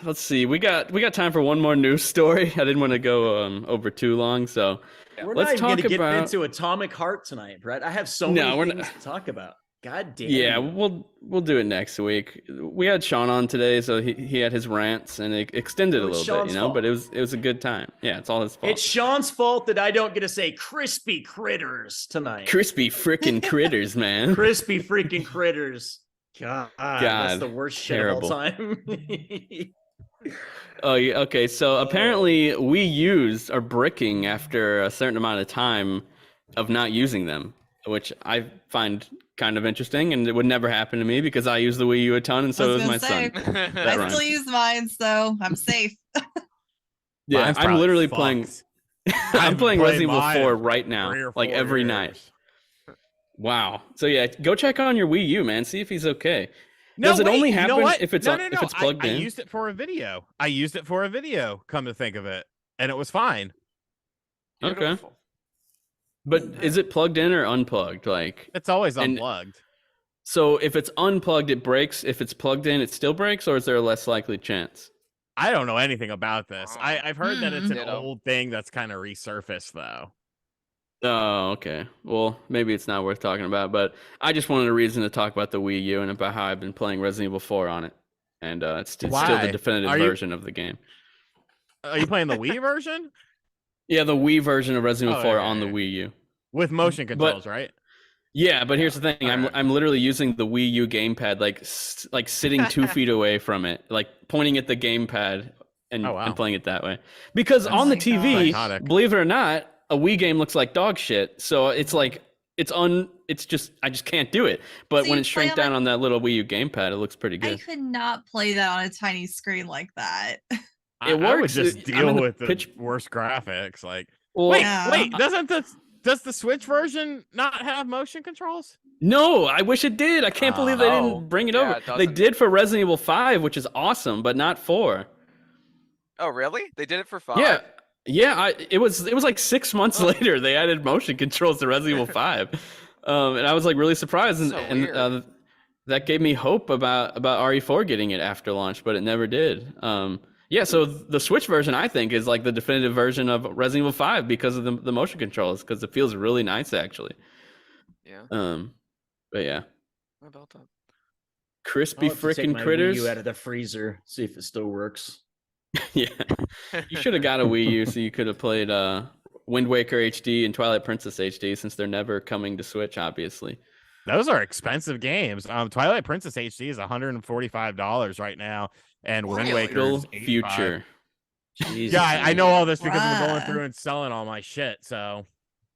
let's see. We got time for one more news story. I didn't want to go over too long, so We're let's not even going talk to get about into Atomic Heart tonight, Brett. I have so No, we're many not- things to talk about. God damn. yeah, you. we'll do it next week. We had Sean on today, so he had his rants and it extended It a was little bit, Sean's you know, but fault. it was a good time. Yeah, it's all his fault. It's Sean's fault that I don't get to say crispy critters tonight. Crispy frickin' critters, man. Crispy freaking critters. God, that's the worst terrible. shit of all time. Oh, yeah, okay. So apparently Wii U's are bricking after a certain amount of time of not using them, which I find kind of interesting, and it would never happen to me because I use the Wii U a ton, and so I was does my gonna son. say, That I rhymes. still use mine, so I'm safe. Yeah, Mine's I'm probably literally fucked. playing. I I'm haven't playing played Resident Evil mine 4 in right now, 3 or like 4 every years. night. Wow. So yeah, go check on your Wii U, man. See if he's okay. No, Does it wait, only you know happen what? if it's no, on- no, if no. it's plugged I in? used it for a video. Come to think of it, and it was fine. Okay. Beautiful. But is it plugged in or unplugged? Like, It's always And- unplugged. so if it's unplugged, it breaks. If it's plugged in, it still breaks, or is there a less likely chance? I don't know anything about this. Oh. I've heard that it's an Ditto. old thing that's kind of resurfaced, though. Oh, okay. Well, maybe it's not worth talking about, but I just wanted a reason to talk about the Wii U and about how I've been playing Resident Evil 4 on it. And it's still Why? the definitive Are you- version of the game. Are you playing the Wii version Yeah, the Wii version of Resident Evil Oh, 4 yeah, on the yeah. Wii U. with motion But- controls, right? Yeah, but here's the thing. Alright. I'm literally using the Wii U gamepad, like sitting 2 feet away from it, like pointing at the gamepad and, Oh, wow. and playing it that way. Because That's on the my TV, God. Psychotic. believe it or not, a Wii game looks like dog shit. So it's like it's just I just can't do it. But So when you it's shrank play on down on that little Wii U gamepad, it looks pretty I good. could not play that on a tiny screen like that. I would works. just I'm deal in the with the pitch- worst graphics. Like, Well, Yeah. wait, does the Switch version not have motion controls? no, I wish it did. I can't believe they No. didn't bring it Yeah, over. it They doesn't. did for Resident Evil 5, which is awesome, but not 4. Oh, really? They did it for 5? Yeah, yeah. It was like 6 months later they added motion controls to Resident Evil 5, and I was like really surprised, So and weird. that gave me hope about RE4 getting it after launch, but it never did. Yeah, so the Switch version I think is like the definitive version of Resident Evil 5 because of the motion controls, because it feels really nice actually. Yeah. But yeah, What about that? crispy I'll have to take frickin' my Wii critters. U out of the freezer, see if it still works. Yeah, you should have got a Wii U so you could have played Wind Waker HD and Twilight Princess HD since they're never coming to Switch, obviously. Those are expensive games. Twilight Princess HD is $145 right now, and Wind Really? Waker is Little 85. future. Jesus, Yeah, I know all this because I'm going Bruh. through and selling all my shit, so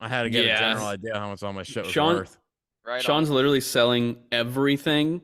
I had to get a Yeah. general idea how much all my shit was Sean- worth. Right Sean's on. literally selling everything,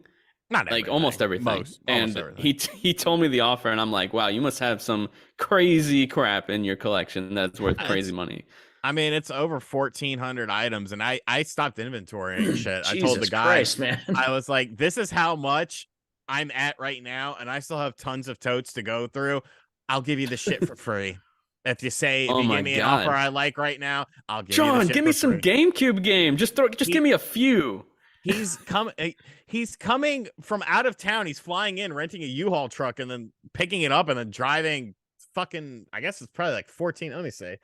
Not like everything, almost everything. almost And everything. he told me the offer, and I'm like, wow, you must have some crazy crap in your collection that's worth crazy money. I mean, it's over 1,400 items, and I stopped inventorying shit. I told the Jesus guy, Christ, man. I was like, this is how much I'm at right now, and I still have tons of totes to go through. I'll give you the shit for free. If you Oh give my me an God. offer I like right now, I'll give you the John, shit give me for some free. GameCube game. Just give me a few. He's coming from out of town. He's flying in, renting a U-Haul truck, and then picking it up and then driving fucking, I guess it's probably like 14. Let me see.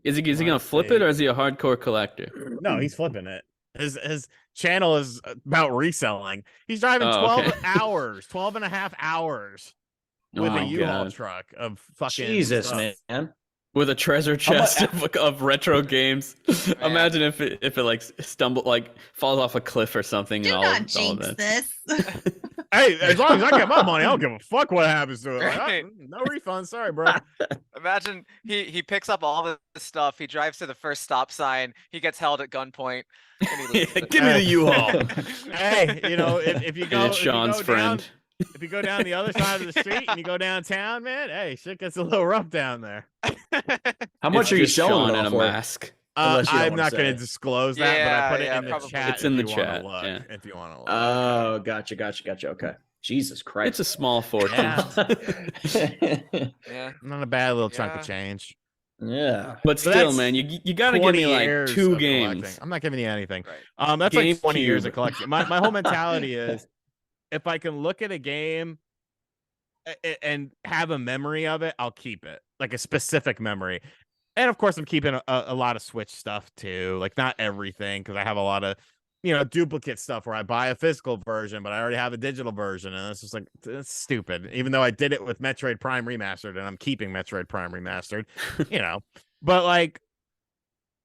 Is he gonna flip it, or is he a hardcore collector? No, he's flipping it. His channel is about reselling. He's driving Oh, 12 okay. hours, 12 and a half hours with Oh a my U-Haul God. truck of fucking Jesus, stuff. man. With a treasure chest of retro games. Man. Imagine if it like falls off a cliff or something. Do and all not all jinx that. this. Hey, as long as I get my money, I don't give a fuck what happens to it. Like, Right. no refund, sorry, bro. Imagine he picks up all this stuff. He drives to the first stop sign. He gets held at gunpoint. And he loses it. Give me the U-Haul. Hey, you know, if you go, And it's Sean's friend. if you go down the other side of the street and you go downtown, man, hey, shit gets a little rough down there. How much It's are you just selling Sean it in all a for? mask. Unless you don't I'm wanna not going say to it. disclose that, but I put it Yeah, in the probably. chat. It's in the if you wanna chat, look, yeah. If you want to look. Oh, gotcha. Okay. Jesus Christ. It's a small fortune. Yeah. Not a bad little chunk Yeah. of change. Yeah. But So still, that's man, you gotta give 20 me like years 2 of games. collecting. I'm not giving you anything. Right. That's like 20 years of GameCube. collecting. My whole mentality is if I can look at a game and have a memory of it, I'll keep it, like a specific memory. And of course, I'm keeping a lot of Switch stuff too, like not everything, because I have a lot of duplicate stuff where I buy a physical version, but I already have a digital version, and it's just like it's stupid. Even though I did it with Metroid Prime Remastered, and I'm keeping Metroid Prime Remastered, but like.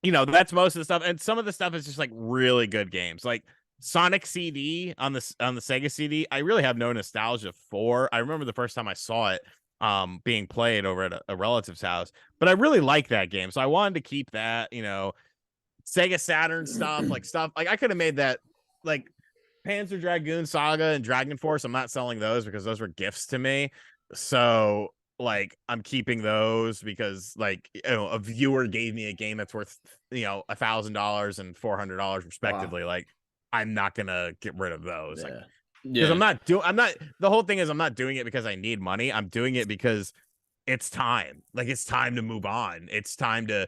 That's most of the stuff, and some of the stuff is just like really good games, like Sonic CD on the Sega CD. I really have no nostalgia for. I remember the first time I saw it being played over at a relative's house, but I really like that game, so I wanted to keep that. Sega Saturn stuff like I could have made that like Panzer Dragoon Saga and Dragon Force. I'm not selling those because those were gifts to me, so like I'm keeping those because like a viewer gave me a game that's worth $1,000 and $400 respectively. Wow. Like I'm not gonna get rid of those. Yeah. Like because I'm not the whole thing is I'm not doing it because I need money. I'm doing it because it's time. Like it's time to move on. It's time to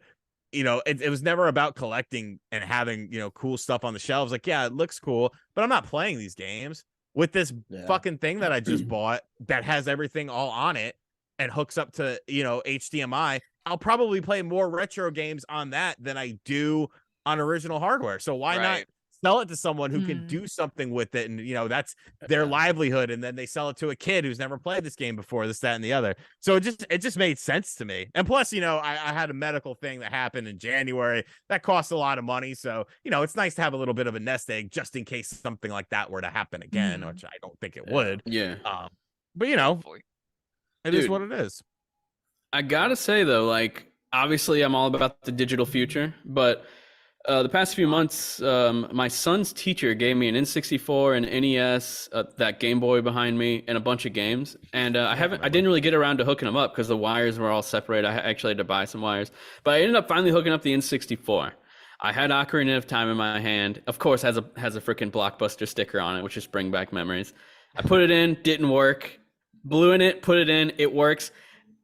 it was never about collecting and having cool stuff on the shelves. Like yeah, it looks cool, but I'm not playing these games with this fucking thing that I just bought that has everything all on it and hooks up to HDMI. I'll probably play more retro games on that than I do on original hardware. So why not sell it to someone who can do something with it, and that's their livelihood, and then they sell it to a kid who's never played this game before, this, that, and the other. So it just made sense to me. And plus I had a medical thing that happened in January that cost a lot of money, so it's nice to have a little bit of a nest egg just in case something like that were to happen again, which I don't think it would. But Hopefully. it is what it is. I gotta say though, like obviously I'm all about the digital future, but the past few months, my son's teacher gave me an N64, an NES, that Game Boy behind me, and a bunch of games. And I didn't really get around to hooking them up because the wires were all separated. I actually had to buy some wires, but I ended up finally hooking up the N64. I had Ocarina of Time in my hand. Of course, has a freaking Blockbuster sticker on it, which just bring back memories. I put it in, didn't work. Blew in it, put it in, it works.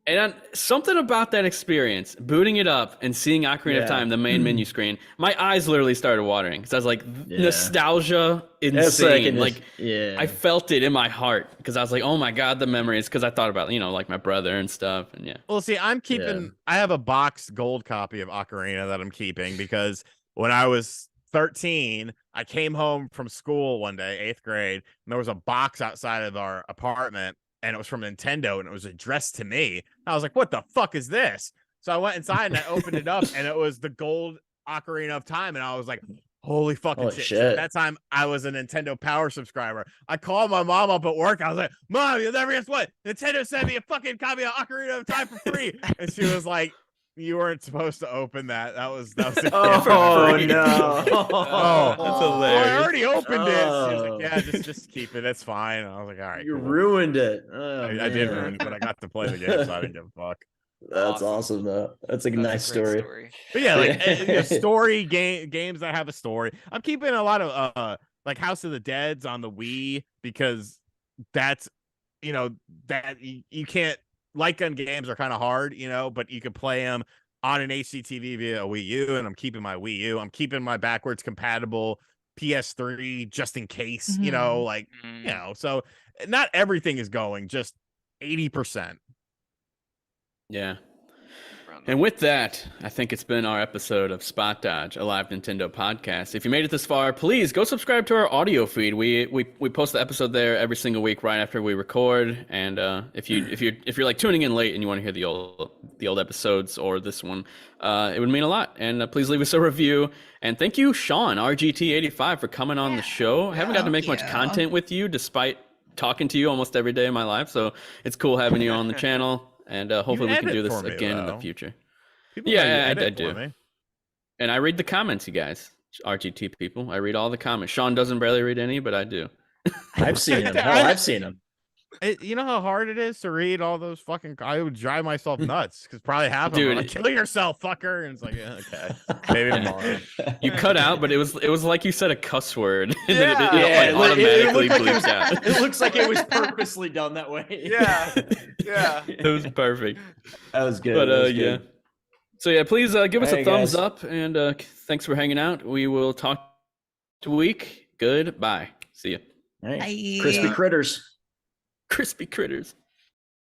And something about that experience, booting it up and seeing Ocarina of Time, the main menu screen, my eyes literally started watering because I was like, nostalgia, insane. I felt it in my heart because I was like, oh my God, the memories. Because I thought about, like my brother and stuff. And Well, see, I'm keeping, I have a boxed gold copy of Ocarina that I'm keeping because when I was 13, I came home from school one day, 8th grade, and there was a box outside of our apartment. and it was from Nintendo, and it was addressed to me. I was like, "What the fuck is this?" So I went inside and I opened it up, and it was the gold Ocarina of Time, and I was like, "Holy fucking Holy shit!" shit. So at that time, I was a Nintendo Power subscriber. I called my mom up at work. I was like, "Mom, you'll never guess what? Nintendo sent me a fucking copy of Ocarina of Time for free," and she was like, "You weren't supposed to open that. That was a gift Oh for free." no! Oh, That's well, I hilarious. already opened it. She was like, Oh. "Yeah, just keep it. It's fine." I was like, "All right, You cool." ruined it. Oh, I did man. ruin it, but I got to play the game, so I didn't give a fuck. That's awesome though. That's a nice great story. But yeah, like story games that have a story. I'm keeping a lot of like House of the Dead's on the Wii because that's that you can't light gun games are kind of hard, but you can play them on an HDTV via a Wii U, and I'm keeping my Wii U. I'm keeping my backwards compatible PS3 just in case, so not everything is going, just 80%. Yeah. And with that, I think it's been our episode of Spot Dodge, a live Nintendo podcast. If you made it this far, please go subscribe to our audio feed. We post the episode there every single week right after we record. And if you're like tuning in late and you want to hear the old episodes or this one, it would mean a lot. And please leave us a review. And thank you, Sean RGT85, for coming on the show. I haven't got to make much content with you, despite talking to you almost every day of my life. So it's cool having you on the channel. And hopefully we can do this again in the future. Yeah, I do. And I read the comments, you guys. RGT people. I read all the comments. Sean doesn't barely read any, but I do. I've seen them. Hell, I've seen them. You know how hard it is to read all those fucking. I would drive myself nuts because probably half of them are like, "Kill yourself, fucker," and it's like, yeah, okay, maybe I'm wrong. You cut out, but it was like you said a cuss word. And Yeah. then it automatically bleeped out. It looks like it was purposely done that way. Yeah. It was perfect. That was good. But yeah. So yeah, please give us a thumbs guys. up, and thanks for hanging out. We will talk to week. Goodbye. See ya. Hey, Bye. crispy critters. Crispy critters.